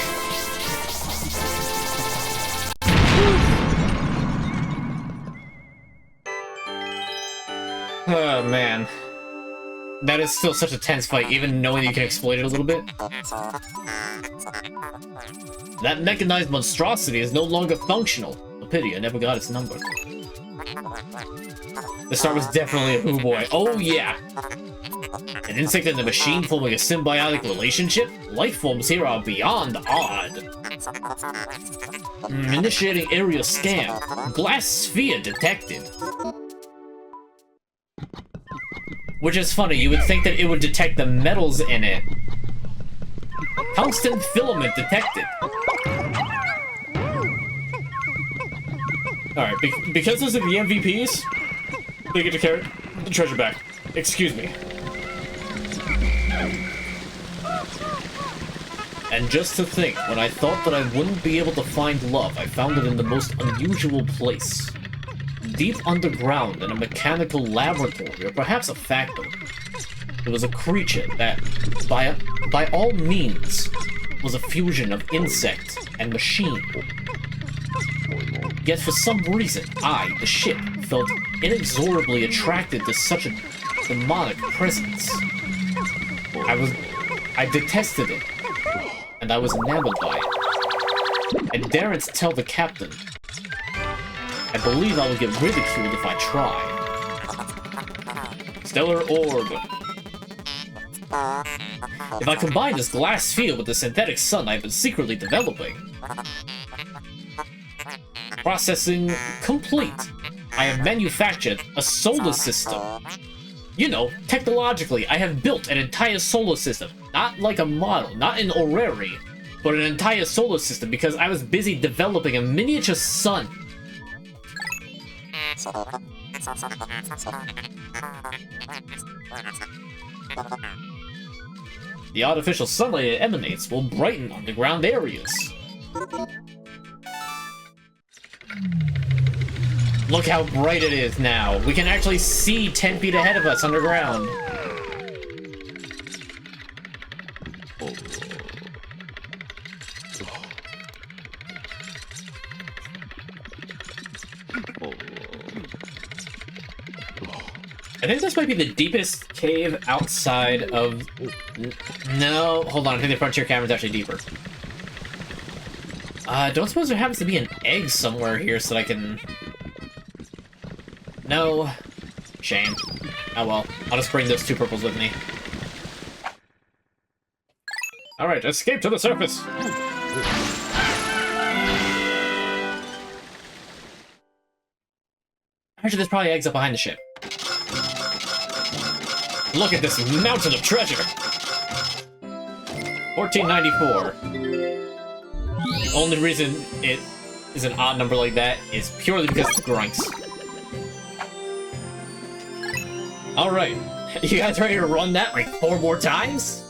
Oh man. That is still such a tense fight, even knowing that you can exploit it a little bit. That mechanized monstrosity is no longer functional. A pity, I never got its number. The star was definitely a Hoo Boy. Oh yeah! An insect and a machine forming a symbiotic relationship? Life forms here are beyond odd. Initiating area scan. Glass sphere detected. Which is funny, you would think that it would detect the metals in it. Tungsten filament detected. Alright, because those are the MVPs, they get to carry the treasure back. Excuse me. And just to think, when I thought that I wouldn't be able to find love, I found it in the most unusual place. Deep underground in a mechanical laboratory, or perhaps a factory. There was a creature that, by all means, was a fusion of insect and machine. Yet for some reason, I, the ship, felt inexorably attracted to such a demonic presence. I detested it, and I was enamored by it. I daren't tell the captain. I believe I will get ridiculed if I try. Stellar orb. If I combine this glass sphere with the synthetic sun I've been secretly developing... Processing complete. I have manufactured a solar system. You know, technologically, I have built an entire solar system. Not like a model, not an orrery, but an entire solar system because I was busy developing a miniature sun. The artificial sunlight it emanates will brighten underground areas. Look how bright it is now. We can actually see 10 feet ahead of us underground. I think this might be the deepest cave outside of... No, hold on. I think the frontier cavern is actually deeper. Don't suppose there happens to be an egg somewhere here so that I can... No. Shame. Oh well. I'll just bring those two purples with me. Alright, escape to the surface! Actually, there's probably eggs up behind the ship. Look at this mountain of treasure! 1494. The only reason it is an odd number like that is purely because it's Grunks. Alright, you guys ready to run that like 4 more times?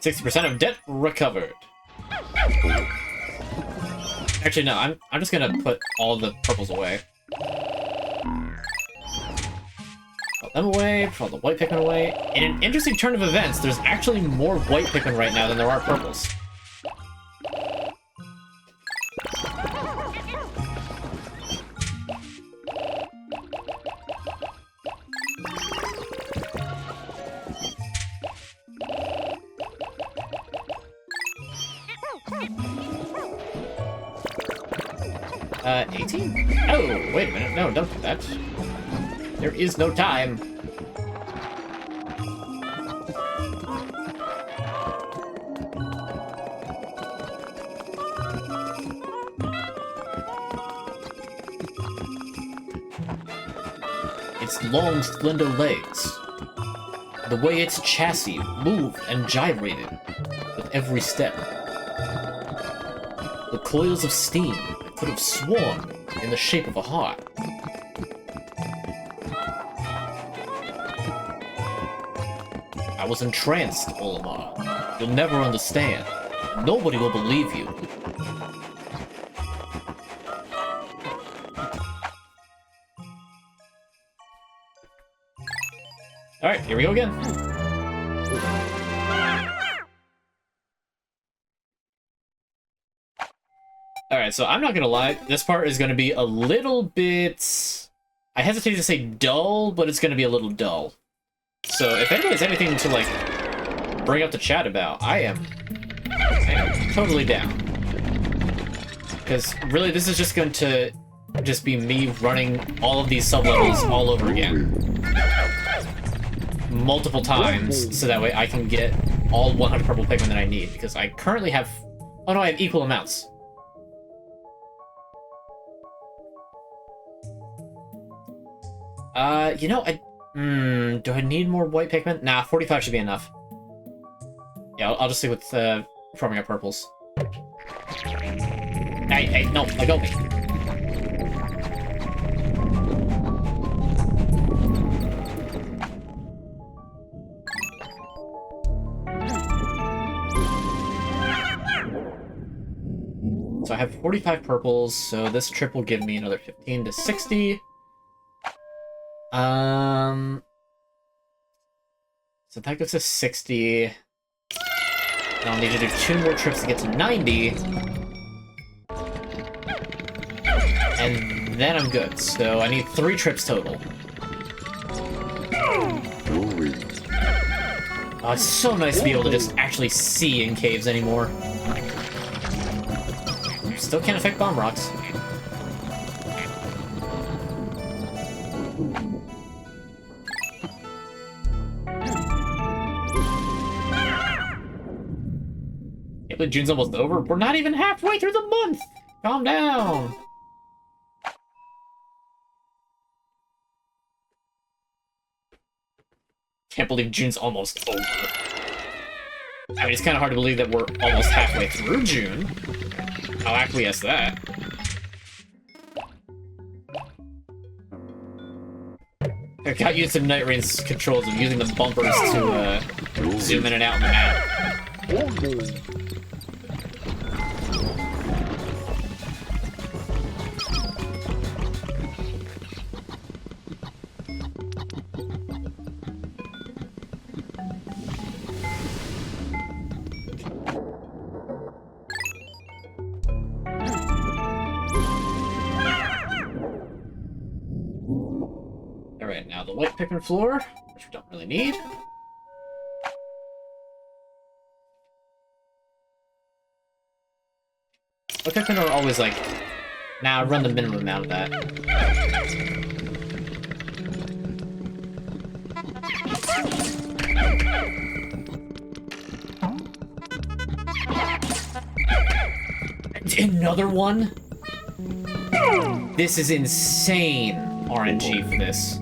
%60 of debt recovered. Actually, no, I'm just gonna put all the purples away. Put them away, put all the white Pikmin away. In an interesting turn of events, there's actually more white Pikmin right now than there are purples. Uh, 18? Oh, wait a minute. No, don't do that. There is no time. Its long, slender legs. The way its chassis moved and gyrated with every step. The coils of steam could have sworn in the shape of a heart. I was entranced, Olimar. You'll never understand. Nobody will believe you. Alright, here we go again. Alright, so I'm not gonna lie, this part is gonna be a little bit... I hesitate to say dull, but it's gonna be a little dull. So if anyone has anything to, like, bring up to chat about, I am totally down. Because really, this is just going to just be me running all of these sub-levels all over again. Multiple times, so that way I can get all 100 purple Pikmin that I need, because I currently have... Oh no, I have equal amounts. You know, do I need more white Pikmin? Nah, 45 should be enough. Yeah, I'll just stick with, farming up purples. Hey, no, let go of me. So I have 45 purples, so this trip will give me another 15 to 60. So that goes to 60. And I'll need to do 2 more trips to get to 90. And then I'm good. So I need 3 trips total. Oh, it's so nice to be able to just actually see in caves anymore. Still can't affect bomb rocks. Can't believe June's almost over. We're not even halfway through the month! Calm down! Can't believe June's almost over. I mean, it's kind of hard to believe that we're almost halfway through June. I'll acquiesce that. I got used to Night Rain's controls of using the bumpers to zoom in and out on the map. Alright, now the white Pikmin floor, which we don't really need. White Pikmin are always like, nah, run the minimum amount of that. Another one? This is insane RNG for this.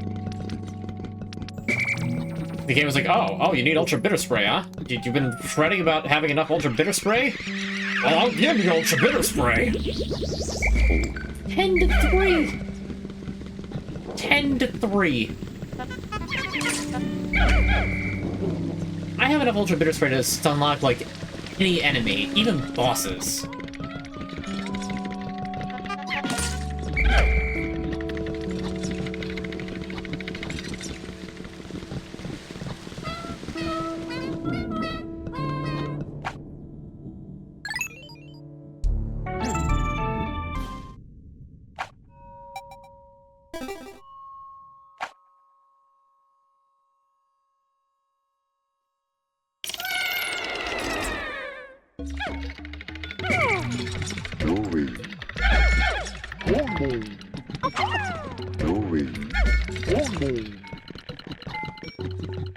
The game was like, oh, you need Ultra Bitter Spray, huh? You've been fretting about having enough Ultra Bitter Spray? Well, I'll give you Ultra Bitter Spray! 10 to 3! 10 to 3! I have enough Ultra Bitter Spray to stunlock, like, any enemy, even bosses.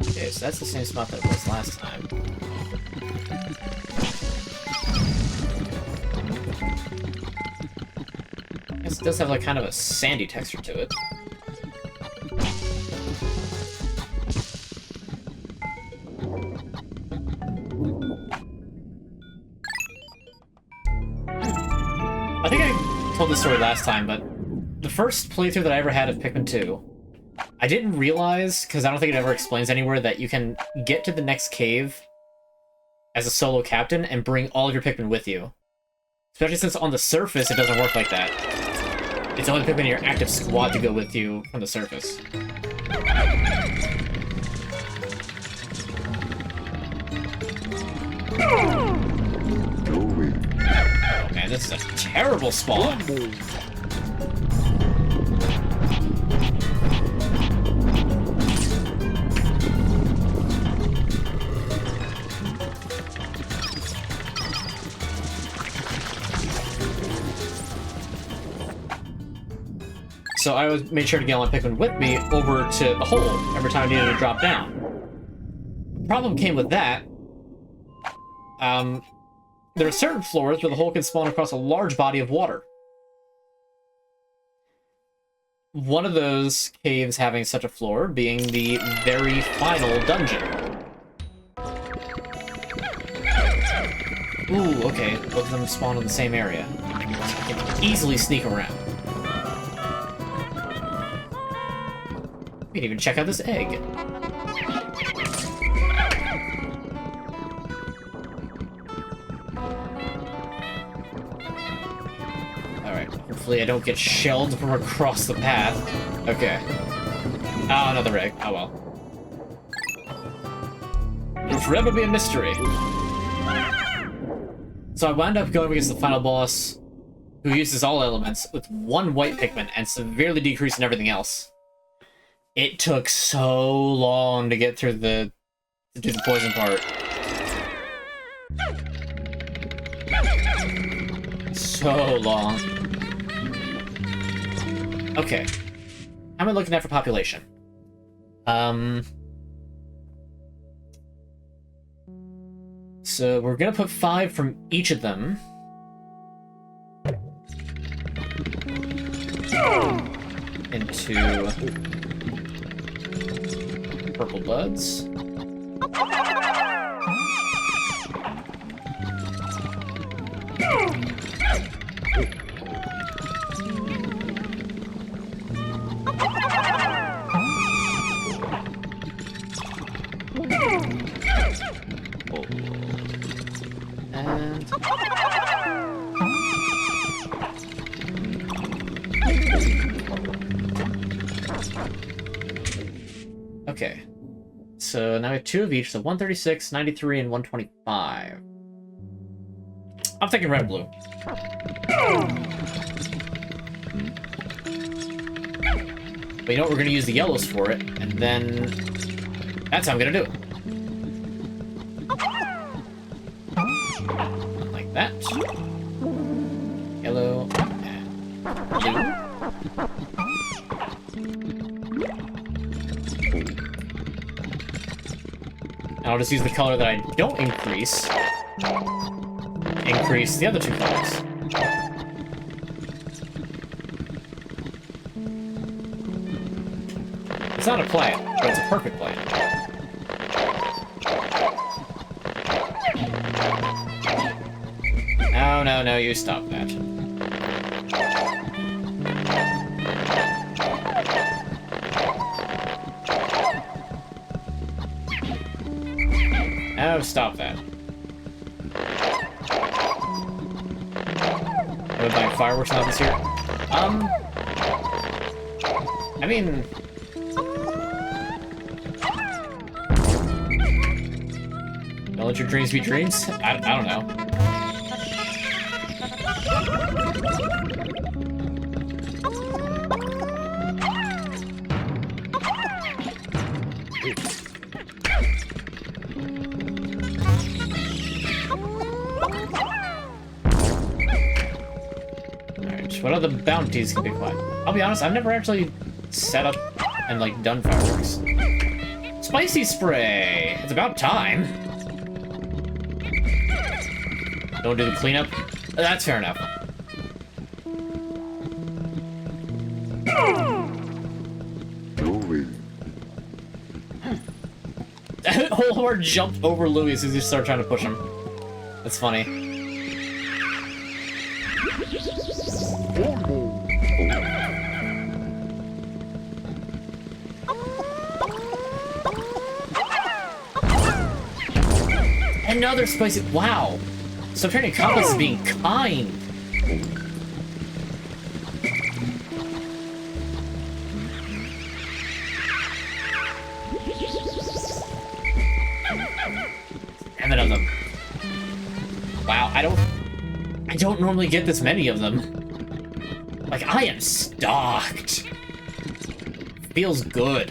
Okay, so that's the same spot that it was last time. I guess it does have like kind of a sandy texture to it. I think I told this story last time, but the first playthrough that I ever had of Pikmin 2, I didn't realize, because I don't think it ever explains anywhere, that you can get to the next cave as a solo captain and bring all of your Pikmin with you. Especially since on the surface it doesn't work like that. It's only the Pikmin in your active squad to go with you from the surface. Oh man, man, this is a terrible spawn. So I made sure to get all my Pikmin with me over to the hole every time I needed to drop down. The problem came with that. There are certain floors where the hole can spawn across a large body of water. One of those caves having such a floor being the very final dungeon. Ooh, okay, both of them spawn in the same area. So I can easily sneak around. We can even check out this egg. Alright, hopefully I don't get shelled from across the path. Okay. Oh, another egg. Oh well. It'll forever be a mystery. So I wound up going against the final boss, who uses all elements, with one white Pikmin and severely decreasing everything else. It took so long to get through to do the poison part. So long. Okay. How am I looking at for population? So we're gonna put 5 from each of them. Into purple buds. And okay. So now we have 2 of each, so 136, 93, and 125. I'm thinking red and blue. But you know what? We're going to use the yellows for it, and then that's how I'm going to do it. Like that. Yellow and blue. And I'll just use the color that I don't increase the other 2 colors. It's not a plan, but it's a perfect plan. No, no, no, you stop that. Oh, stop that. Am I buying fireworks now this year? I mean... Don't let your dreams be dreams? I don't know. What other bounties can be quite? I'll be honest, I've never actually set up and, like, done fireworks. Spicy spray! It's about time! Don't do the cleanup? That's fair enough. Louis. Holhor jumped over Louis as he started trying to push him. That's funny. Another spicy... Wow! So apparently Compass is being kind. Seven of them. Wow, I I don't normally get this many of them. Like, I am stocked. Feels good.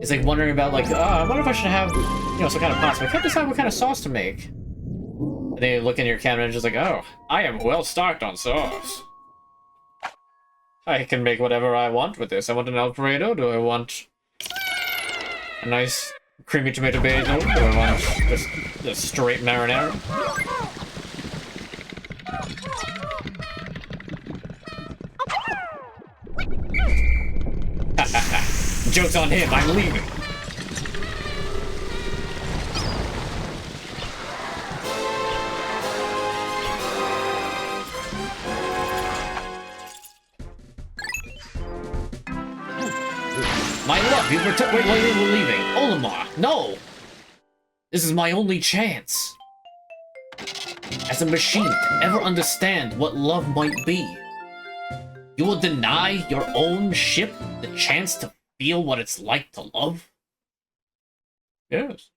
It's like wondering about, like, I wonder if I should have, you know, some kind of pasta. I can't decide what kind of sauce to make. And then you look in your cabinet and just like, oh, I am well stocked on sauce. I can make whatever I want with this. I want an Alfredo. Do I want a nice creamy tomato basil? Do I want just straight marinara? Joke's on him, I'm leaving. My luck, wait, we're leaving. Olimar, no! This is my only chance. As a machine to ever understand what love might be, you will deny your own ship the chance to feel what it's like to love? Yes.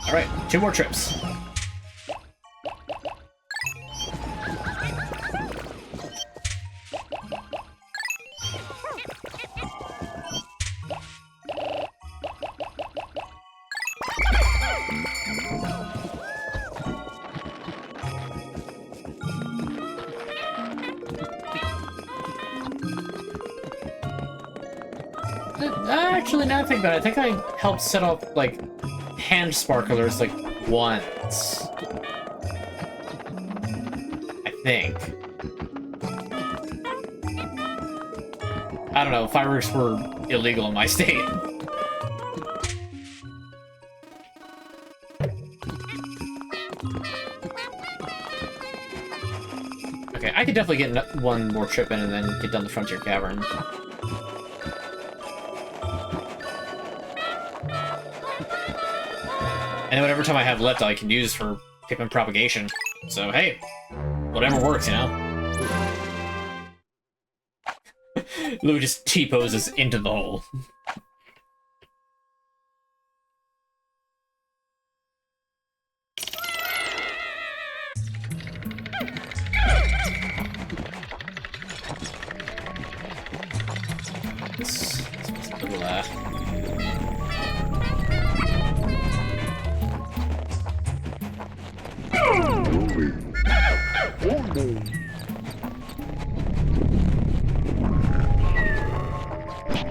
Alright, 2 more trips. Actually, now I think about it, I think I helped set off, like, hand sparklers, like, once. I think. I don't know, fireworks were illegal in my state. Okay, I could definitely get one more trip in and then get done the Frontier Cavern. And whatever time I have left, I can use for Pikmin propagation. So, hey, whatever works, you know? Lou just T-poses into the hole. Let's a little,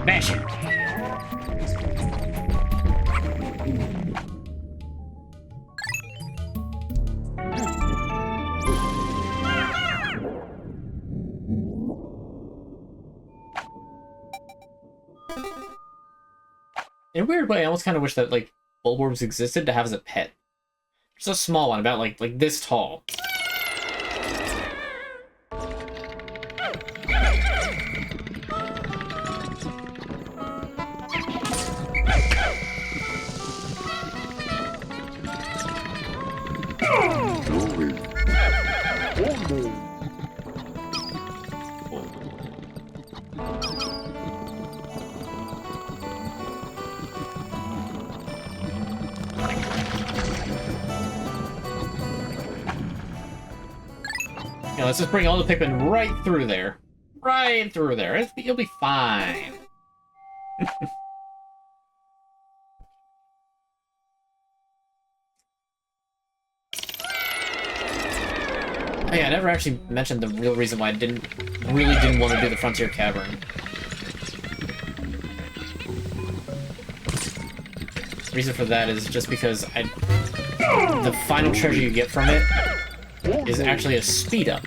Mash it. In a weird way, I almost kind of wish that, like, Bulbworms existed to have as a pet. Just a small one, about, like this tall. Yeah, let's just bring all the Pikmin right through there. Right through there. You'll be fine. Oh yeah, I never actually mentioned the real reason why I really didn't want to do the Frontier Cavern. The reason for that is just because the final treasure you get from it is actually a speed up.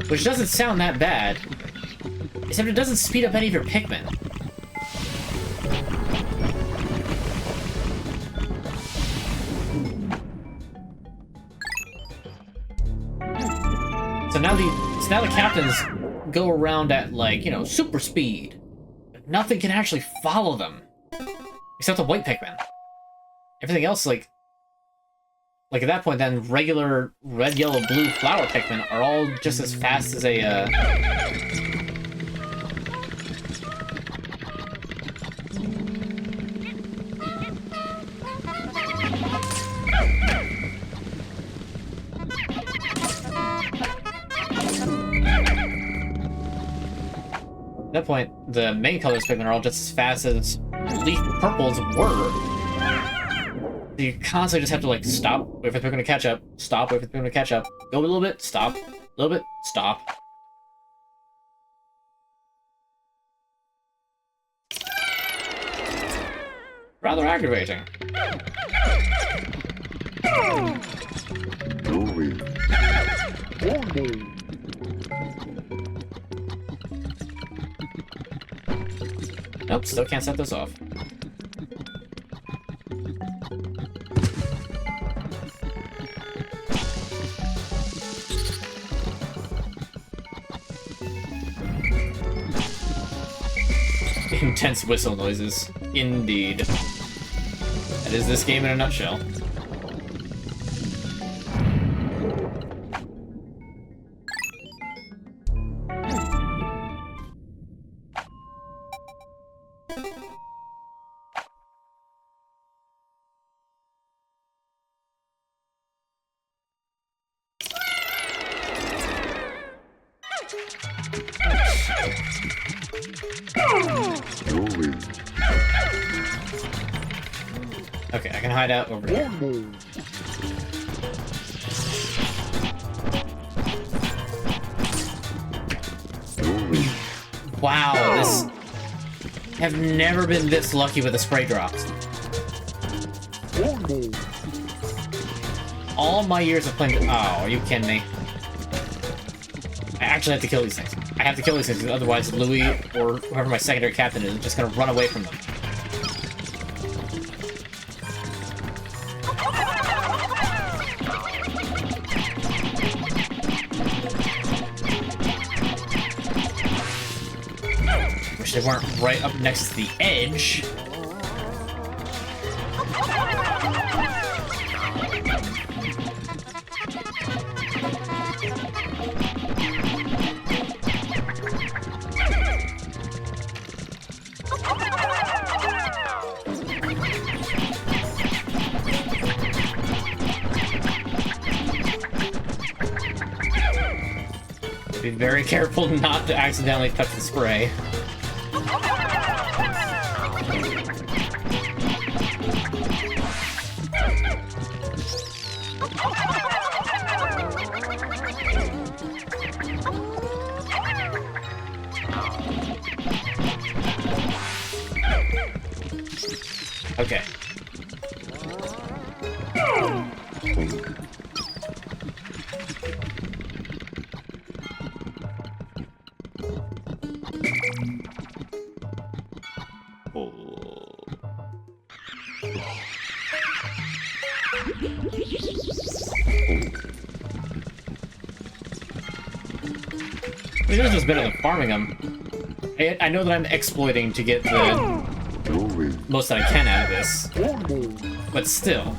Which doesn't sound that bad, except it doesn't speed up any of your Pikmin. So now the captains go around at, like, you know, super speed. But nothing can actually follow them. Except the white Pikmin. Everything else, like at that point, then regular red, yellow, blue flower Pikmin are all just as fast as a, At that point, the main colors Pikmin are all just as fast as leaf purples were. You constantly just have to, like, stop, wait for the Pikmin to catch up, stop, wait for the Pikmin to catch up, go a little bit, stop, a little bit, stop. Rather aggravating. Nope, still can't set this off. Intense whistle noises. Indeed. That is this game in a nutshell. Okay, I can hide out over here. Wow, this... I've never been this lucky with the spray drops. All my years of playing... Oh, are you kidding me? I actually have to kill these things. I have to kill these things, because otherwise Louis, or whoever my secondary captain is just gonna run away from them. Wish they weren't right up next to the edge. Be very careful not to accidentally touch the spray. Okay. I mean, this is better than farming them. I know that I'm exploiting to get the most that I can out of this, but still.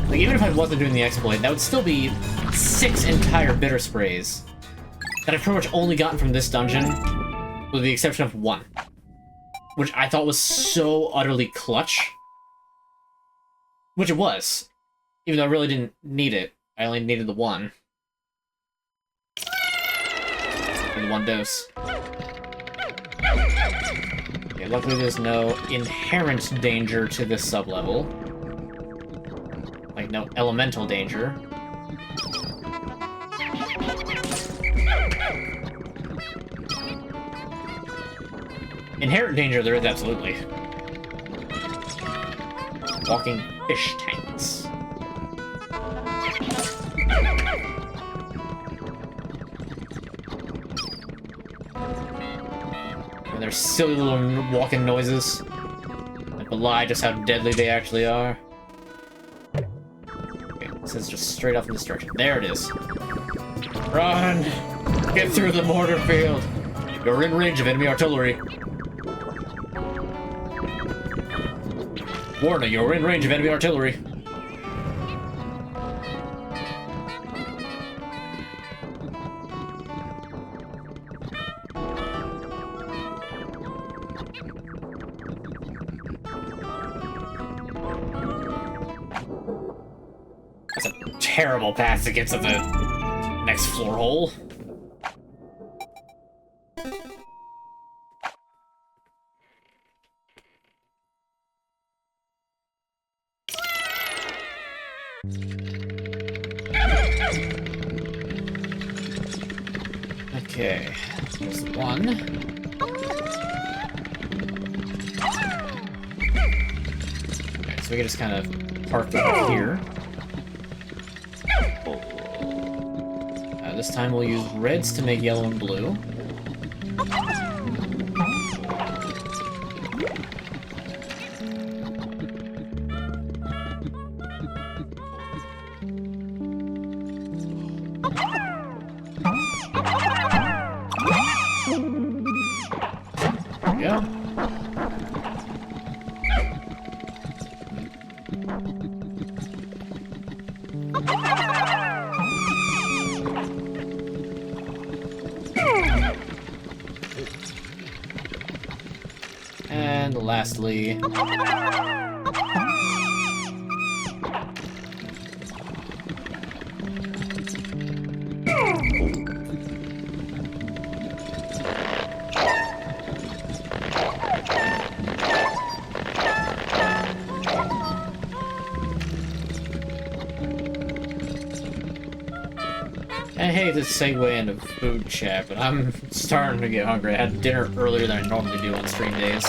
Like, even if I wasn't doing the exploit, that would still be 6 entire bitter sprays that I've pretty much only gotten from this dungeon, with the exception of 1, which I thought was so utterly clutch. Which it was, even though I really didn't need it. I only needed the 1. And the 1 dose. Okay, luckily there's no inherent danger to this sub-level. Like, no elemental danger. Inherent danger there is absolutely. Walking fish tanks. And their silly little walking noises that belie just how deadly they actually are. Okay, this is just straight off in this direction. There it is. Run! Get through the mortar field! You're in range of enemy artillery. Warning, you're in range of enemy artillery. That's a terrible path to get to the next floor hole. Okay, there's one. Okay, so we can just kind of park over here. This time we'll use reds to make yellow and blue. There we go. And lastly... I hate to segue into food chat, but I'm starting to get hungry. I had dinner earlier than I normally do on stream days.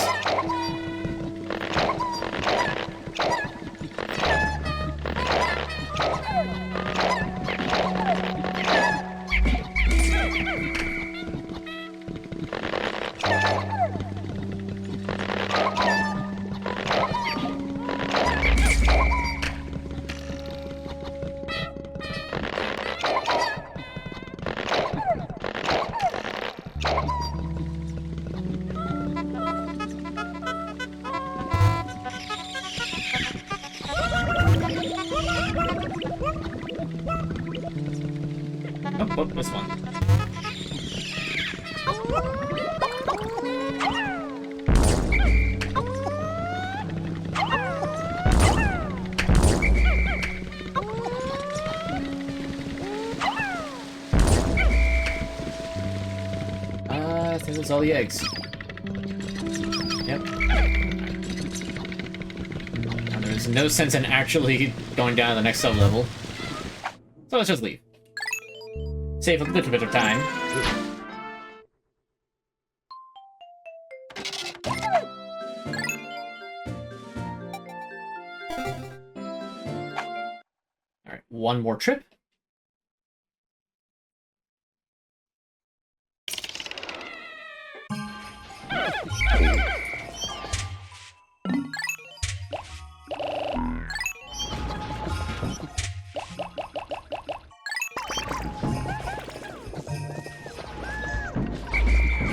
Oh, this one. I think that's all the eggs. Yep. Now, there's no sense in actually going down to the next sub-level. So let's just leave. Save a little bit of time. Alright, one more trip.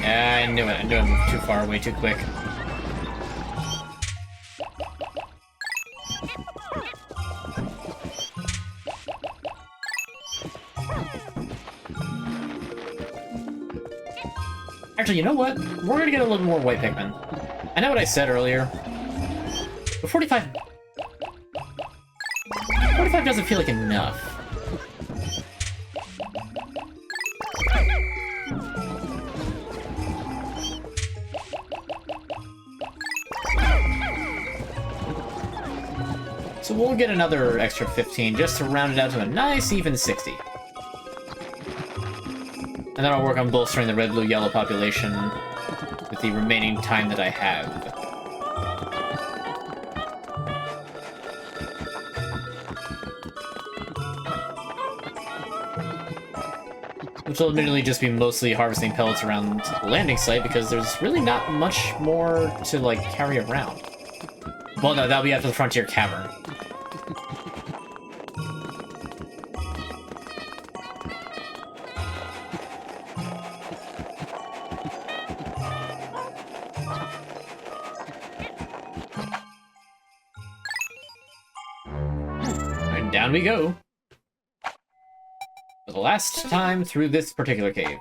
Yeah, I knew it. I knew I moved too far, way too quick. Actually, you know what? We're gonna get a little more white Pikmin. I know what I said earlier, but 45 doesn't feel like enough. So we'll get another extra 15 just to round it out to a nice even 60. And then I'll work on bolstering the red, blue, yellow population with the remaining time that I have. Which will admittedly just be mostly harvesting pellets around the landing site because there's really not much more to, like, carry around. Well, no, that'll be after the Frontier Cavern. down we go. For the last time through this particular cave.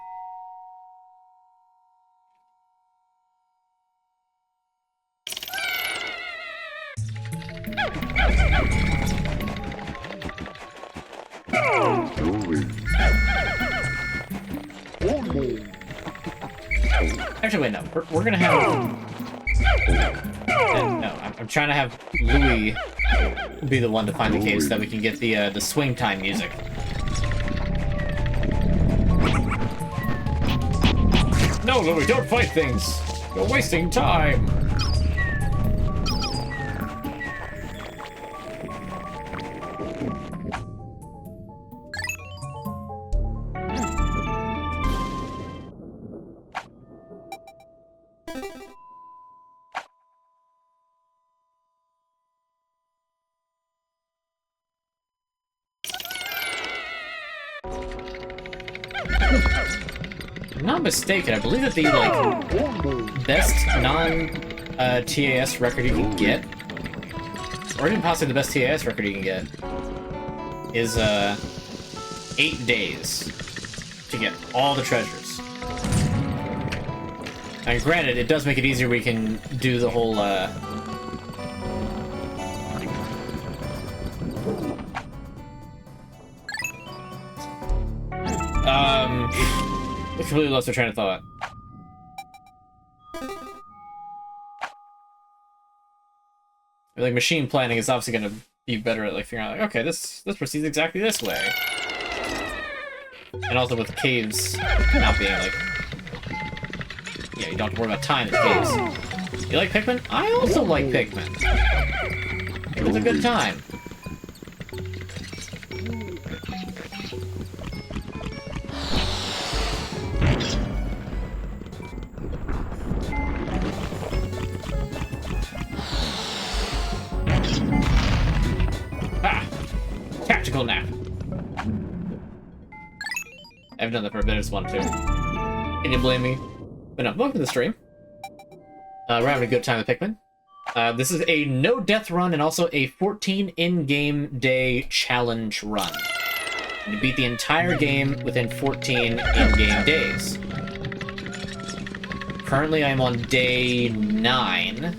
Actually, wait, no. We're gonna have... No, I'm trying to have Louis be the one to find the cave so that we can get the swing time music. No, Louis, don't fight things! You're wasting time! If I'm not mistaken, I believe that the best non-TAS record you can get, or even possibly the best TAS record you can get, is 8 days to get all the treasures. And granted, it does make it easier. We can do the whole I completely lost my train of thought. Like, machine planning is obviously going to be better at, like, figuring out, like, okay, this proceeds exactly this way. And also with caves not being, like... Yeah, you don't have to worry about time in caves. You like Pikmin? I also like Pikmin. It was a good time. Tactical nap. I haven't done that for a bit, I just wanted to. Can you blame me? But no, welcome to the stream. We're having a good time with Pikmin. This is a no-death run and also a 14 in-game day challenge run. You beat the entire game within 14 in-game days. Currently, I'm on day 9,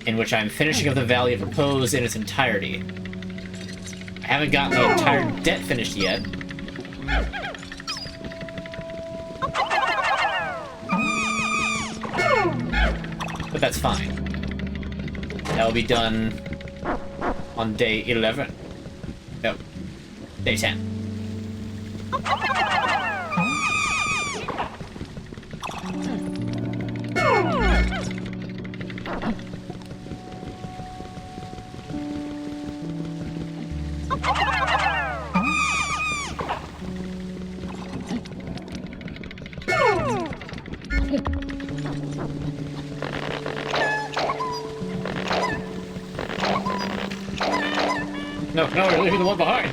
in which I'm finishing up the Valley of Repose in its entirety. I haven't gotten the entire debt finished yet. But that's fine. That will be done on day 11. No, day 10. No, you're leaving the one behind.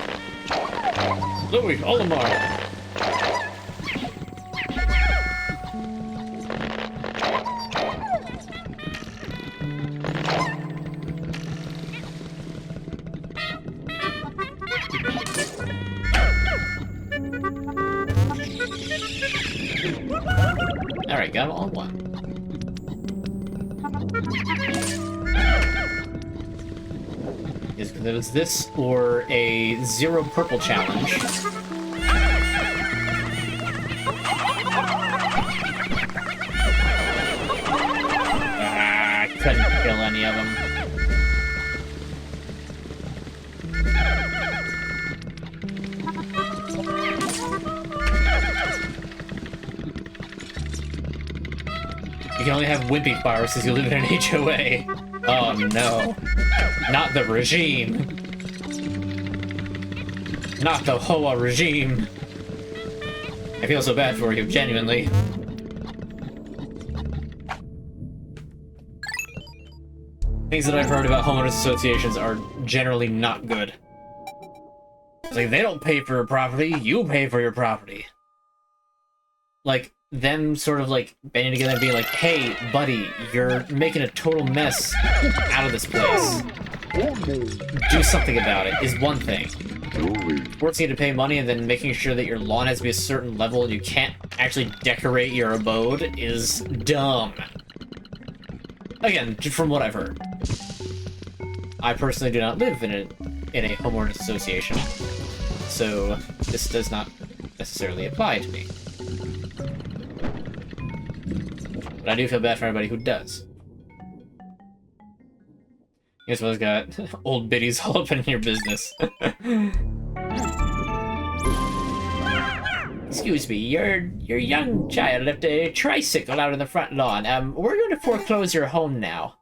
Louis, Olimar. Alright, got them all in one. It was this or a 0 purple challenge. I couldn't kill any of them. You can only have wimpy powers since you live in an HOA. Oh no. Not the regime. Not the Hoa regime. I feel so bad for you, genuinely. Things that I've heard about homeowners associations are generally not good. It's like, they don't pay for your property, you pay for your property. Like, them sort of like banding together and being like, hey, buddy, you're making a total mess out of this place. Do something about it is one thing. Forcing you to pay money and then making sure that your lawn has to be a certain level and you can't actually decorate your abode is dumb. Again, from what I've heard. I personally do not live in a homeowners association, so this does not necessarily apply to me. But I do feel bad for everybody who does. Guess what's got old biddies all up in your business. Excuse me, your young child left a tricycle out on the front lawn. We're going to foreclose your home now.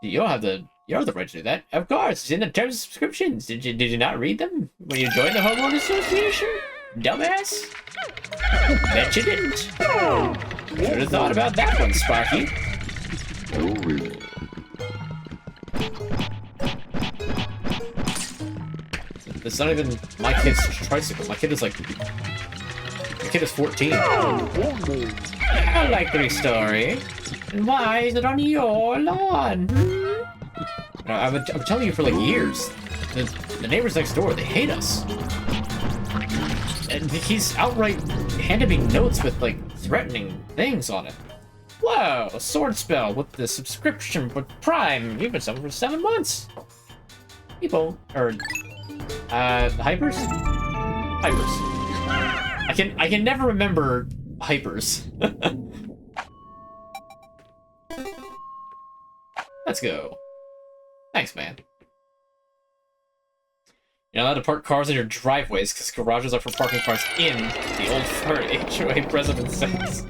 You don't have the right to do that. Of course, it's in the terms of subscriptions. Did you not read them when you joined the homeowner association? Dumbass. Bet you didn't. Should have thought about that one, Sparky. It's not even my kid's tricycle. My kid is 14. I like the story. And why is it on your lawn? I'm telling you for like years. The neighbors next door, they hate us. And he's outright handed me notes with like threatening things on it. Whoa, a sword spell with the subscription with Prime. You've been selling for 7 months. People, or hypers? Hypers. I can never remember hypers. Let's go. Thanks, man. You're not allowed to park cars in your driveways because garages are for parking cars in the old furry HOA President says.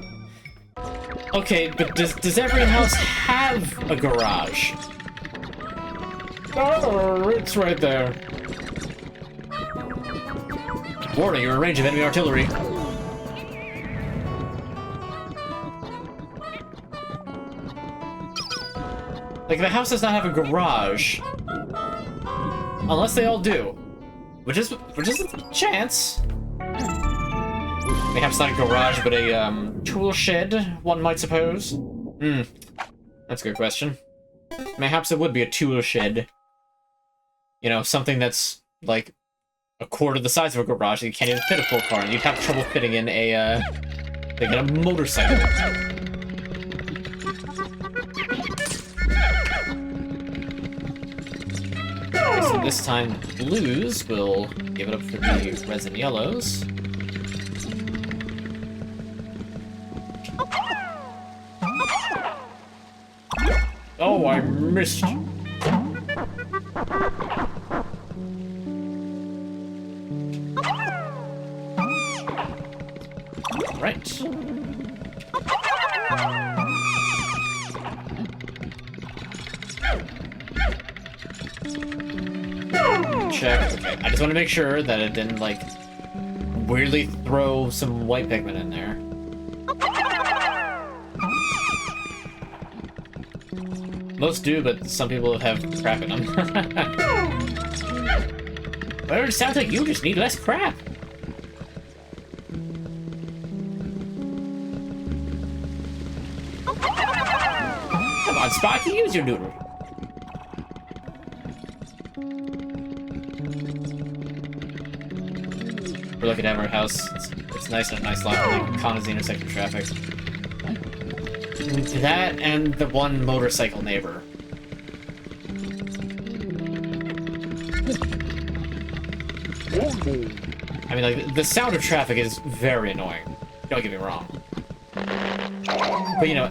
Okay, but does every house have a garage? Oh, it's right there. Warning, you're in range of enemy artillery. Like, the house does not have a garage. Unless they all do. Which is a chance. Perhaps not a garage, but a, tool shed, one might suppose. That's a good question. Mayhaps it would be a tool shed. You know, something that's, like, a quarter the size of a garage that you can't even fit a full car in. You'd have trouble fitting in a motorcycle. Okay, so this time, blues will give it up for the reds and yellows. Oh, I missed you. Right. Check. Okay, I just want to make sure that it didn't, like, weirdly throw some white Pikmin in there. Most do, but some people have crap in them. Well, it sounds like you just need less crap. Come on, Sparky, use your noodle. We're looking at our house. It's nice and a nice lot, like Kana's intersection traffic. That and the one motorcycle neighbor. I mean, like, the sound of traffic is very annoying. Don't get me wrong. But, you know,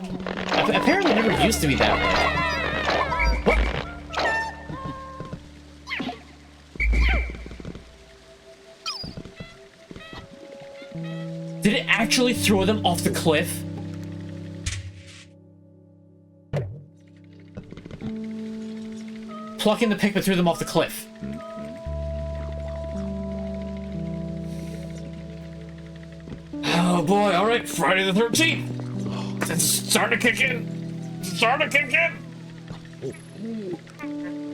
apparently it never used to be that way. What? Did it actually throw them off the cliff? Plucking the Pikmin threw them off the cliff. Oh boy, alright, Friday the 13th. It's starting to kick in. Starting to kick in.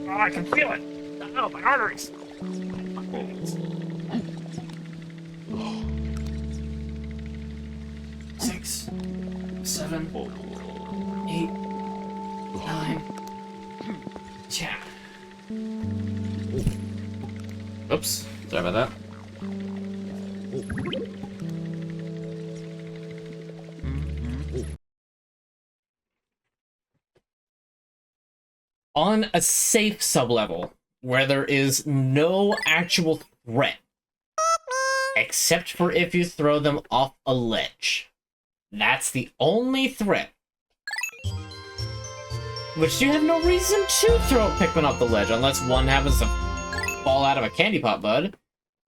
Oh, I can feel it. Oh, my arteries. 6, 7, 8, 9. Yeah. Oops. Sorry about that. On a safe sublevel, where there is no actual threat, except for if you throw them off a ledge. That's the only threat. Which you have no reason to throw a Pikmin off the ledge, unless one happens to fall out of a candy pot bud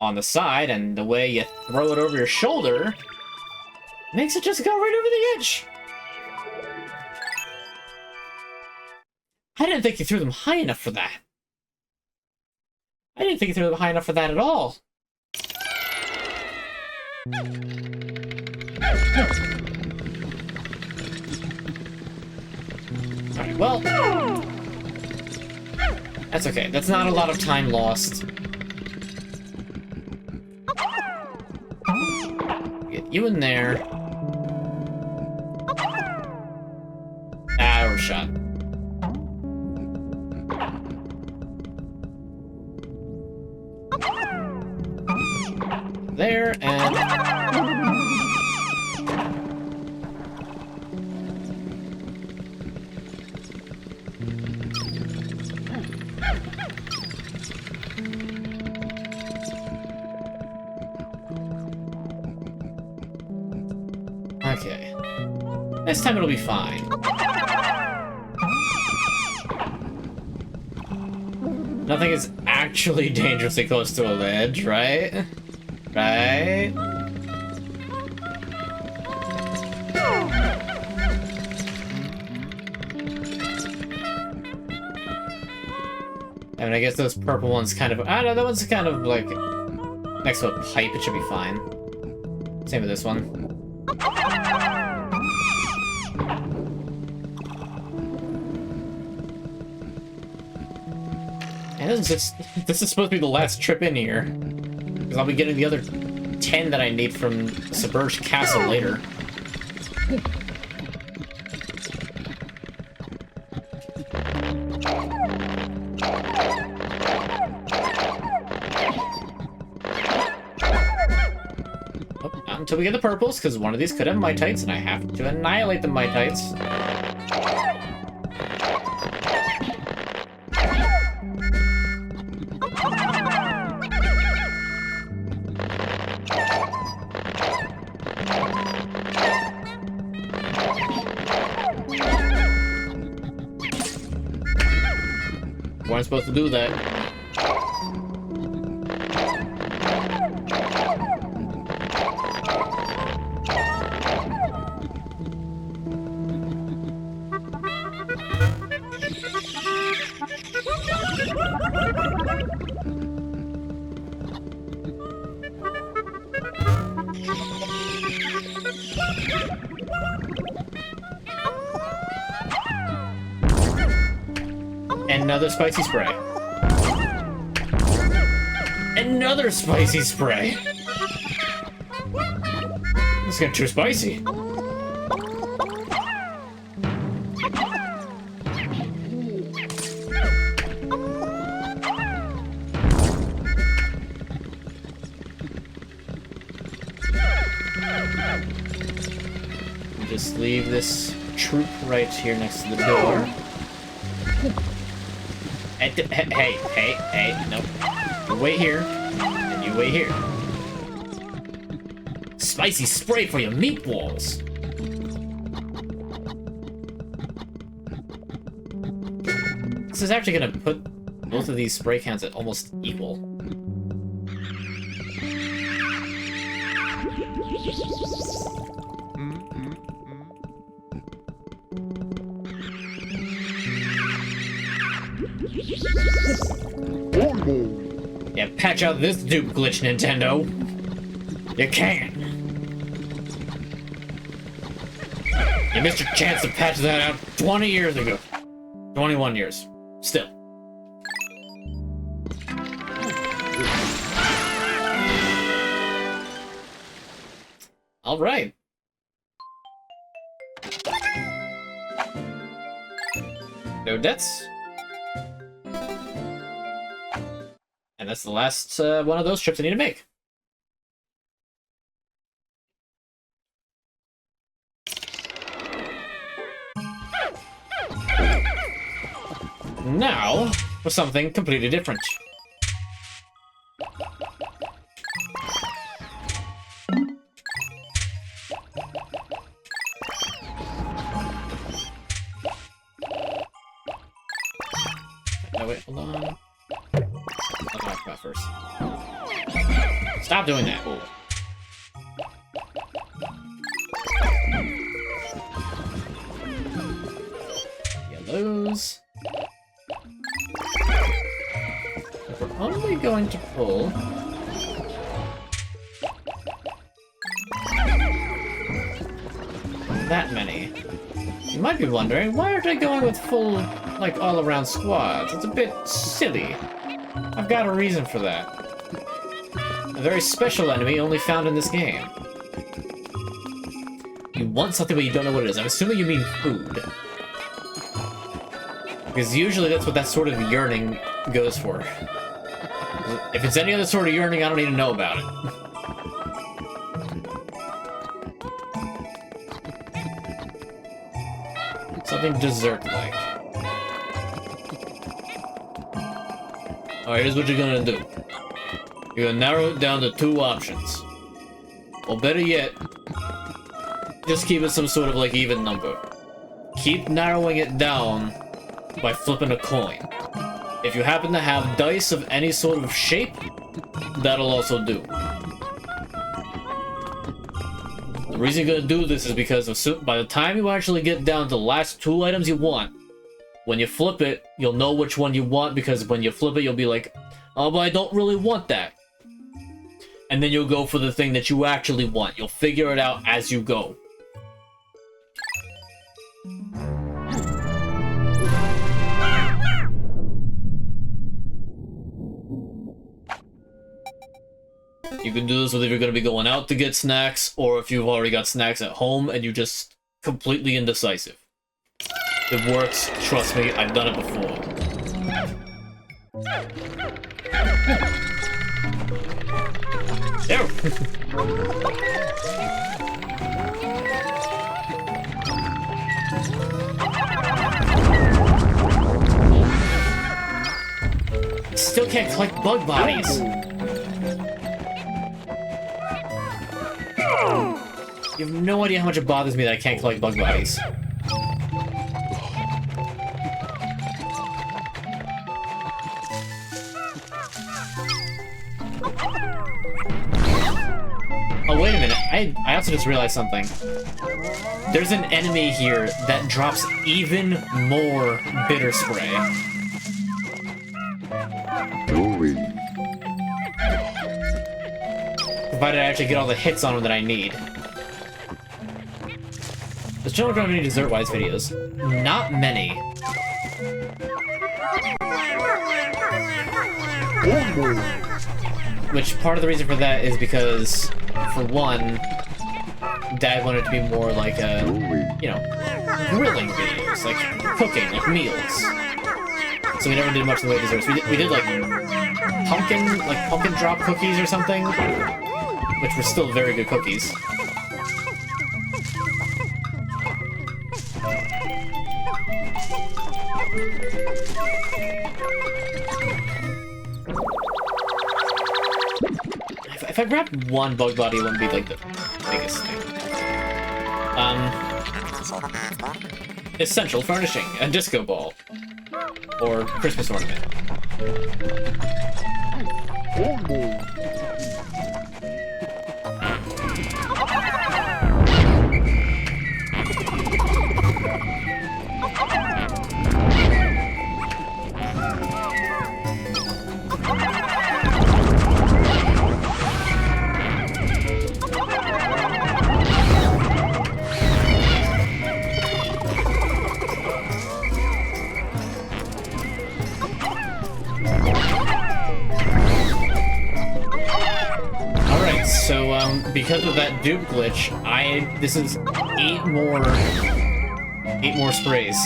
on the side, and the way you throw it over your shoulder makes it just go right over the edge. I didn't think you threw them high enough for that. I didn't think you threw them high enough for that at all. Alright, well... That's okay. That's not a lot of time lost. Get you in there. Ah, overshot. There, and... Okay. This time it'll be fine. Nothing is actually dangerously close to a ledge, right? Right? I mean, I guess those purple ones kind of... I don't know, that one's kind of like next to a pipe. It should be fine. Same with this one. And this is supposed to be the last trip in here. Because I'll be getting the other 10 that I need from Submerged Castle later. Oh, not until we get the purples, because one of these could have Mitites, and I have to annihilate the Mitites. Weren't supposed to do that. Another spicy spray. Another spicy spray. It's getting too spicy. Just leave this troop right here next to the door. Hey, no. You wait here, and you wait here. Spicy spray for your meatballs! This is actually gonna put both of these spray counts at almost equal. Yeah, patch out this dupe glitch, Nintendo. You can. You missed your chance to patch that out 20 years ago. 21 years. Still. All right. No deaths. And that's the last one of those trips I need to make. Now, for something completely different. No, wait, hold on. I'll talk about first. Stop doing that. Ooh. Yellows. We're only going to pull that many. You might be wondering, why aren't I going with full, like, all-around squads? It's a bit silly. I've got a reason for that. A very special enemy only found in this game. You want something but you don't know what it is. I'm assuming you mean food. Because usually that's what that sort of yearning goes for. If it's any other sort of yearning, I don't need to know about it. Something dessert-like. Alright, here's what you're gonna do. You're gonna narrow it down to 2 options. Or better yet, just keep it some sort of, like, even number. Keep narrowing it down by flipping a coin. If you happen to have dice of any sort of shape, that'll also do. The reason you're gonna do this is because by the time you actually get down to the last 2 items you want, when you flip it, you'll know which one you want, because when you flip it, you'll be like, oh, but I don't really want that. And then you'll go for the thing that you actually want. You'll figure it out as you go. You can do this whether you're going to be going out to get snacks, or if you've already got snacks at home and you're just completely indecisive. It works, trust me, I've done it before. There! Still can't collect bug bodies. You have no idea how much it bothers me that I can't collect bug bodies. Oh, wait a minute. I also just realized something. There's an enemy here that drops even more bitter spray. Provided I actually get all the hits on him that I need. Does Channel have any dessert-wise videos? Not many. Which part of the reason for that is because, for one, Dad wanted it to be more like a, you know, grilling videos, like cooking, like meals. So we never did much in the way of desserts. We did like pumpkin drop cookies or something, which were still very good cookies. If I grabbed one bug body, it wouldn't be like the biggest thing. Essential furnishing, a disco ball. Or Christmas ornament. Because of that dupe glitch, this is 8 more sprays.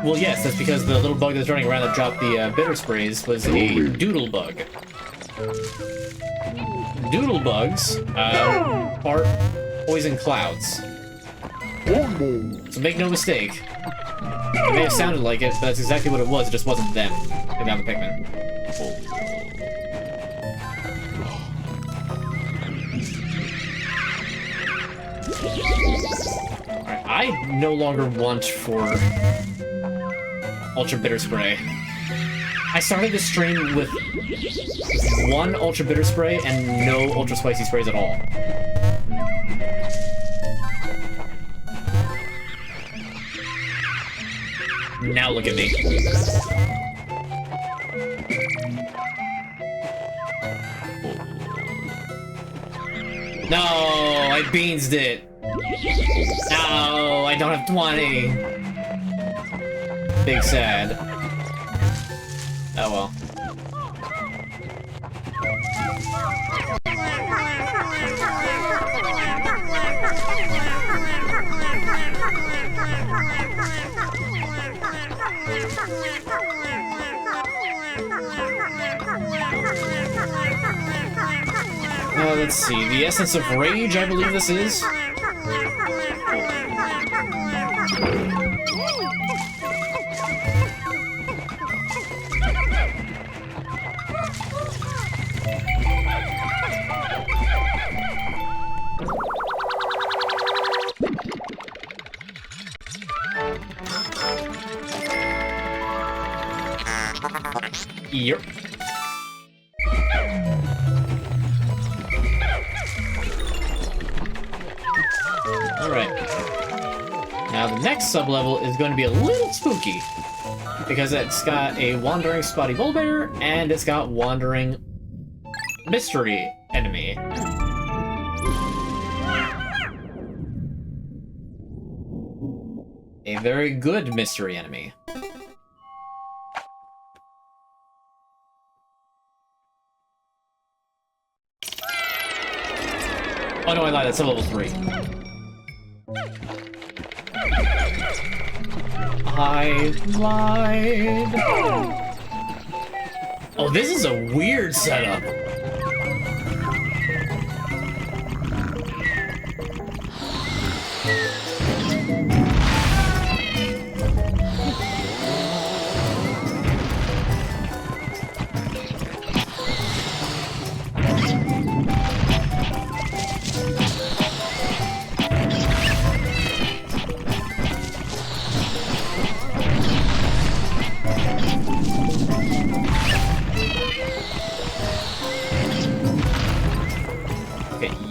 Well, yes, that's because the little bug that's running around that dropped the bitter sprays was a doodle bug. Doodle bugs fart poison clouds. So make no mistake. It may have sounded like it, but that's exactly what it was. It just wasn't them. Take down the Pikmin. Alright, I no longer want for Ultra Bitter Spray. I started the stream with one Ultra Bitter Spray and no Ultra Spicy Sprays at all. Now look at me. No, I beansed it. No, I don't have 20. Big sad. Oh well. Let's see. The Essence of Rage, I believe this is. Yep. Alright. Now the next sub-level is going to be a little spooky. Because it's got a wandering spotty bullbear, and it's got wandering mystery enemy. A very good mystery enemy. Oh no, I lied, that's a level 3. I lied. Oh, this is a weird setup.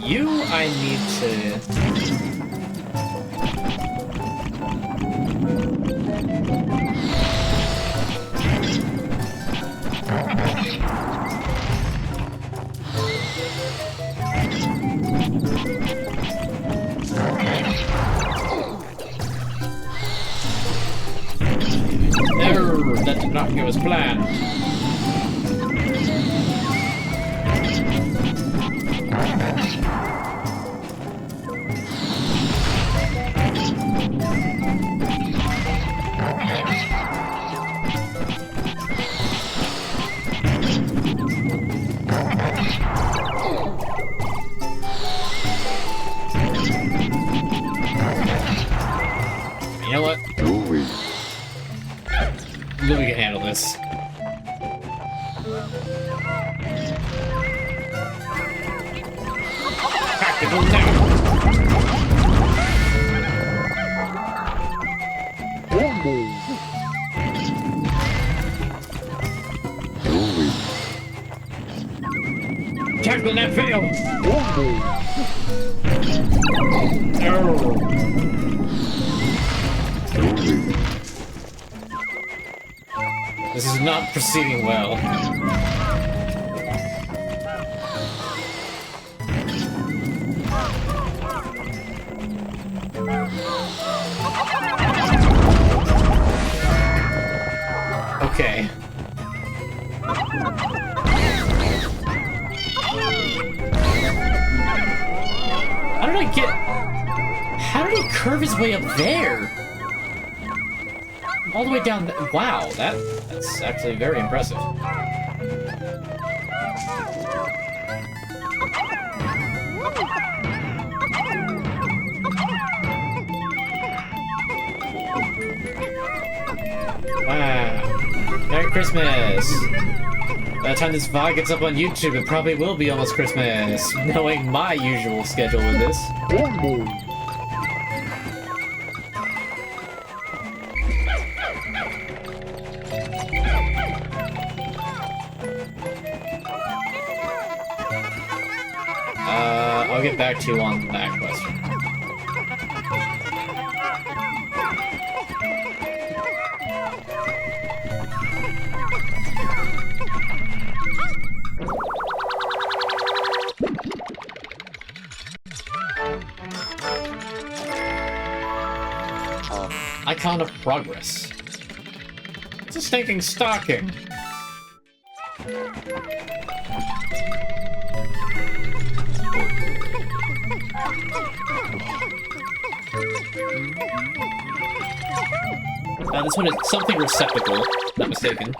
You, I need to... Error! That did not go as planned. You know what? Louie can handle this. Practical now. Tackle that fail. This is not proceeding well. Okay. How did he curve his way up there? all the way down. Wow, that's actually very impressive. Wow. Merry Christmas! By the time this vlog gets up on YouTube, it probably will be almost Christmas, knowing my usual schedule with this. I'll get back to you on that question. Icon of progress. It's a stinking stocking. This one is something receptacle, if not mistaken.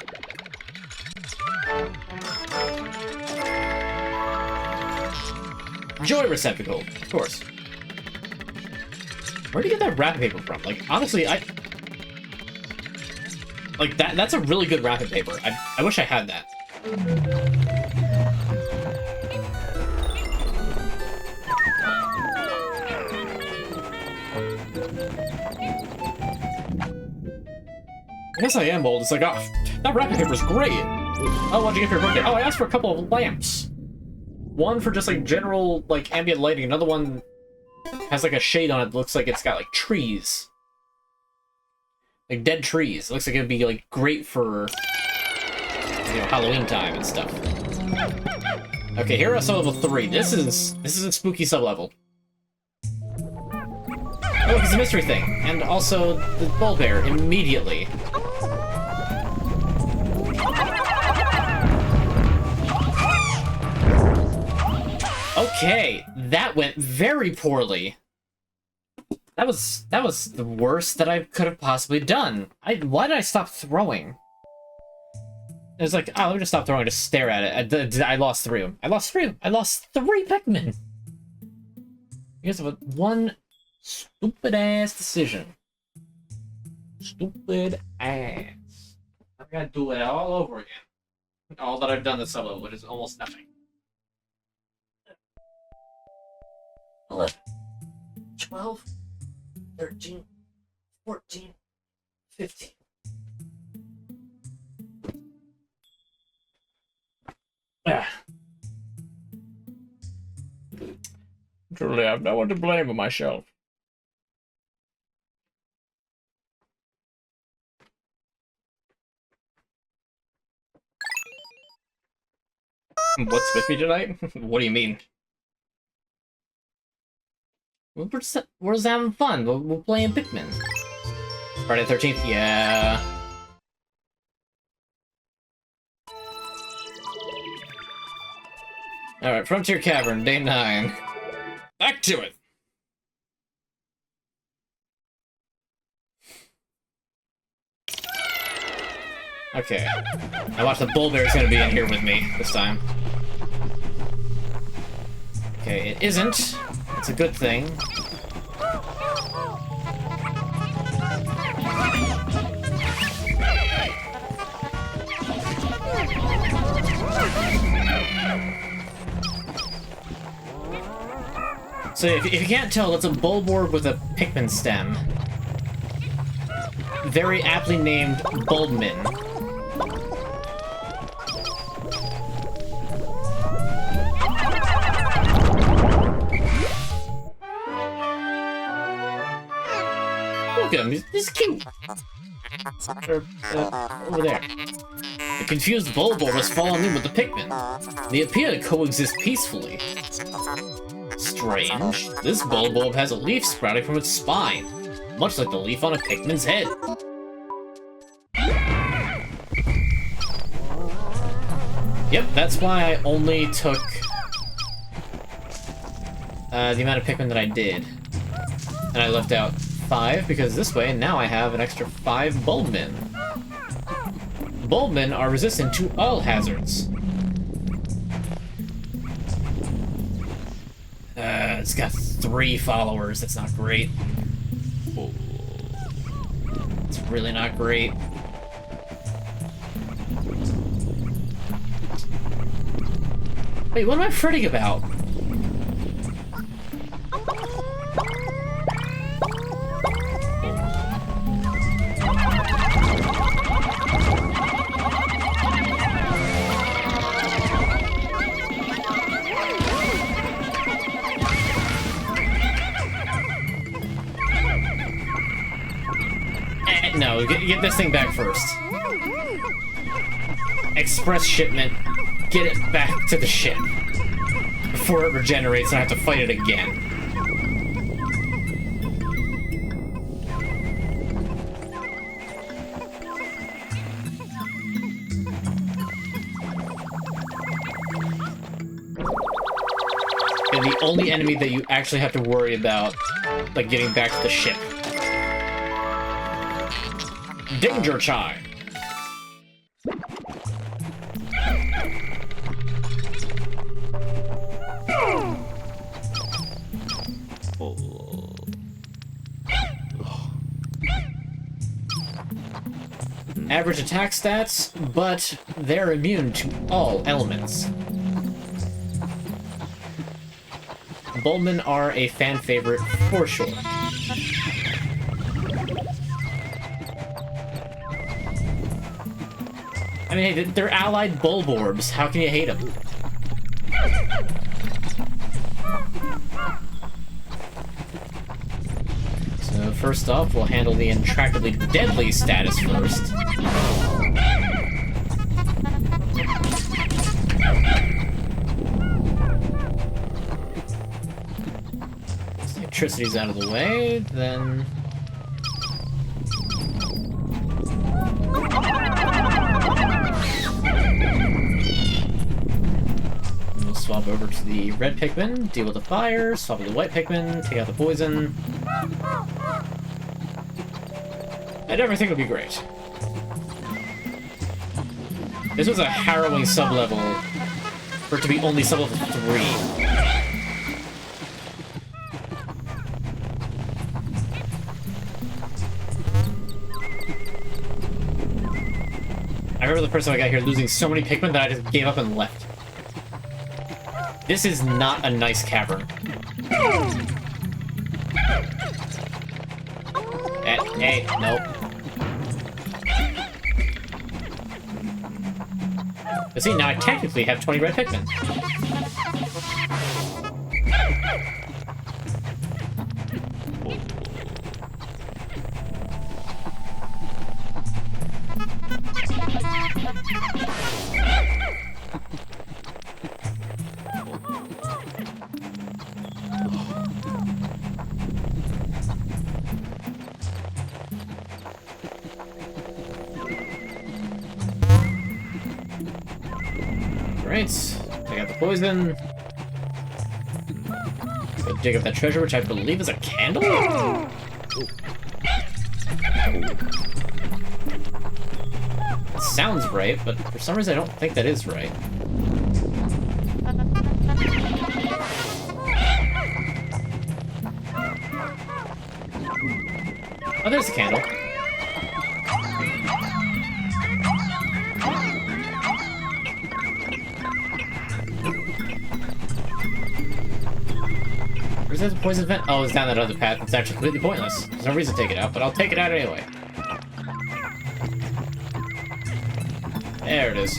Joy receptacle, of course. Where'd you get that wrapping paper from? Like, honestly, like, that's a really good wrapping paper. I wish I had that. I guess I am old. It's like, oh, that wrapping paper's great. Oh, what'd you get for your birthday? Oh, I asked for a couple of lamps. One for just, like, general, like, ambient lighting. Another one has, like, a shade on it that looks like it's got, like, trees. Like, dead trees. It looks like it'd be, like, great for, you know, Halloween time and stuff. Okay, here are sub-level 3. This is a spooky sub-level. Oh, it's a mystery thing. And also, the bull bear, immediately. Okay, that went very poorly. That was the worst that I could have possibly done. Why did I stop throwing? It was like, oh, let me just stop throwing, just stare at it. I lost 3 of them. I lost 3 of them. I lost 3 Pikmin! Because of one stupid-ass decision. Stupid ass. I've got to do it all over again. All that I've done this solo, which is almost nothing. 11, 12, 13, 14, 15. Ah. Truly, I have no one to blame but myself. What's with me tonight? What do you mean? We're just having fun. We're playing Pikmin. Friday the 13th? Yeah. Alright, Frontier Cavern, day 9. Back to it! Okay. I watched the bull bear's gonna be in here with me this time. Okay, it isn't. It's a good thing. So if you can't tell, it's a Bulborb with a Pikmin stem. Very aptly named Bulbmin. Look at him, he's cute. Over there. The confused Bulborb has fallen in with the Pikmin. They appear to coexist peacefully. Strange. This Bulborb has a leaf sprouting from its spine, much like the leaf on a Pikmin's head. Yep, that's why I only took the amount of Pikmin that I did. And I left out 5, because this way, now I have an extra 5 Bulbmin. Bulbmin are resistant to all hazards. It's got 3 followers, that's not great. It's really not great. Wait, what am I fretting about? No, get this thing back first. Express shipment. Get it back to the ship. Before it regenerates and I have to fight it again. And the only enemy that you actually have to worry about, like, getting back to the ship. Danger Chime! Average attack stats, but they're immune to all elements. Bulbmin are a fan favorite for sure. I mean, hey, they're allied Bulborbs. How can you hate them? So first off, we'll handle the intractably deadly status first. Electricity's out of the way, then... We'll swap over to the red Pikmin, deal with the fire, swap with the white Pikmin, take out the poison. And everything will be great. This was a harrowing sub-level for it to be only sub-level 3. I remember the first time I got here losing so many Pikmin that I just gave up and left. This is not a nice cavern. Hey, nope. But see, now I technically have 20 red Pikmin. Right, take out the poison. Go dig up that treasure, which I believe is a candle? Ooh. It sounds right, but for some reason I don't think that is right. Oh, there's a candle. Where's that poison vent? Oh, it's down that other path. It's actually completely pointless. There's no reason to take it out, but I'll take it out anyway. There it is.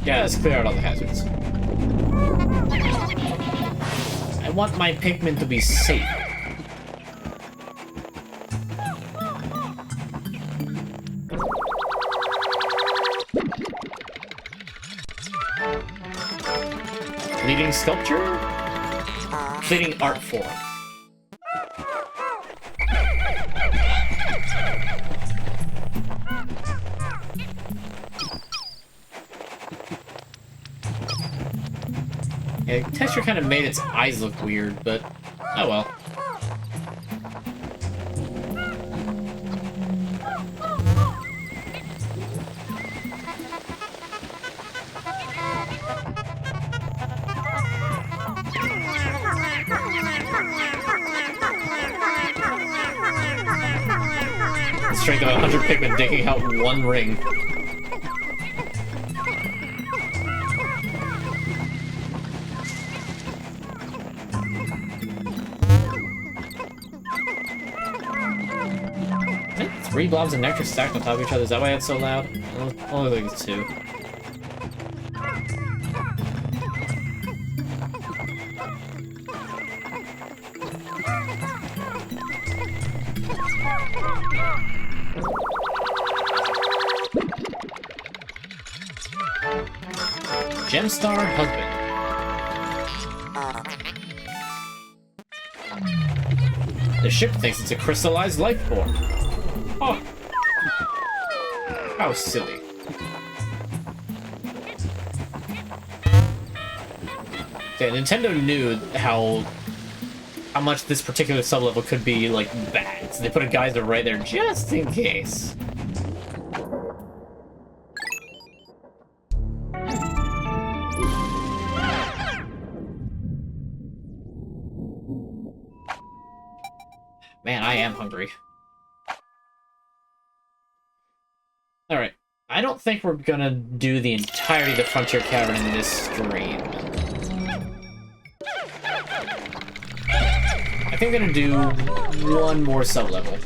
Yeah, let's clear out all the hazards. I want my Pikmin to be safe. Leading sculpture? Fleeting art form. Yeah, the texture kind of made its eyes look weird, but oh well. strength of 100 Pikmin digging out one ring. I think 3 blobs of nectar stacked on top of each other. Is that why it's so loud? I only think it's 2. Gemstar Husband. The ship thinks it's a crystallized life form. Oh. How silly. Okay, Nintendo knew how much this particular sublevel could be, like, bad. So they put a geyser right there just in case. Man, I am hungry. Alright. I don't think we're gonna do the entirety of the Frontier Cavern in this stream. I think I'm gonna do one more sub-level.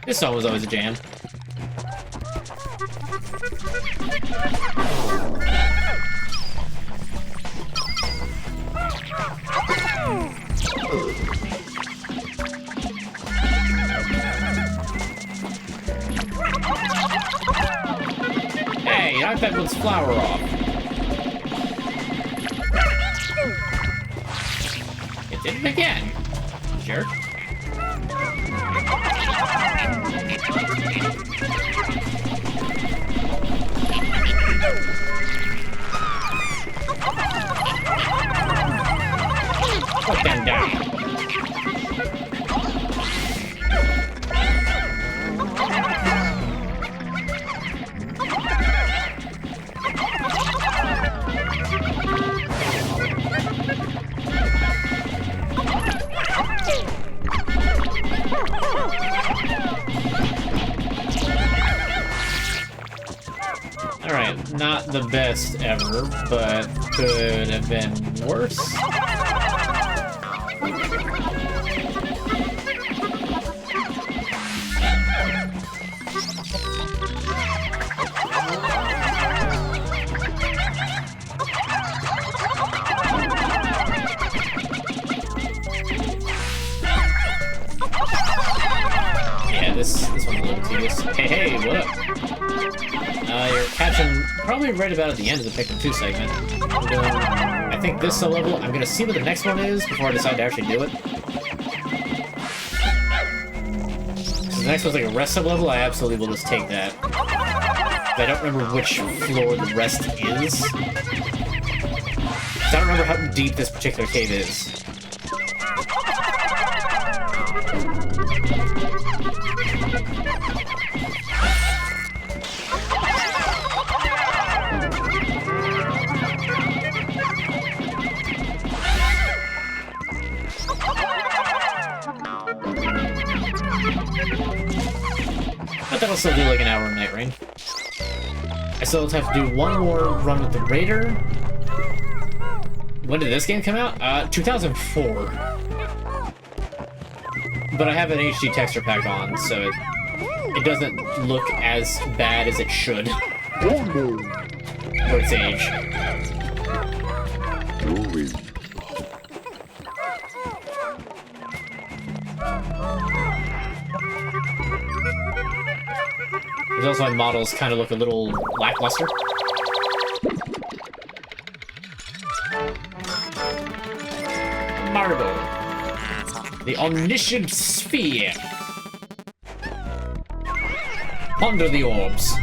This song was always a jam. Hey, knock that one's flower off. It did it again. Jerk. Put them down. Alright, not the best ever, but could have been worse. Yeah, this one's a little tedious. Hey, what up? You're catching probably right about at the end of the Pikmin 2 segment. I'm doing, I think, this sub-level. I'm gonna see what the next one is before I decide to actually do it. So the next one's like a rest sub-level, I absolutely will just take that. I don't remember which floor the rest is. I don't remember how deep this particular cave is. But that'll still do like an hour of Night Rain. I still have to do one more run with the Raider. When did this game come out? 2004. But I have an HD texture pack on, so it doesn't look as bad as it should for its age. There's also my models kind of look a little lackluster. Marble. The omniscient sphere. Ponder the orbs.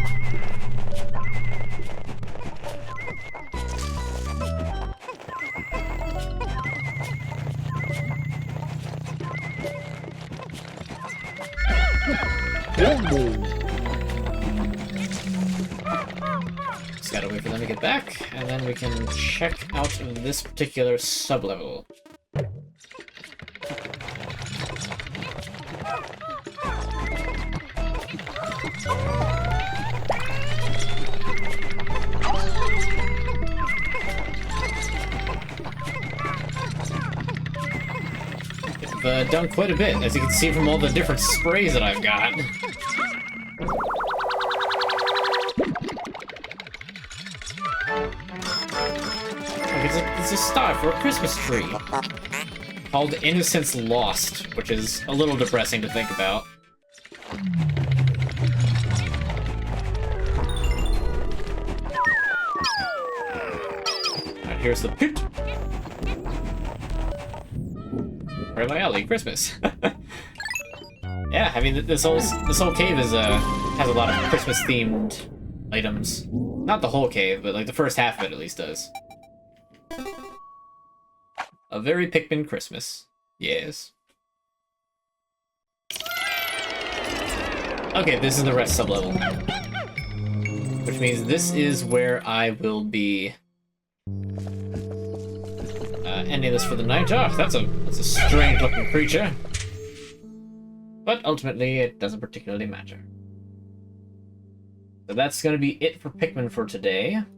Just gotta wait for them to get back, and then we can check out this particular sub-level. I've done quite a bit, as you can see from all the different sprays that I've got. It's a star for a Christmas tree. Called Innocence Lost, which is a little depressing to think about. Alright, here's the pit. Right in my alley, Christmas. Yeah, I mean this whole cave is has a lot of Christmas themed items. Not the whole cave, but like the first half of it at least does. A very Pikmin Christmas. Yes. Okay, this is the rest sub-level. Which means this is where I will be ending this for the night. Oh, that's a strange looking creature. But ultimately it doesn't particularly matter. So that's gonna be it for Pikmin for today.